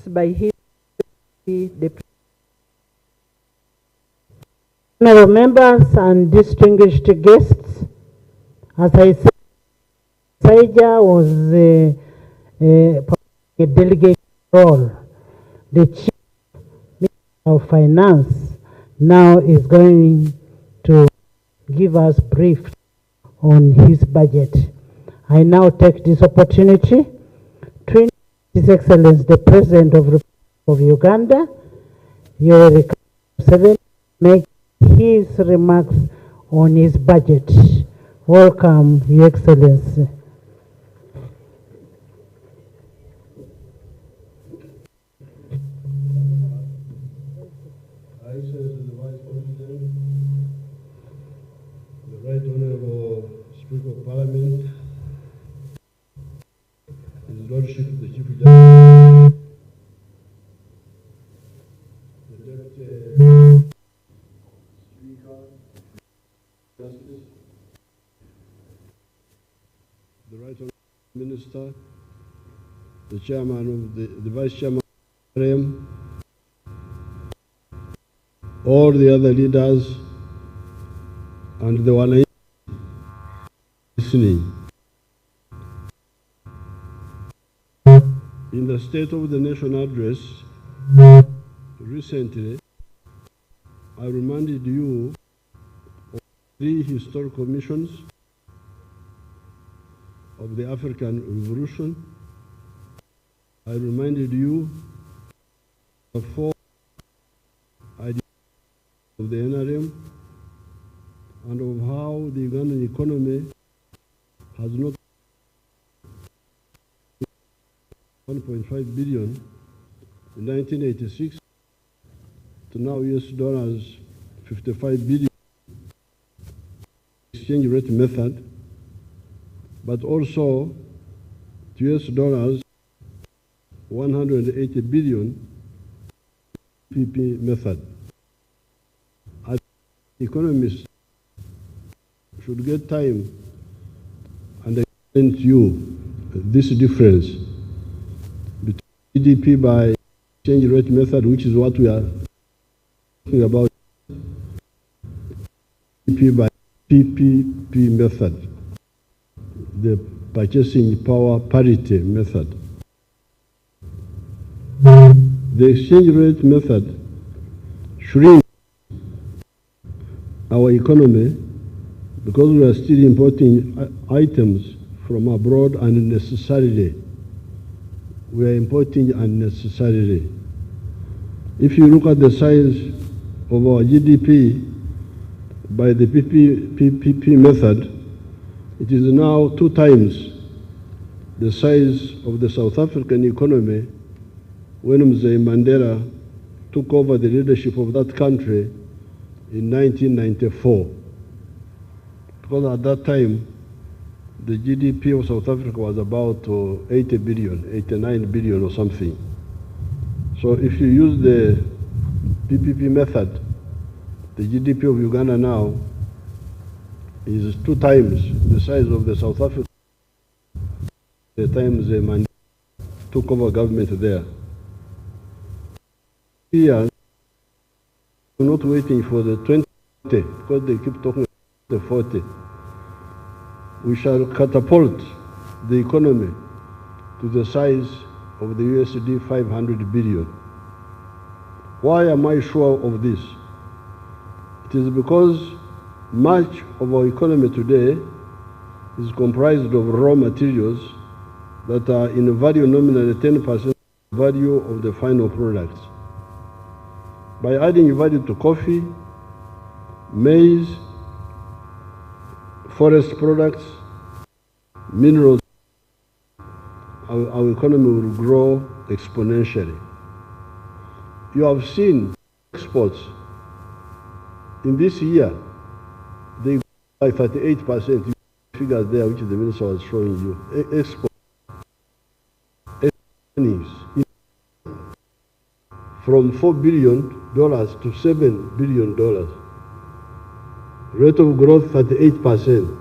by him, the honorable members and distinguished guests. As I said, Saija was a delegate role. The Chief Minister of Finance now is going to give us brief on his budget. I now take this opportunity to invite His Excellency the President of the Republic of Uganda, Yoweri Museveni, make his remarks on his budget. Welcome, Your Excellency. I say to the Vice President, the Right Honorable Speaker of Parliament, His Lordship the Chief Justice, the Deputy Speaker, Justice, the Right Honorable Minister, the Chairman of the Vice Chairman of the all the other leaders, and the one listening. In the State of the Nation address, recently, I reminded you of 3 historical missions of the African Revolution. I reminded you of 4 ideas of the NRM and of how the Ugandan economy has not 1.5 billion in 1986 to now US $55 billion exchange rate method, but also to US $180 billion PP method. As economists should get time and explain to you this difference between GDP by exchange rate method, which is what we are talking about, GDP by PPP method, the purchasing power parity method. The exchange rate method shrinks our economy because we are still importing items from abroad unnecessarily. We are importing unnecessarily. If you look at the size of our GDP by the PPP method, it is now 2 times the size of the South African economy when Mzee Mandela took over the leadership of that country in 1994. Because at that time, the GDP of South Africa was about 80 billion, 89 billion or something. So if you use the PPP method, the GDP of Uganda now is 2 times the size of the South Africa the time Mzee Mandela took over government there. Here, we're not waiting for the 2040, because they keep talking about the 40. We shall catapult the economy to the size of the USD 500 billion. Why am I sure of this? It is because much of our economy today is comprised of raw materials that are in value nominally 10% value of the final products. By adding value to coffee, maize, forest products, minerals, our economy will grow exponentially. You have seen exports in this year, they grew by 38%. Figures there, which the minister was showing you. Export earnings from $4 billion to $7 billion. Rate of growth 38%.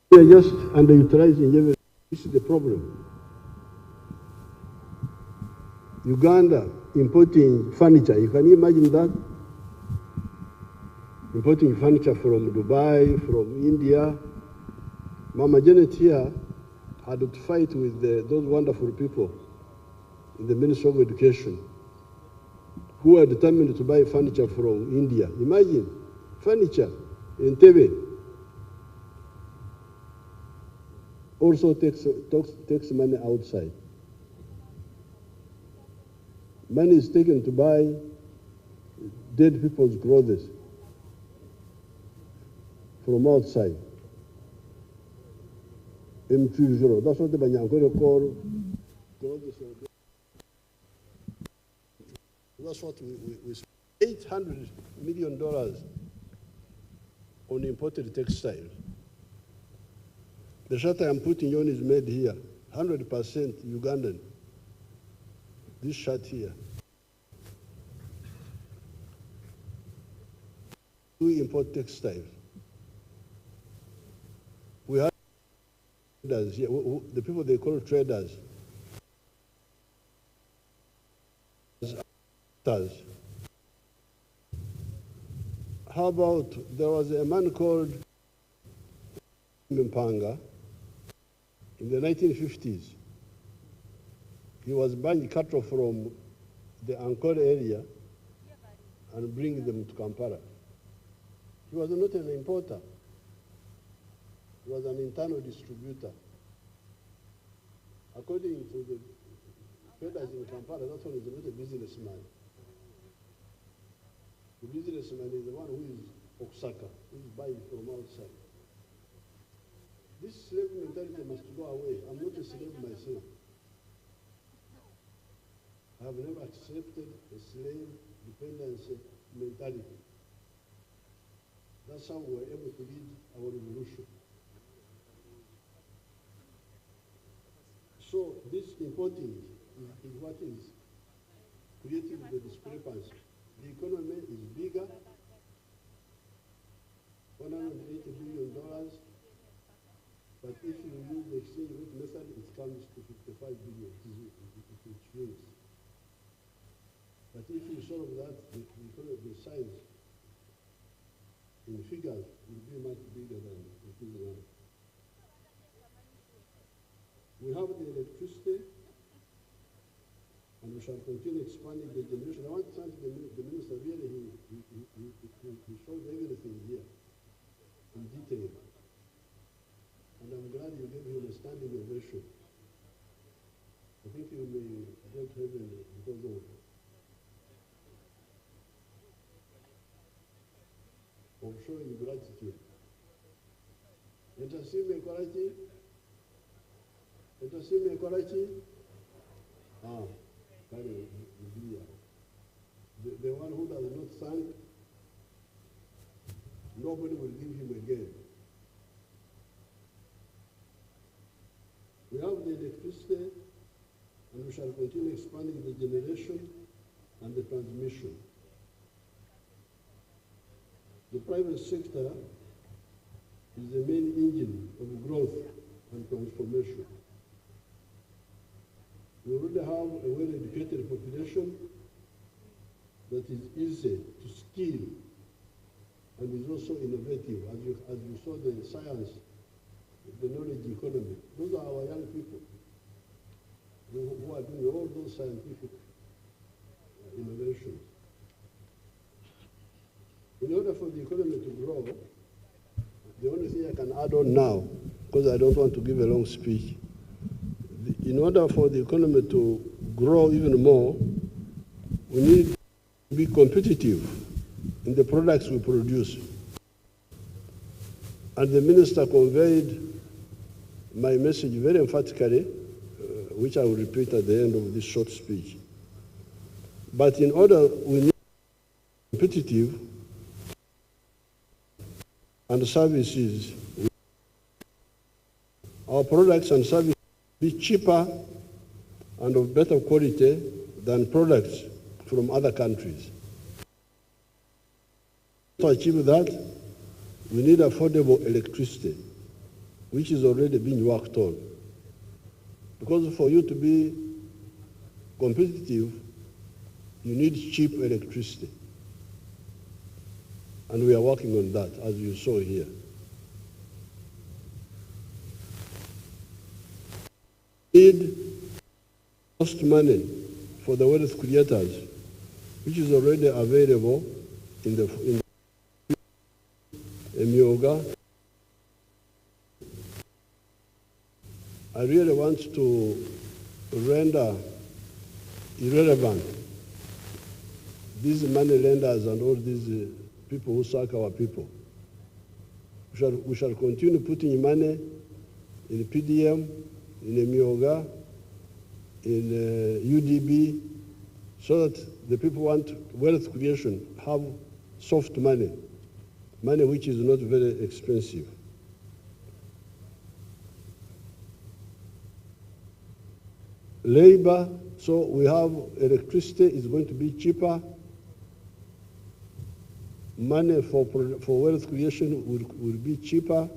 We are just underutilizing everything. This is the problem. Uganda importing furniture. You can imagine that? Importing furniture from Dubai, from India. Mama Janet here had to fight with those wonderful people in the Ministry of Education who are determined to buy furniture from India. Imagine, furniture in Tebe also takes money outside. Money is taken to buy dead people's clothes from outside. That's what the Banyankore call clothes. That's what we spent $800 million on imported textiles. The shirt I am putting on is made here, 100% Ugandan. This shirt here. We import textiles. We have traders here, the people they call traders. How about, there was a man called Mpanga in the 1950s. He was buying cattle from the Ankole area and bringing them to Kampala. He was not an importer. He was an internal distributor. According to the traders in Kampala, that one is not a businessman. The businessman is the one who is Osaka, who is buying from outside. This slave mentality must go away. I'm not a slave myself. I have never accepted a slave dependency mentality. That's how we were able to lead our revolution. So this importing is what is creating the discrepancy. The economy is bigger, $180 billion, but if you use the exchange rate method, it comes to 55 billion. It shrinks. But if you solve that, the size in figures will be much bigger than it is now. We have the electricity, and we shall continue expanding the generation. I want to thank the minister, really, he showed everything here in detail. And I'm glad you gave him a standing ovation. I think you may go to heaven because of showing gratitude. Entasime equality? Entasime equality? The one who does not thank, nobody will give him again. We have the electricity, and we shall continue expanding the generation and the transmission. The private sector is the main engine of growth and transformation. We already have a well-educated population that is easy to skill and is also innovative. As you saw the science, the knowledge economy, those are our young people who are doing all those scientific innovations. In order for the economy to grow, the only thing I can add on now, because I don't want to give a long speech, in order for the economy to grow even more, we need to be competitive in the products we produce. And the minister conveyed my message very emphatically, which I will repeat at the end of this short speech. But in order we need to be competitive, and services, our products and services be cheaper and of better quality than products from other countries. To achieve that, we need affordable electricity, which is already being worked on. Because for you to be competitive, you need cheap electricity. And we are working on that, as you saw here. We need cost money for the wealth creators, which is already available in the Emyoga. I really want to render irrelevant these money lenders and all these people who suck our people. We shall continue putting money in PDM, in Emyoga, in UDB, so that the people want wealth creation have soft money, money which is not very expensive. Labor, so we have electricity is going to be cheaper. Money for wealth creation will be cheaper.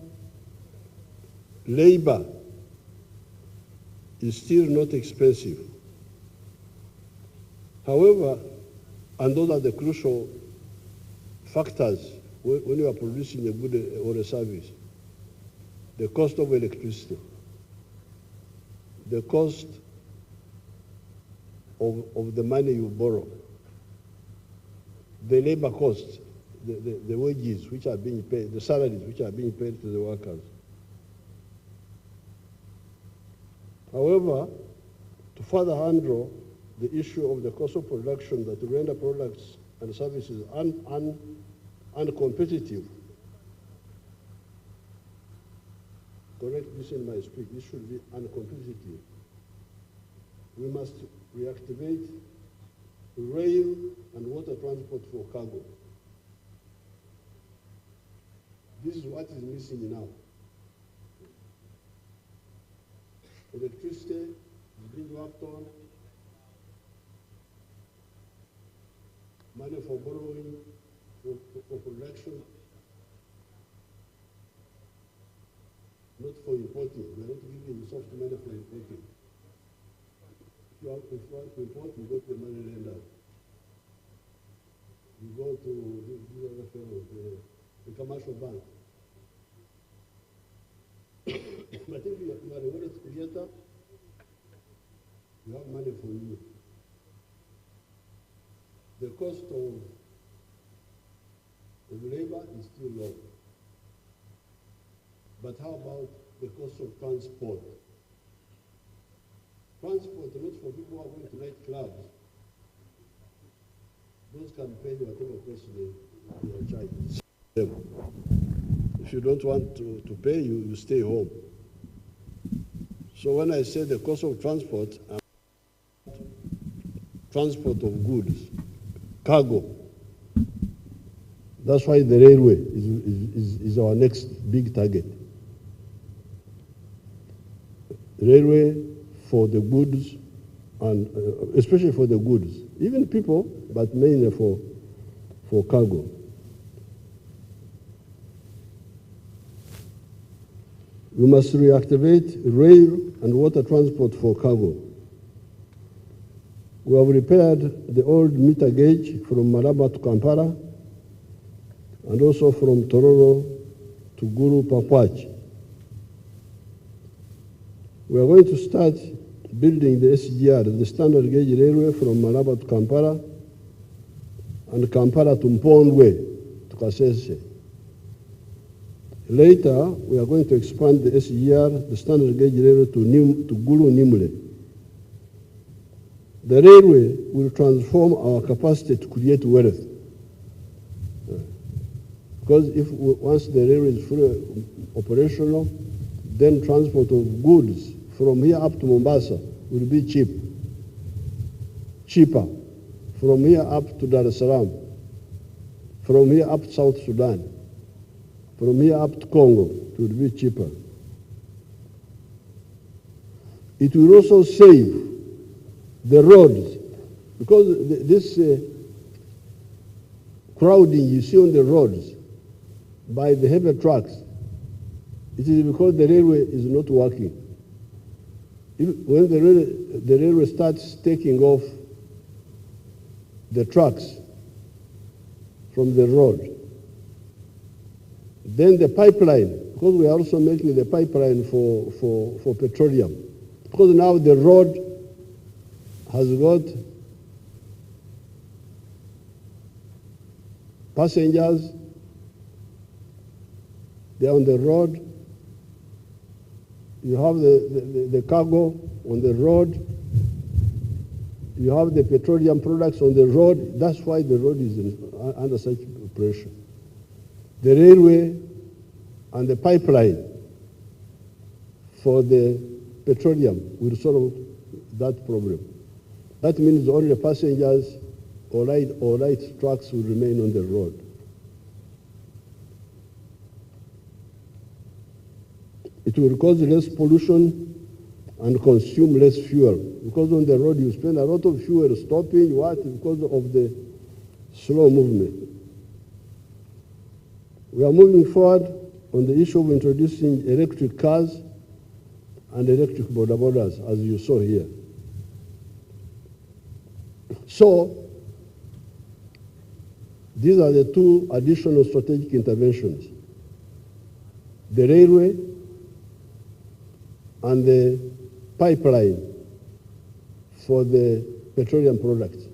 Labor is still not expensive. However, and those are the crucial factors when you are producing a good or a service. The cost of electricity, the cost of the money you borrow, the labor costs, the wages which are being paid, the salaries which are being paid to the workers. However, to further handle the issue of the cost of production that render products and services uncompetitive, correct this in my speech, this should be uncompetitive. We must reactivate rail and water transport for cargo. This is what is missing now. Electricity is being worked on. Money for borrowing, for production, not for importing. We are not giving you soft money for importing. If you want to import, you go to the money lender. You go to the commercial bank. But if you are a wealth creator, you have money for you. The cost of labor is still low. But how about the cost of transport? Transport, not for people who are going to nightclubs. Those can pay whatever cost they are charged. If you don't want to pay, you stay home. So when I say the cost of transport, transport of goods, cargo, that's why the railway is our next big target. Railway for the goods, and especially for the goods, even people, but mainly for cargo. We must reactivate rail and water transport for cargo. We have repaired the old meter gauge from Malaba to Kampala and also from Kololo to Gulu Pakwach. We are going to start building the SGR, the standard gauge railway from Malaba to Kampala and Kampala to Mpondwe to Kasese. Later, we are going to expand the SGR, the standard gauge railway to Gulu Nimule. The railway will transform our capacity to create wealth. Because once the railway is fully operational, then transport of goods from here up to Mombasa will be cheaper. From here up to Dar es Salaam, from here up to South Sudan, from here up to Congo, it will be cheaper. It will also save the roads, because this crowding you see on the roads by the heavy trucks, it is because the railway is not working. When the railway starts taking off the trucks from the road, then the pipeline, because we are also making the pipeline for petroleum, because now the road has got passengers, they are on the road, you have the cargo on the road, you have the petroleum products on the road. That's why the road is under such pressure. The railway and the pipeline for the petroleum will solve that problem. That means only passengers or light trucks will remain on the road. It will cause less pollution and consume less fuel. Because on the road you spend a lot of fuel stopping, because of the slow movement. We are moving forward on the issue of introducing electric cars and electric bodabodas, as you saw here. So, these are the two additional strategic interventions: the railway and the pipeline for the petroleum products.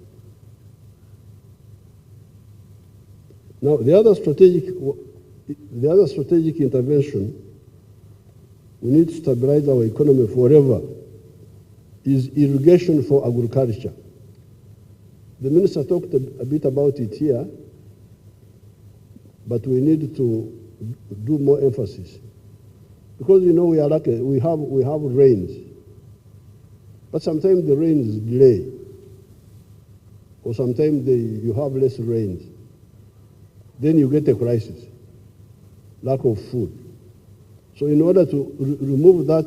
Now, the other strategic intervention we need to stabilize our economy forever is irrigation for agriculture. The minister talked a bit about it here, but we need to do more emphasis. Because we are lucky, we have rains, but sometimes the rains delay, or sometimes you have less rains. Then you get a crisis, lack of food. So in order to remove that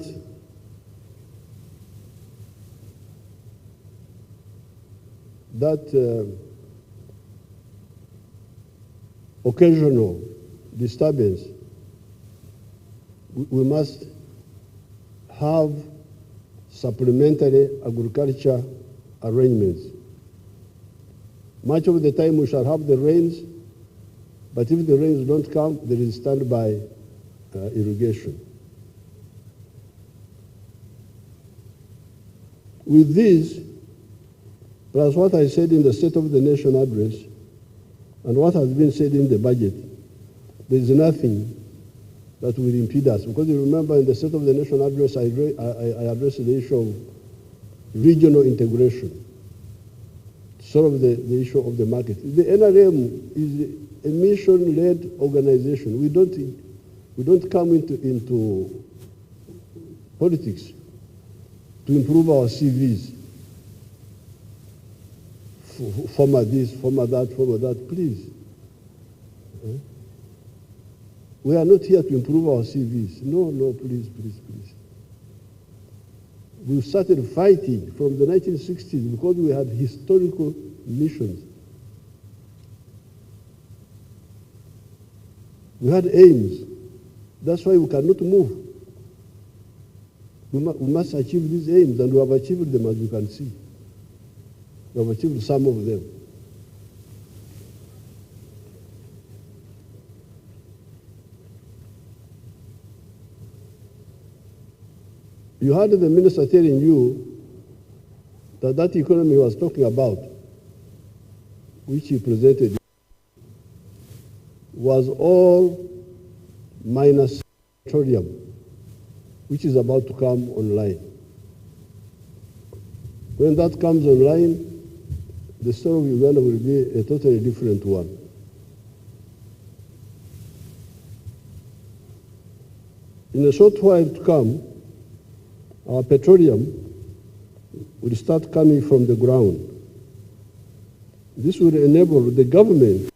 occasional disturbance, we must have supplementary agriculture arrangements. Much of the time we shall have the rains, but if the rains don't come, there is standby irrigation. With this, plus what I said in the State of the Nation address and what has been said in the budget, there is nothing that will impede us. Because you remember in the State of the Nation address, I addressed the issue of regional integration, to solve the issue of the market. The NRM is a mission-led organization. We don't come into politics to improve our CVs. Former this, former that, please. We are not here to improve our CVs. No, please. We started fighting from the 1960s because we had historical missions. We had aims. That's why we cannot move. We must achieve these aims, and we have achieved them, as you can see. We have achieved some of them. You heard the minister telling you that economy he was talking about, which he presented, was all minus petroleum, which is about to come online. When that comes online, the story of Uganda will be a totally different one. In a short while to come, our petroleum will start coming from the ground. This will enable the government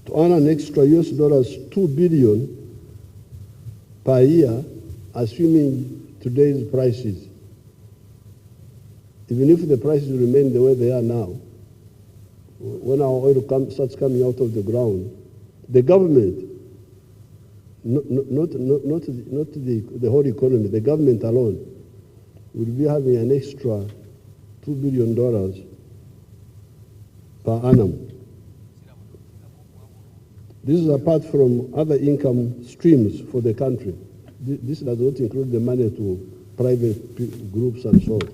to earn an extra $2 billion per year, assuming today's prices. Even if the prices remain the way they are now, when our oil starts coming out of the ground, the government, not the whole economy, the government alone, will be having an extra $2 billion per annum. This is apart from other income streams for the country. This does not include the money to private groups and so on,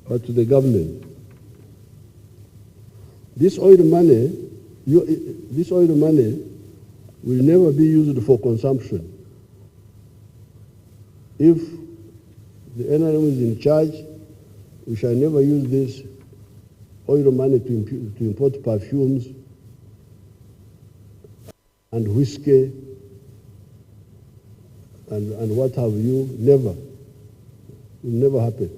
but to the government. This oil money will never be used for consumption. If the NRM is in charge, we shall never use this oil money to import perfumes and whiskey and what have you. Never. It will never happen.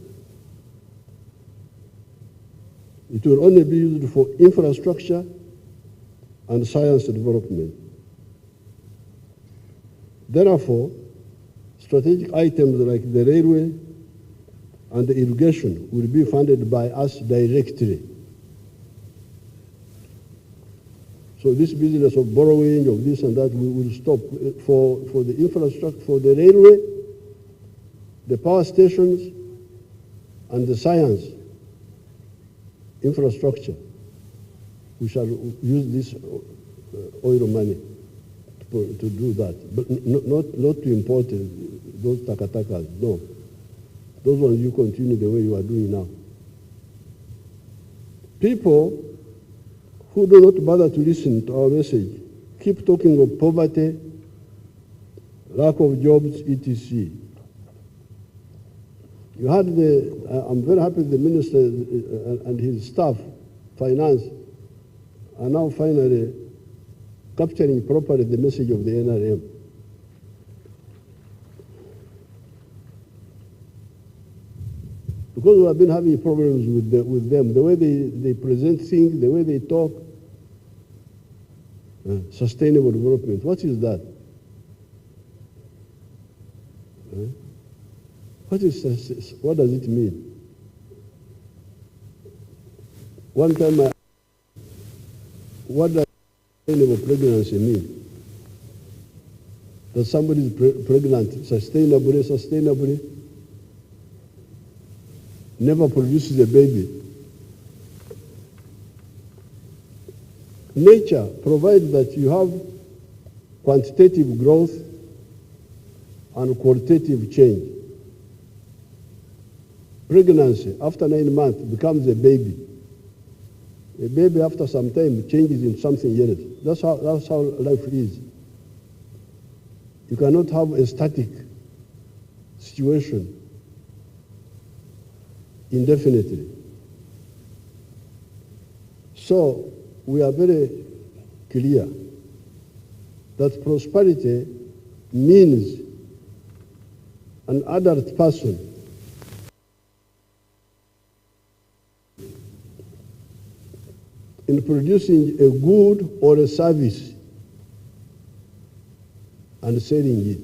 It will only be used for infrastructure and science development. Therefore, strategic items like the railway and the irrigation will be funded by us directly. So this business of borrowing, of this and that, we will stop. For the infrastructure, for the railway, the power stations, and the science infrastructure, we shall use this oil money to do that. But not to import those takatakas, no. Those ones you continue the way you are doing now. People who do not bother to listen to our message keep talking of poverty, lack of jobs, etc. You had I'm very happy the minister and his staff, finance, are now finally capturing properly the message of the NRM. Because we have been having problems with them, the way they present things, the way they talk. Sustainable development, what is that? What does it mean? One time, what does sustainable pregnancy mean? That somebody is pregnant sustainably, never produces a baby. Nature provides that you have quantitative growth and qualitative change. Pregnancy, after 9 months, becomes a baby. A baby, after some time, changes into something else. That's how life is. You cannot have a static situation indefinitely. So, we are very clear that prosperity means an adult person in producing a good or a service and selling it.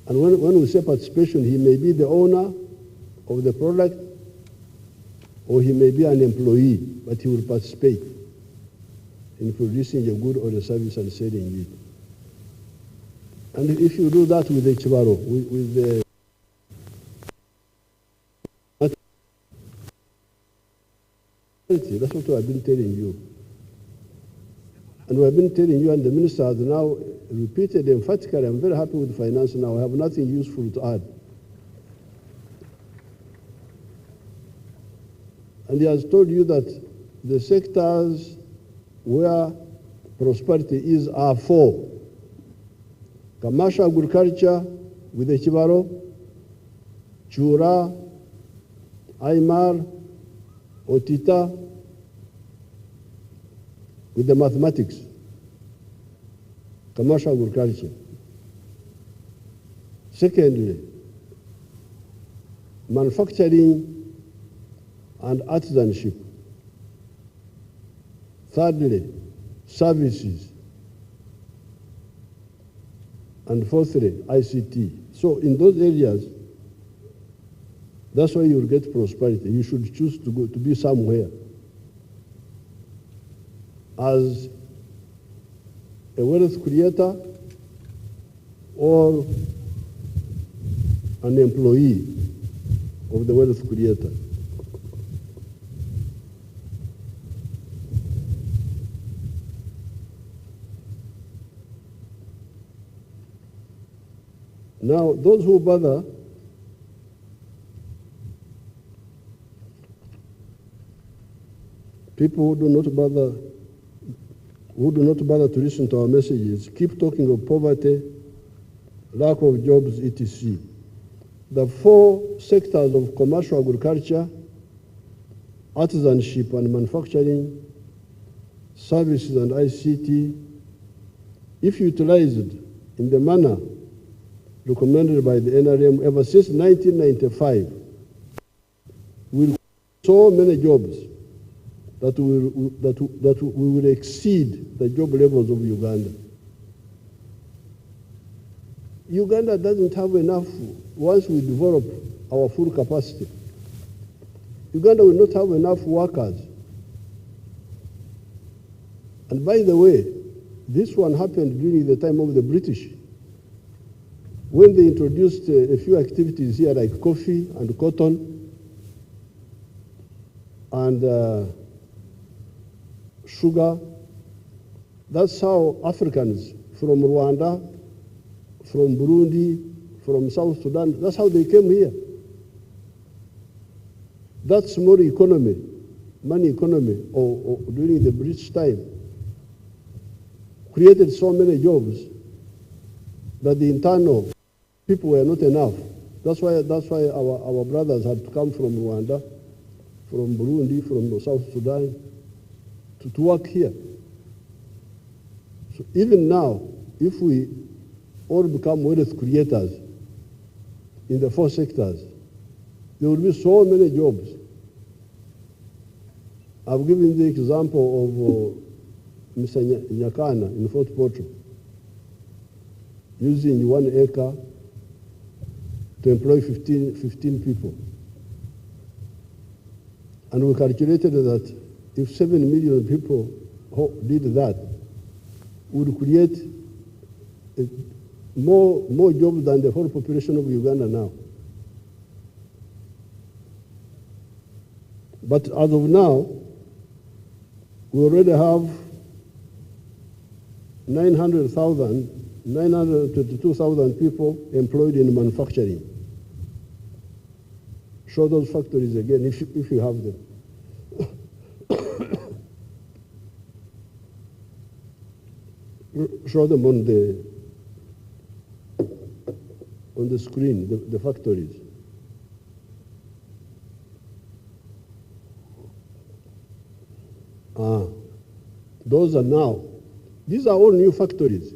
And when we say participation, he may be the owner of the product or he may be an employee, but he will participate in producing a good or a service and selling it. And if you do that with the chibaro, with the that's what we have been telling you. And we have been telling you, and the minister has now repeated emphatically, I'm very happy with finance now, I have nothing useful to add. And he has told you that the sectors where prosperity is are 4. Commercial agriculture with the Chibaro, Chura, Aymar, Otita, with the mathematics, commercial agriculture. Secondly, manufacturing and artisanship. Thirdly, services. And fourthly, ICT. So in those areas, that's why you will get prosperity. You should choose to go to be somewhere as a wealth creator or an employee of the wealth creator. Now, those who bother people who do not bother to listen to our messages keep talking of poverty, lack of jobs, etc. The 4 sectors of commercial agriculture, artisanship and manufacturing, services and ICT, if utilized in the manner recommended by the NRM ever since 1995, will so many jobs that we will exceed the job levels of Uganda. Uganda doesn't have enough once we develop our full capacity. Uganda will not have enough workers. And by the way, this one happened during the time of the British, when they introduced a few activities here like coffee and cotton and sugar. That's how Africans from Rwanda, from Burundi, from South Sudan, that's how they came here. That small economy, money economy, or during the British time, created so many jobs that the internal people were not enough. That's why our brothers had to come from Rwanda, from Burundi, from South Sudan, to work here. So even now, if we all become wealth creators in the 4 sectors, there will be so many jobs. I've given the example of Mr. Nyakana in Fort Portal, using 1 acre to employ 15 people. And we calculated that if 7 million people did that, we would create more jobs than the whole population of Uganda now. But as of now, we already have 922,000 people employed in manufacturing. Show those factories again if you have them. Show them on the screen, the factories. Those are now. These are all new factories.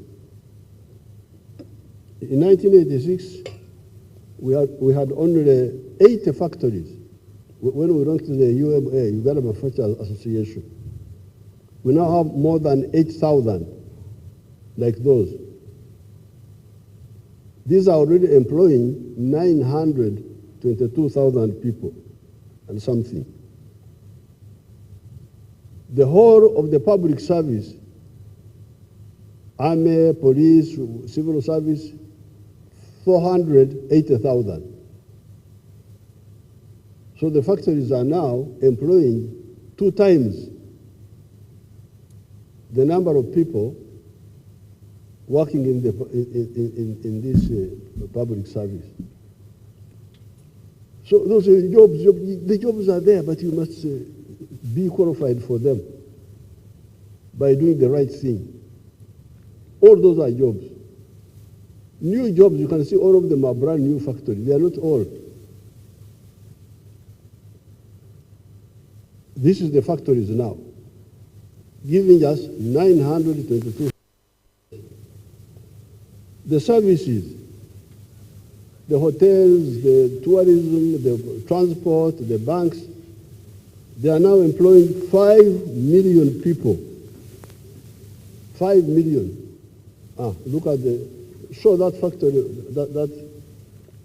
In 1986, we had only 80 factories when we went to the UMA, Uganda Manufacturers Association. We now have more than 8,000 like those. These are already employing 922,000 people and something. The whole of the public service, army, police, civil service, 480,000. So the factories are now employing 2 times the number of people working in this public service. So those are jobs, the jobs are there, but you must be qualified for them by doing the right thing. All those are jobs. New jobs, you can see all of them are brand new factories. They are not old. This is the factories now, giving us 922. The services, the hotels, the tourism, the transport, the banks, they are now employing 5 million people. 5 million. Look at show that factory,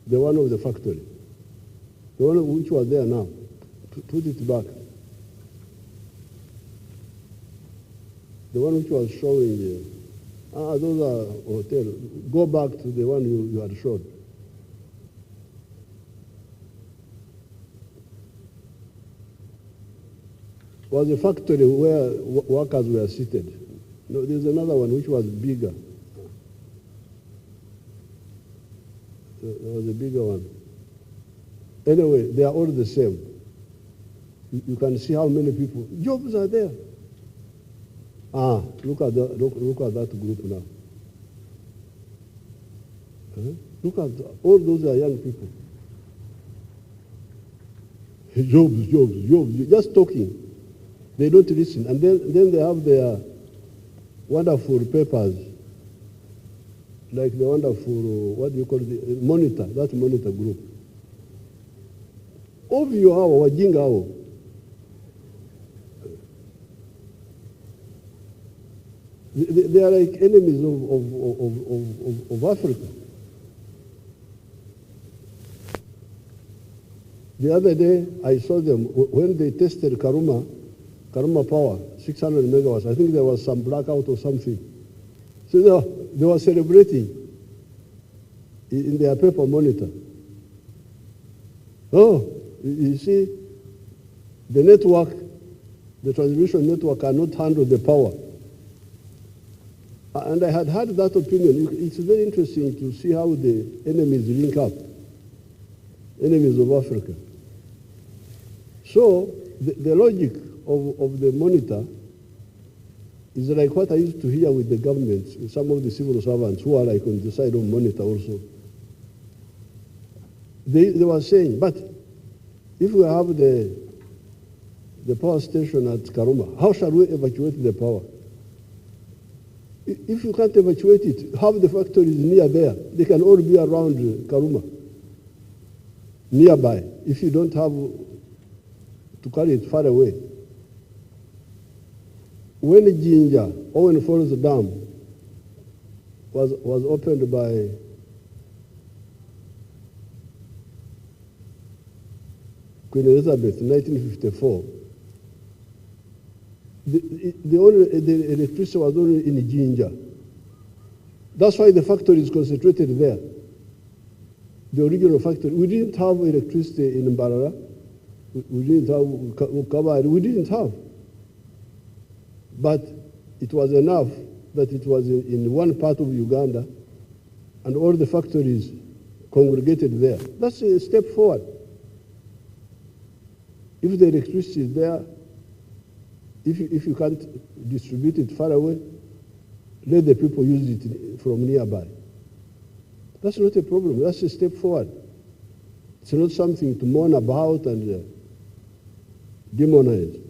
the one of the factory. The one which was there now. Put it back. The one which was showing, those are hotels. Go back to the one you had showed. Was a factory where workers were seated. No, there's another one which was bigger. There was a bigger one. Anyway, they are all the same. You can see how many people. Jobs are there. Look at that group now. Look at all those are young people. Jobs. Just talking. They don't listen. And then they have their wonderful papers, like the wonderful, what do you call it, monitor, that monitor group. Ovyo hao, wajinga hao, They are like enemies of Africa. The other day, I saw them when they tested Karuma Power, 600 megawatts. I think there was some blackout or something. So they were celebrating in their paper monitor. Oh, you see, the network, the transmission network cannot handle the power. And I had heard that opinion. It's very interesting to see how the enemies link up, enemies of Africa. So the logic of the monitor is like what I used to hear with the government, some of the civil servants who are like on the side of monitor also. They were saying, but if we have the power station at Karuma, how shall we evacuate the power? If you can't evacuate it, have the factories near there. They can all be around Karuma, nearby, if you don't have to carry it far away. When Jinja, Owen Falls Dam, was opened by Queen Elizabeth in 1954, the electricity was only in Jinja. That's why the factory is concentrated there. The original factory. We didn't have electricity in Mbarara. We didn't have Kabari. We didn't have. But it was enough that it was in one part of Uganda and all the factories congregated there. That's a step forward. If the electricity is there, if you can't distribute it far away, let the people use it from nearby. That's not a problem. That's a step forward. It's not something to mourn about and demonize.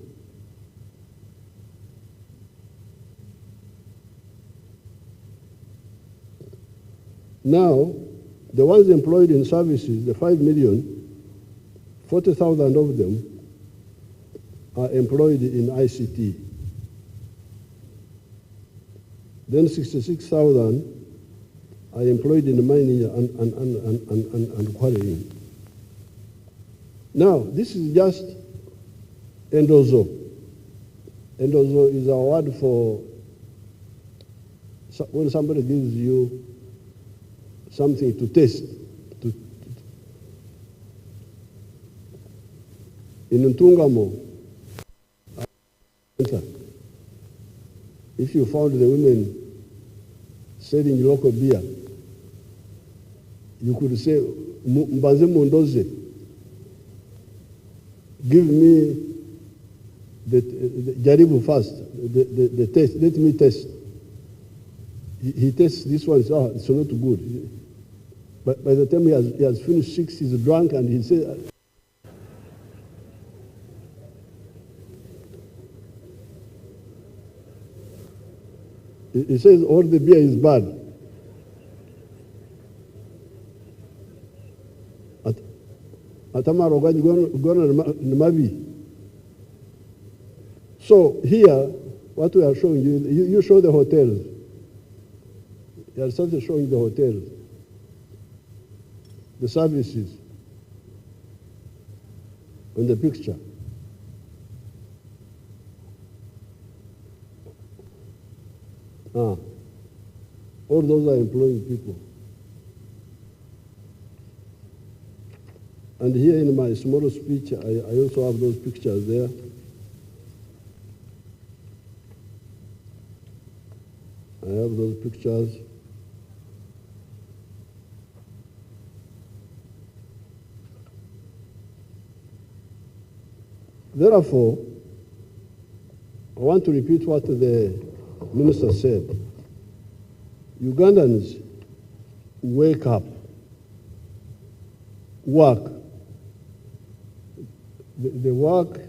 Now, the ones employed in services, the 5 million, 40,000 of them are employed in ICT. Then 66,000 are employed in mining and quarrying. Now, this is just endozo. Endozo is a word for when somebody gives you something to taste. In Ntungamo, if you found the women selling local beer, you could say, Mbaze Mondoze, give me the Jaribu first, the taste, let me taste. He tastes this one, oh, it's not good. But by the time he has finished 6, he's drunk and he says, he says all the beer is bad. So here, what we are showing you, you show the hotels. You are started showing the hotels, the services on the picture. All those are employing people. And here in my small speech, I also have those pictures there. I have those pictures. Therefore, I want to repeat what the minister said. Ugandans, wake up, work. The work,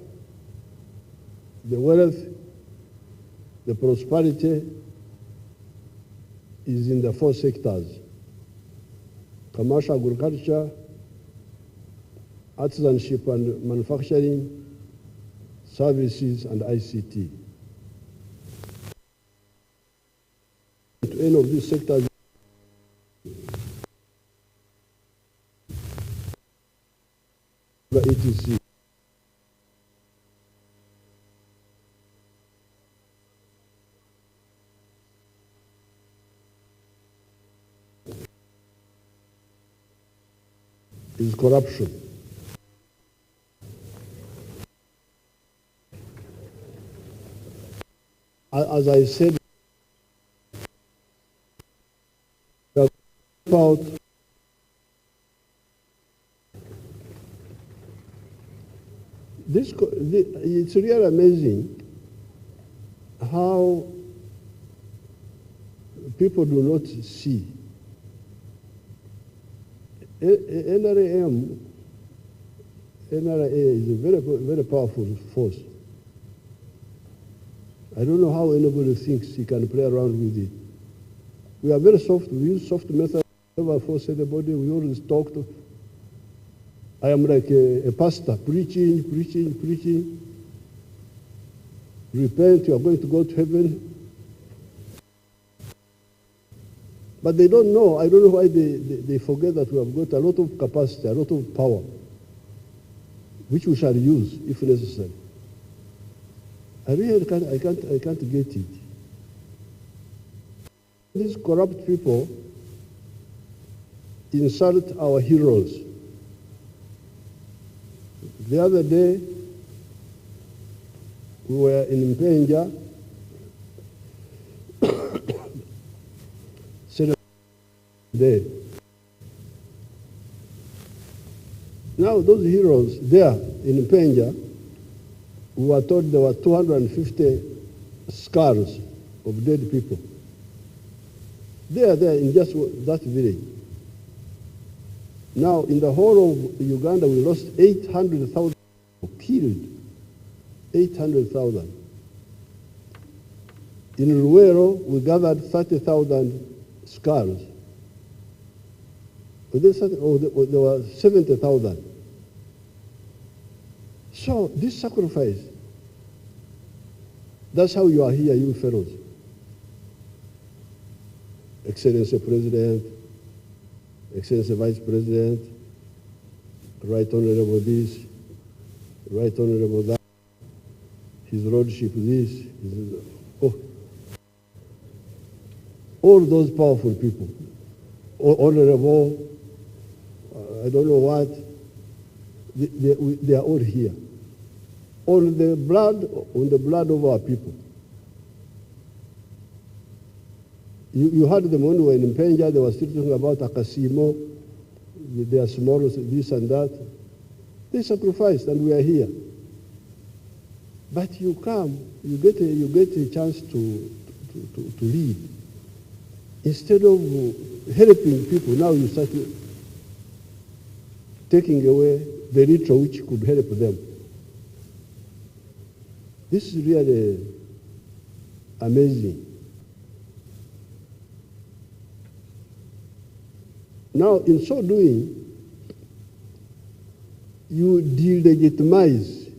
the wealth, the prosperity is in the 4 sectors: commercial agriculture, artisanship and manufacturing, services and ICT. any of these sectors etc. is corruption. As I said, about this, it's really amazing how people do not see. NRA is a very, very powerful force. I don't know how anybody thinks he can play around with it. We are very soft. We use soft methods. Never force anybody. We always talk to. I am like a pastor, preaching. Repent, you are going to go to heaven. But they don't know. I don't know why they forget that we have got a lot of capacity, a lot of power, which we shall use if necessary. I really can't get it. These corrupt people insult our heroes. The other day, we were in Mpenja, there. Now those heroes there in Mpenja, we were told there were 250 skulls of dead people. They are there in just that village. Now in the whole of Uganda we lost 800,000 killed. 800,000. In Luero we gathered 30,000 skulls. There were 70,000. So this sacrifice, that's how you are here, you fellows. Excellency President, Excellency Vice President, Right Honorable this, Right Honorable that, His Lordship this, all those powerful people, Honorable, I don't know what, they are all here. On the blood of our people. You heard them when we were in Mpenja, they were still talking about Akasimo, their small this and that. They sacrificed and we are here. But you come, you get a chance to lead. Instead of helping people, now you start taking away the little which could help them. This is really amazing. Now, in so doing, you delegitimize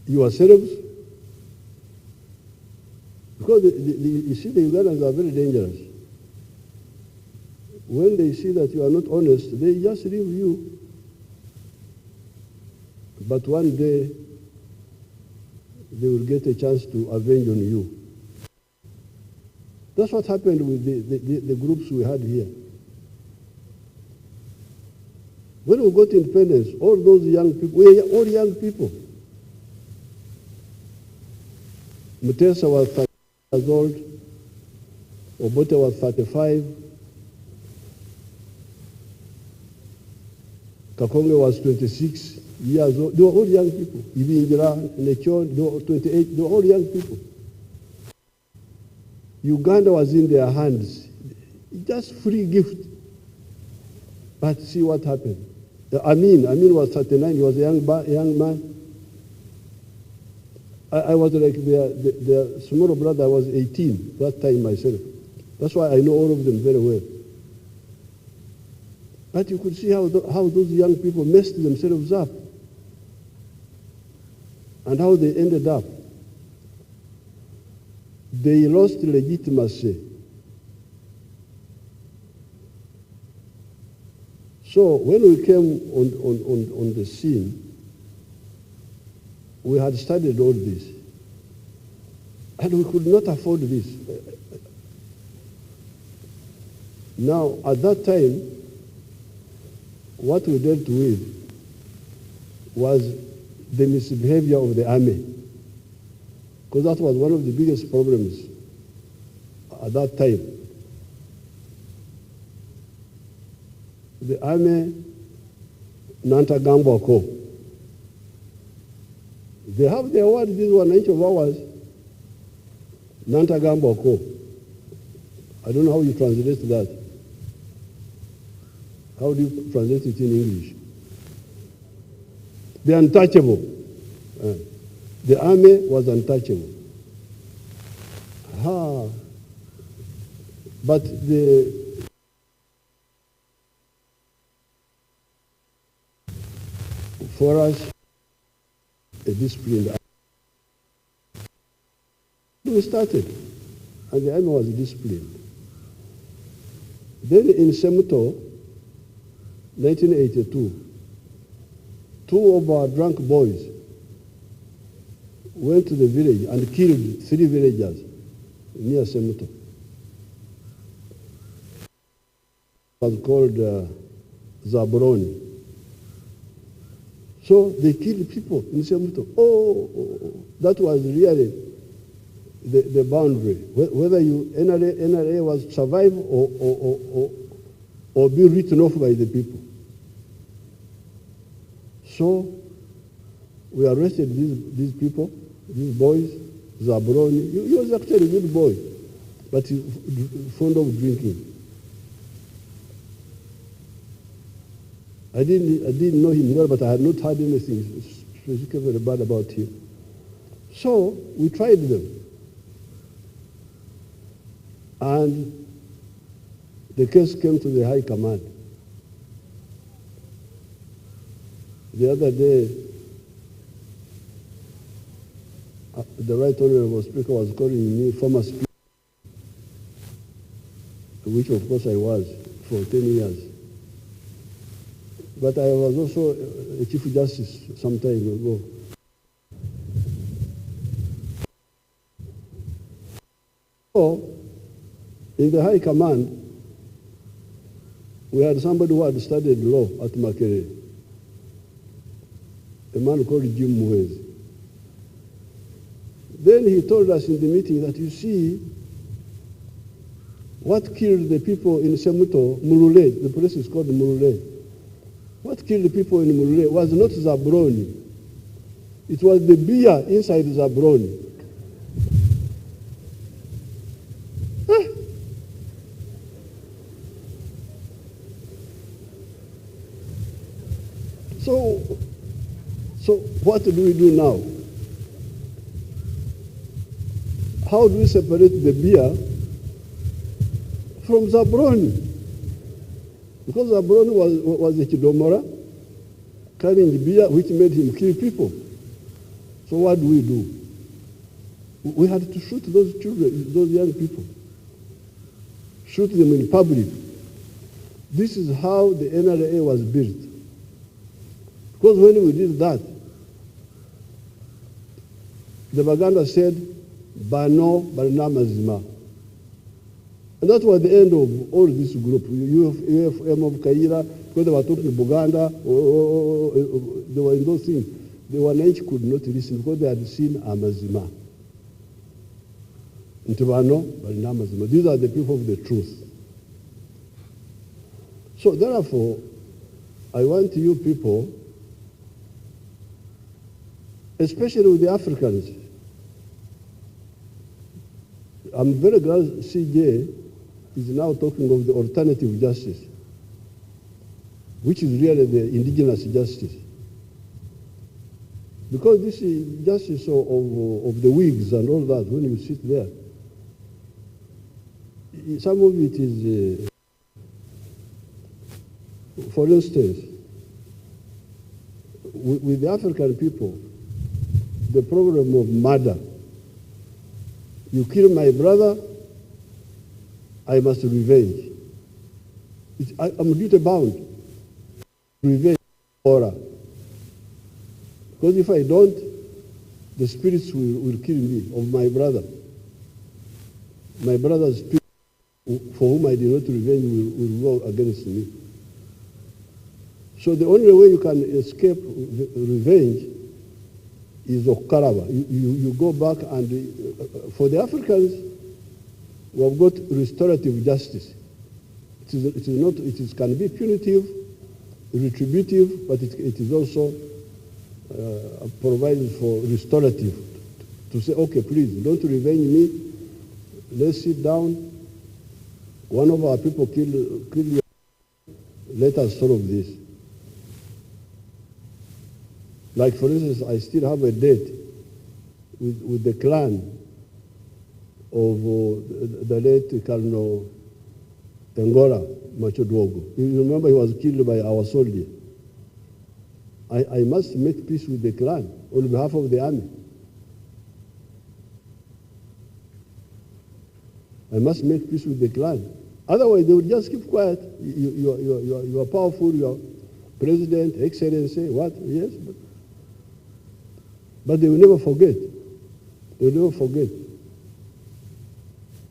yourselves, because you see the Ugandans are very dangerous. When they see that you are not honest, they just leave you. But one day, they will get a chance to avenge on you. That's what happened with the groups we had here. When we got independence, all those young people, we are all young people. Mutesa was 30 years old, Obote was 35, Kakonge was 26 years old. They were all young people. Ibingira, Nechon, they were 28, they were all young people. Uganda was in their hands. Just free gift. But see what happened. Amin was 39, he was a young man. I was like their smaller brother, I was 18 that time myself. That's why I know all of them very well. But you could see how those young people messed themselves up and how they ended up. they lost legitimacy. So when we came on the scene, we had studied all this, and we could not afford this. Now, at that time, what we dealt with was the misbehavior of the army, because that was one of the biggest problems at that time. The army, Nanta Gambako, they have their word, this one each of ours, Nanta Gambako. I don't know how you translate that. How do you translate it in English? The untouchable. The army was untouchable. But for us, a disciplined army. We started, and the army was disciplined. Then in Semuto, 1982, two of our drunk boys went to the village and killed 3 villagers near Semuto. It was called Zabroni. So they killed people in Semuto. That was really the boundary. Whether NRA was survive or be written off by the people. So we arrested these people, these boys, Zabroni. He was actually a good boy, but he was fond of drinking. I didn't know him well, but I had not heard anything specifically bad about him. So we tried them. And the case came to the High Command. The other day, the Right Honorable Speaker was calling me former Speaker, which of course I was for 10 years. But I was also a Chief Justice some time ago. So, in the High Command, we had somebody who had studied law at Makerere, a man called Jim Muez. Then he told us in the meeting that, you see, what killed the people in Semuto, Murule, the place is called Murule. What killed the people in Murule was not Zabroni. It was the beer inside Zabroni. So what do we do now? How do we separate the beer from Zabroni? Because Zabroni was a Chidomora carrying beer which made him kill people. So what do? We had to shoot those children, those young people. Shoot them in public. This is how the NRA was built. Because when we did that, the Baganda said, Bano Barinamazima. And that was the end of all this group. UFM of Kaira, because they were talking Buganda, they were in those things. The Wananchi could not listen because they had seen Amazima. Ntibano Barinamazima. These are the people of the truth. So therefore, I want you people, especially with the Africans. I'm very glad CJ is now talking of the alternative justice, which is really the indigenous justice. Because this is justice of the wigs and all that, when you sit there, some of it is, for instance, with the African people, the problem of murder You kill my brother, I must revenge. I'm duty bound to revenge Aura. Because if I don't, the spirits will kill me of my brother. My brother's spirit, for whom I did not revenge, will go against me. So the only way you can escape revenge is Okaraba. You go back and, for the Africans, we have got restorative justice. It can be punitive, retributive, but it is also provided for restorative. To say, okay, please, don't revenge me. Let's sit down. One of our people killed you. Let us solve this. Like, for instance, I still have a date with the clan of the late Colonel Tengora Machodwogo. You remember he was killed by our soldier. I must make peace with the clan on behalf of the army. I must make peace with the clan. Otherwise, they would just keep quiet. You are powerful, you are president, excellency, what? Yes. But they will never forget. They will never forget.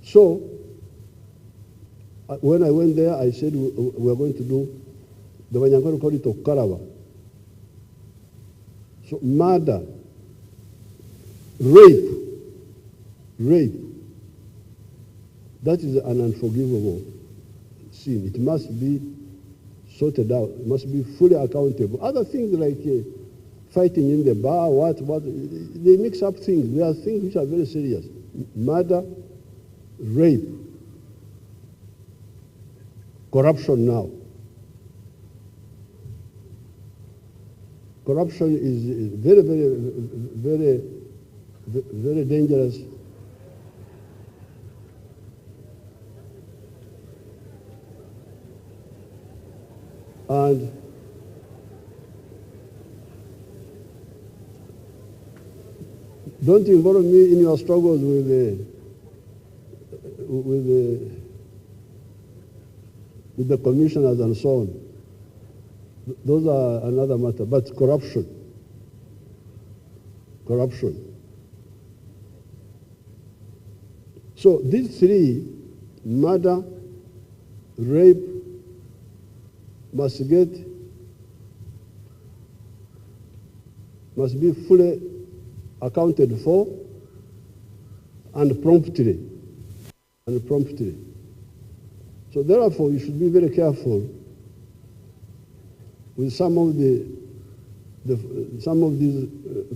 So, when I went there, I said we are going to do, the Wanyankore call it Okarawa. So, murder, rape, that is an unforgivable sin. It must be sorted out. It must be fully accountable. Other things like fighting in the bar, they mix up things. There are things which are very serious. Murder, rape, corruption now. Corruption is very, very, very, very dangerous. And don't involve me in your struggles with the commissioners and so on. Those are another matter. But corruption. So these three, murder, rape, must be fully accounted for and promptly. So therefore, you should be very careful with some of these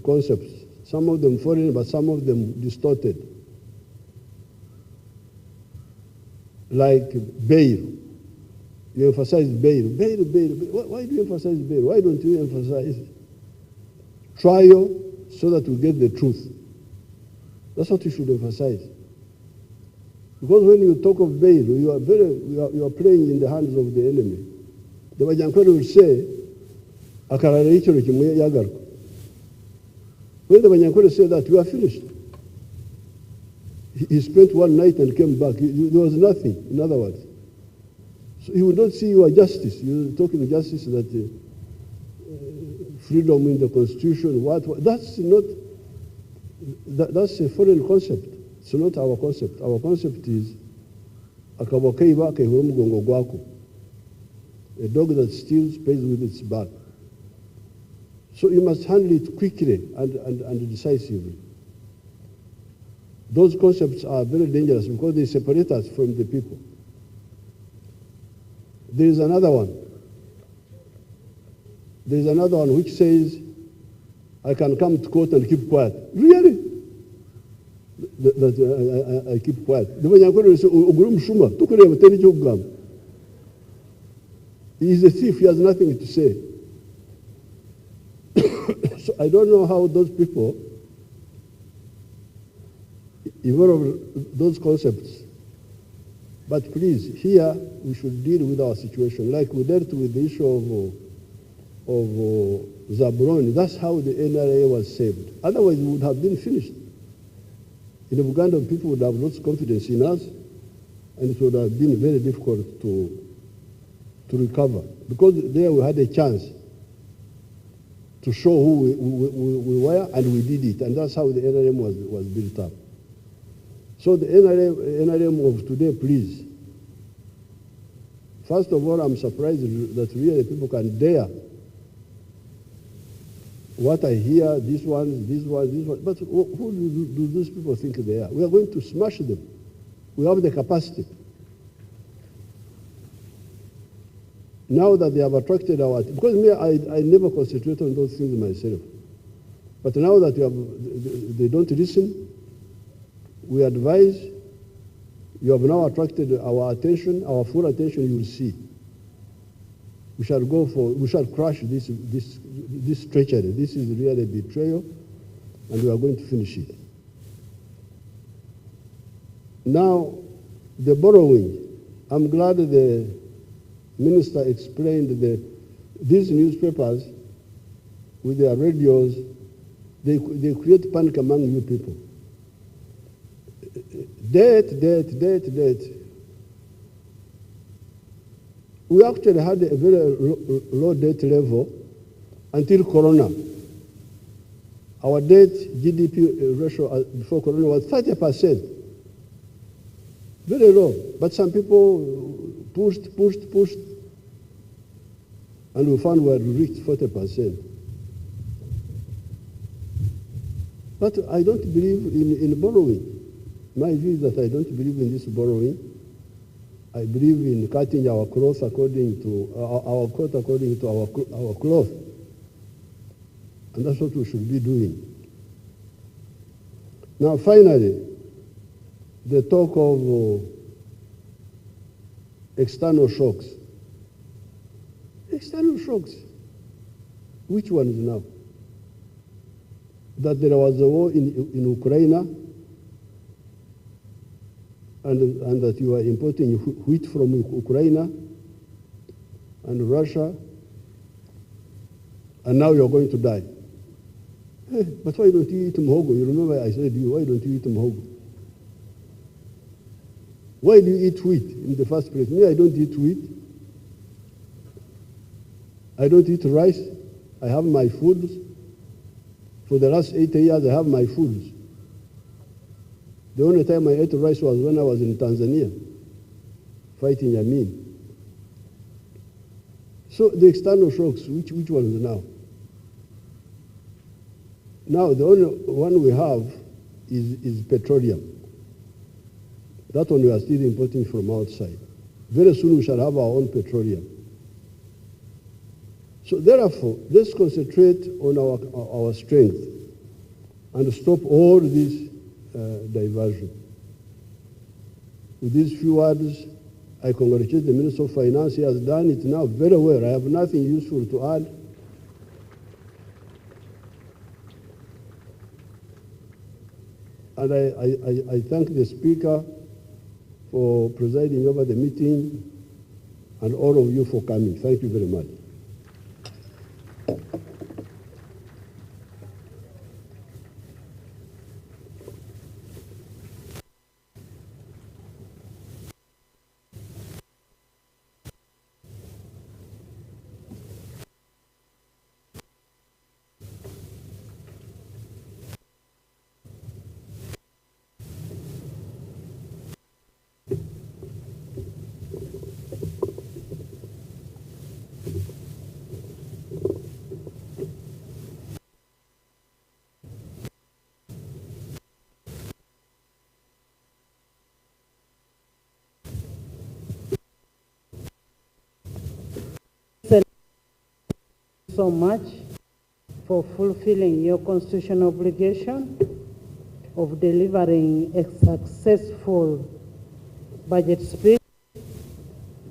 concepts. Some of them foreign, but some of them distorted. Like bail. You emphasize bail. Bail. Why do you emphasize bail? Why don't you emphasize trial so that we get the truth? That's what you should emphasize. Because when you talk of bail, you are playing in the hands of the enemy. The Wajankore will say, when the Wajankore said that, we are finished. He spent one night and came back. There was nothing, in other words. So he would not see your justice. You're talking justice that freedom in the Constitution, that's not, that's a foreign concept. It's not our concept. Our concept is a dog that steals pays with its back. So you must handle it quickly and decisively. Those concepts are very dangerous because they separate us from the people. There is another one. There is another one which says, I can come to court and keep quiet. Really? I keep quiet. He is a thief, he has nothing to say. So I don't know how those people evolve those concepts. But please, here we should deal with our situation. Like we dealt with the issue of Zabroni. That's how the NRA was saved. Otherwise, we would have been finished. In Uganda, people would have lost confidence in us, and it would have been very difficult to recover. Because there we had a chance to show who we were, and we did it. And that's how the NRM was built up. So the NRM of today, please. First of all, I'm surprised that really people can dare what I hear, this one. But who do these people think they are? We are going to smash them. We have the capacity. Now that they have attracted because me, I never concentrate on those things myself. But now that they don't listen, we advise, you have now attracted our attention, our full attention, you will see. We shall crush this treachery. This is really a betrayal, and we are going to finish it. Now, the borrowing, I'm glad the minister explained these newspapers with their radios, they create panic among you people. Debt. We actually had a very low debt level until Corona. Our debt GDP ratio before Corona was 30%. Very low. But some people pushed, and we found we had reached 40%. But I don't believe in borrowing. My view is that I don't believe in this borrowing. I believe in cutting our cloth according to our coat according to our cloth. And that's what we should be doing. Now, finally, the talk of external shocks. External shocks. Which ones now? That there was a war in Ukraine, and that you are importing wheat from Ukraine and Russia, and now you're going to die. Hey, but why don't you eat muhogo? You remember I said to you, why don't you eat muhogo? Why do you eat wheat in the first place? Me, I don't eat wheat. I don't eat rice. I have my foods. For the last 8 years, I have my foods. The only time I ate rice was when I was in Tanzania, fighting Amin. So the external shocks, which ones now? Now the only one we have is petroleum. That one we are still importing from outside. Very soon we shall have our own petroleum. So therefore, let's concentrate on our strength and stop all this diversion. With these few words, I congratulate the Minister of Finance. He has done it now very well. I have nothing useful to add. And I thank the Speaker for presiding over the meeting and all of you for coming. Thank you very much. So much for fulfilling your constitutional obligation of delivering a successful budget speech.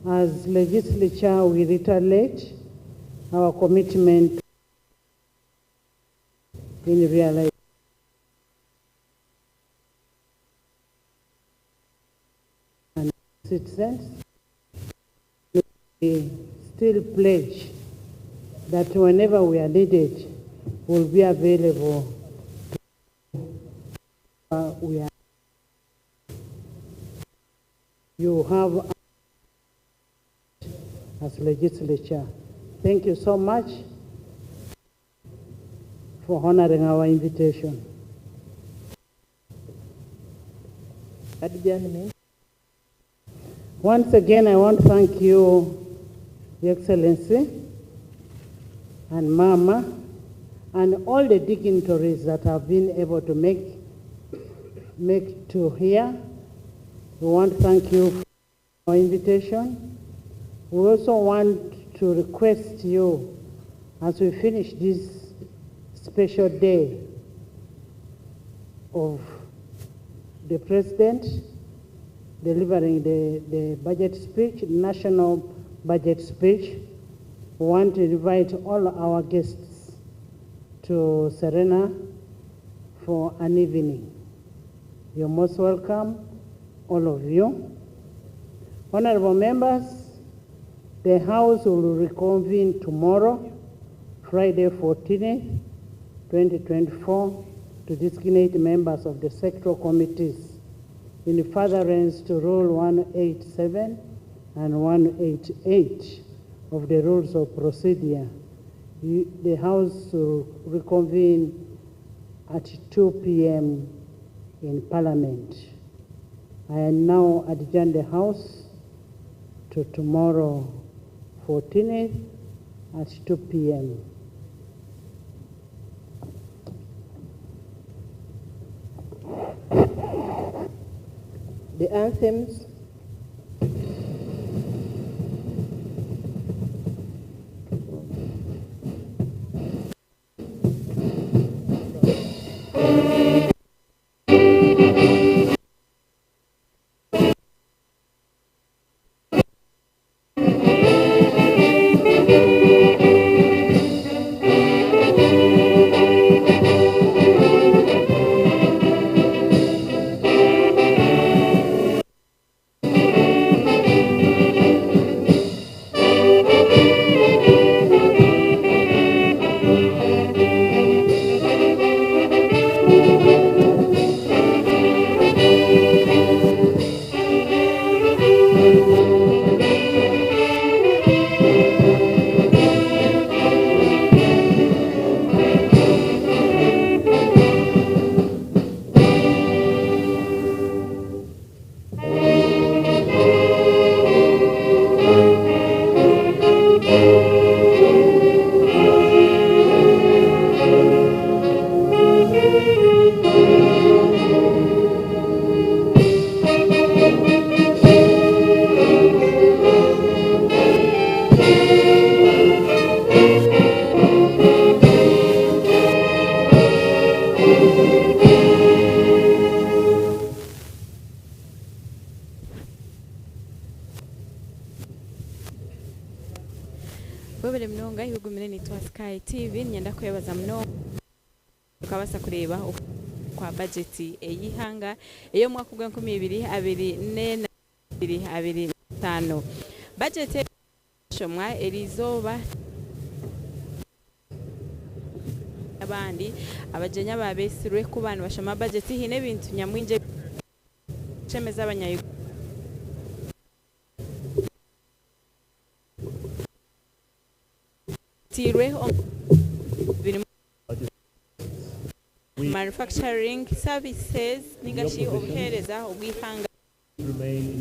As legislature, we reiterate our commitment in realizing citizens. We still pledge that whenever we are needed, we'll be available. We are you have as legislature. Thank you so much for honoring our invitation. Once again, I want to thank you, Your Excellency, and Mama, and all the dignitaries that have been able to make to here. We want to thank you for our invitation. We also want to request you, as we finish this special day of the President delivering the budget speech, national budget speech, we want to invite all our guests to Serena for an evening. You're most welcome, all of you. Honorable members, the House will reconvene tomorrow, Friday 14th, 2024, to designate members of the sectoral committees in furtherance to Rule 187 and 188 of the Rules of Procedure. The House will reconvene at 2 p.m. in Parliament. I now adjourn the House to tomorrow, 14th, at 2 p.m. The anthems. Webele mnonga ihugumire nitwa Sky TV nyenda kwebaza mno ukabasa kureba kwa budget eyihanga ey'omwaka gwa 2024-2025 budget shomwa Erizooba abandi abajenya babesirwe ku bantu bashoma budget hine bintu nyamwinje chemeza abanyayi manufacturing services ningashi obuhereza obwihanga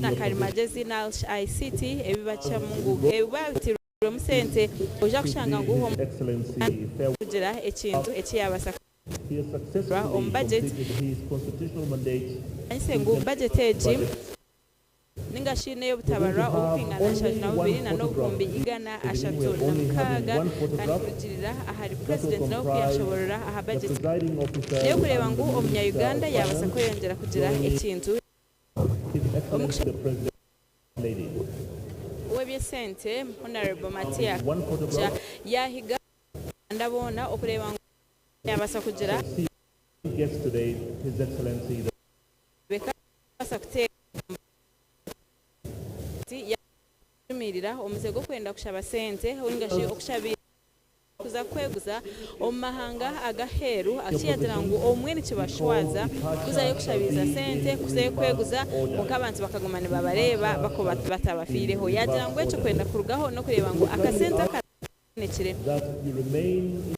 na karimagezi na ICT ebibacha mungu ebabitiro musente oja kushanga nguho kugira ekintu ekiyabasa on budget nsengu budget eji ningashi neyo butabara opingana na 2026 kandi kugirira ahari president no kuyashoborera aha budget neyo kureba ngo omunya Uganda yabasa ko yongera kugira ekintu webye sente honorable Matia yahiga ndabona okureba ngo yabasa kugira yesterday his excellency basa kute mirira omuzego kwenda kushaba sente ongashi okushabira naza kweguza omahanga agaheru akiyagira ngo omwene kibashwaza kuzayo kushabiza sente kuzayo kweguza mukabantu bakagumana babareba bako batabafireho yagira ngo eco kwenda kurugaho no kureba ngo akasente akanekire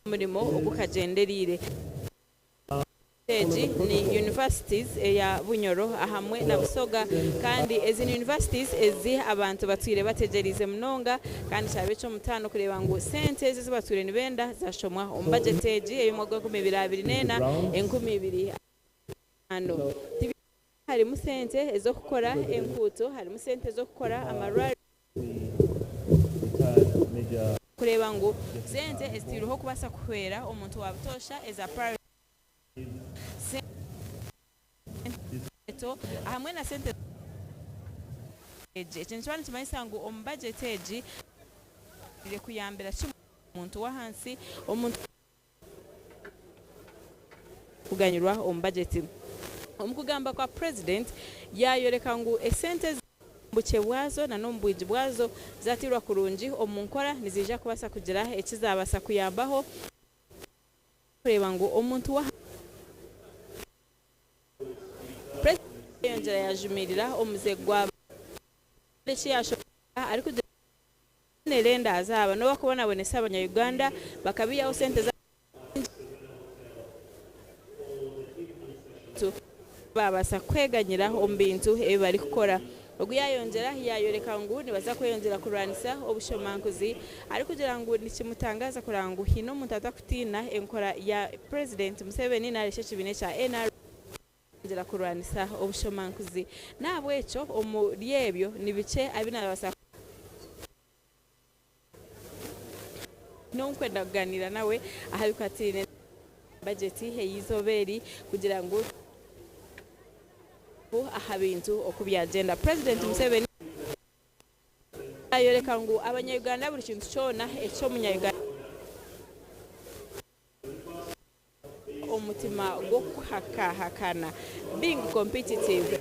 umurimo ogukagenderire ni universities ya Bunyoro ahamwe na Busoga kandi ezi universities ezi abantu batwire bategerize mnonga kandi cyabe cyo mutano kureba ngo sente zizo batwire nibenda zashomwa ombudgetage ey'omwaka 2024 enkumi ano hari mu sente ezo gukora enkuto hari mu sente zo gukora amarari kureba ngo sente ezitiruho kubasa kuhwera omuntu wabutosha eza ahamwe na sente ekintu kimayisa ngu ombudgetage ire kuyambira omuntu wa hansi omuntu kuganyirwa ombudget omukugamba kwa president yayoreka ngu esente mbuche bwazo na nombwiji bwazo zatirwa kurungi omunkora nizija kubasa kugira ekizabasa kuyambaho kureba ngu omuntu wa yongera yajumirira omuzegwa lechi yasho ariko nerenda azaba no bakubona bonesa abanya-Uganda bakabiya sente za babasa kweganyira ombintu ebari gukora ubwo yayongera yayoreka ngo nibaza kweyongera kuranisa obushomankuzi ari kugira ngo nikimutangaza kurango hino mutata kutina enkora ya president Museveni nareshe kibine cha NR ngira kuranisa obushomankuzi nabwe eco omuryebyo nibice abinabasa nonkwenda kuganira nawe ahabikatine budget ey'izoberi kugira ngo ahabintu okubya agenda president Museveni ayoreka ngo abanya-Uganda buri kintu cyona eco munya-Uganda omutima go kuhakahakana being competitive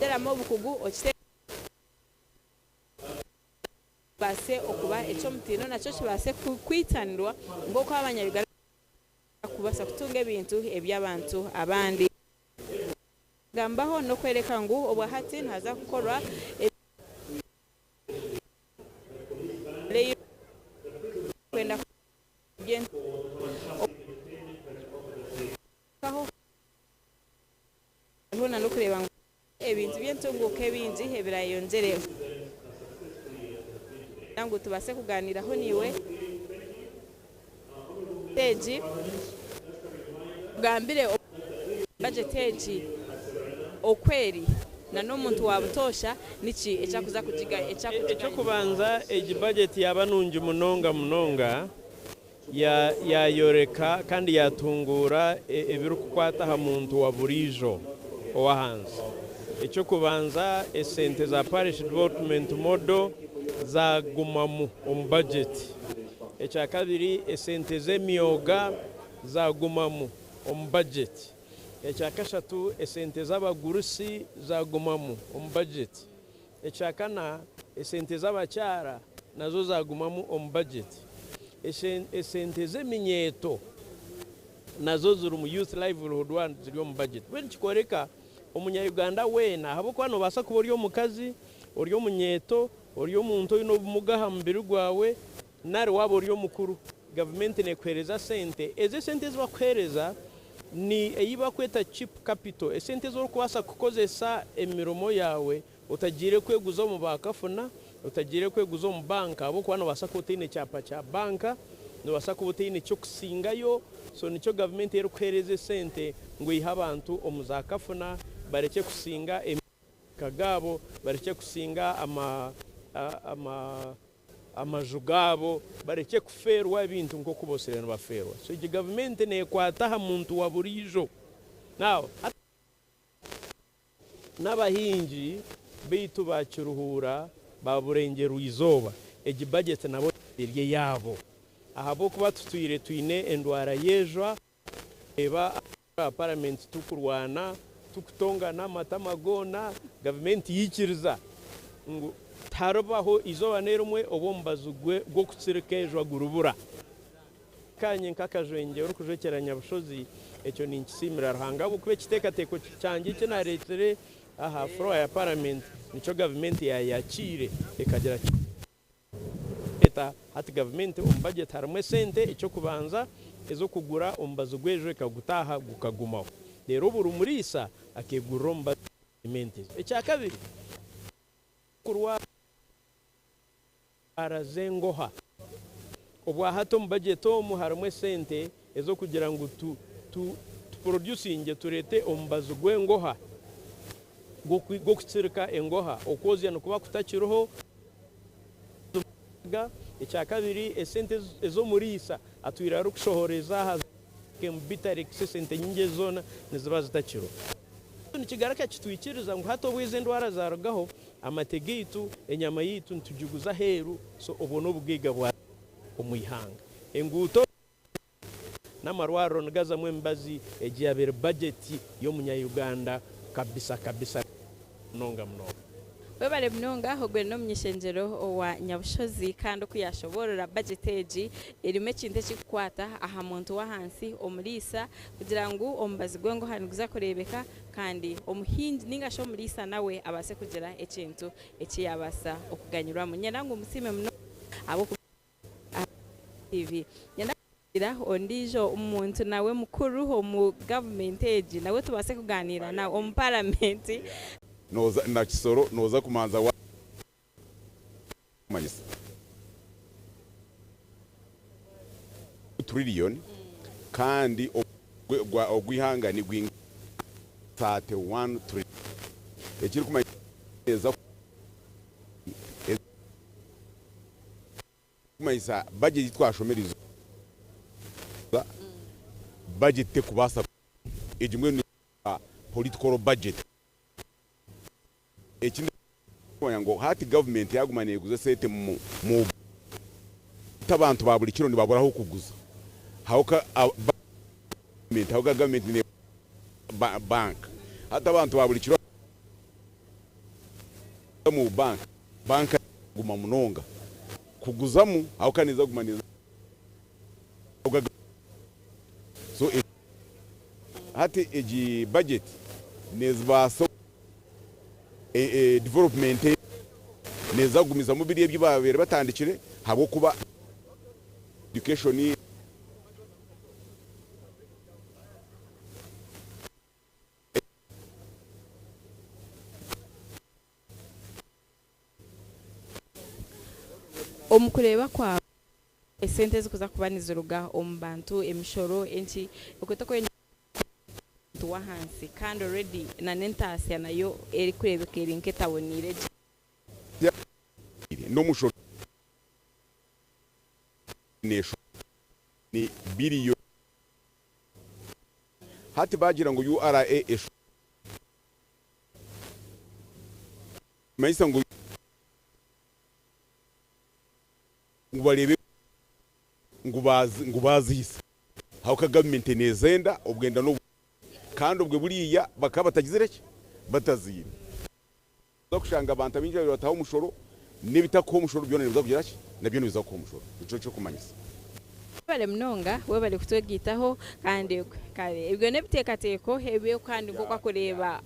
dera mobukugu okite base okuba eco mutino naco kibase kwitanirwa ngoko abanya-Uganda kubasa kutunga ebintu ebyabantu abandi gambaho no kwereka ngo obwahati ntaza kukorwa kwenda hona no kureba ngo ebintu byentunguke bingi ebirayongereye nango tubase kuganiraho niwe teji gambire budgetage okweri na n'omuntu wabutosha niki echakuza kujiga echo kubanza eji budget yabanungi munonga ya yoreka kandi yatungura ebiru kukwata ha muntu wa burijo owa hansi echo kubanza esente za parish development model za gumamu budget echa kabiri esente zemyoga za gumamu budget ekyakashatu esente z'abagurusi zagumamu budget ekyakana esente z'abakyara nazo zagumamu budget esente z'eminyeto nazo ziri mu youth livelihood one ziri budget bwe kikoreka omunya-Uganda wena habukwa no basa kuba ori omukazi ori omunyeto ori omuntu oyina obumuga ha mubiri gwawe nari waba ori omukuru government nekwereza sente eze sente zibakwereza ni eyiba kweta cheap capital esente zo kwasa kukozesa emiromo yawe utagire kweguza mu bakafuna utagire kweguza mu banka abo kwana basa kutine cyapa cya banka no basa kutine cyo kusingayo so nico government yero kwereze sente ngo iha abantu omuzakafuna bareke kusinga kagabo bareke kusinga amajugabo bareke kuferwa ibintu nko kuboserana baferwa so igi government ne kwataha muntu wa burijo now n'abahinji bitu bakiruhura baburengera izoba igi budget nabo irye yabo ahabo kuba tutwire twine endwara yejwa eba parliament tukurwana tukutongana matamagona government yikiriza ngo tarubaho izoba nerumwe obombazugwe gwo kutsirikejwa gurubura kanye nkakajwenge uri kujekeranya bushozi ecyo ni nkisimira ruhanga bukube kitekateko cyange kinaretere aha floor ya parliament nico government yakire ekagira eta hati government budget harumwe sente icyo kubanza ezo kugura ombazugweje kagutaha gukagumaho rero burumurisa akeguromba icya kabiri kurwa arazengoha obwa hato mbajeto mu harumwe sente ezo kugira ngo tu producing turete ombazo gwengoha go kutsirika engoha okozya no kuba kutakiroho icya kabiri esente ezo murisa atwira rukushohoreza ha kembitare sente nyinge zona niziba zitakiro nikigaraka kitwikiriza ngo hato bwize ndwara zarugaho amategitu enyama yitu ntujuguza heru so obono ubwiga bwa omuyihanga enguto namarwaro ngaza mwembazi ejiyabere budget yo munya Uganda kabisa nonga mno webale mnonga hogwe no mnyishenjero wa nyabushozi kandi kuyashoborora budget eji irime kinte kikwata aha muntu wa hansi omulisa kugira ngo ombazigwe ngo haniguza kurebeka kandi omuhinji ningasho mulisa nawe abase kugira ekintu ekiyabasa okuganyura munyana ngo musime mno abo TV nyana ondijo umuntu nawe mukuru mu government eji nawe tubase kuganira na mu parliament noza na kisoro noza kumanza wa manyisa trillion kandi ogwihangani gwinga 31 trillion ekiri kumanyeza kumanyisa budget twashomerizo budget kubasa ejimwe ni political budget ekindi ngo hati government yagumane guze sete mu tabantu babuli kiro nibaburaho kuguza hauka government ni bank hata abantu babuli kiro mu bank guma munonga kuguzamu hauka niza gumaniza so hati eji budget nezbaso development neza gumiza mu biriye by'ibabere batandikire habo kuba education omukureba kwa esente zikuza kubanizuruga ombantu emishoro enchi okotako wa hansi kandi already na nentasi nayo eri kurebekera inketabonire no mushoro nesho ni biliyo hati bagira ngo URA esho mayisa ngo ngubarebe ngubazisa hauka government nezenda obwenda no kandi ubwe buriya bakaba batagizireke batazira zakushanga abantu abinjira bataho umushoro nibitako umushoro byone bizakugiraki nabyo nibizako umushoro ico cyo kumanyisa bale mnonga we bale kutogitaho kandi kare ibyo nebitekateko hebiyo kandi ngo kwakureba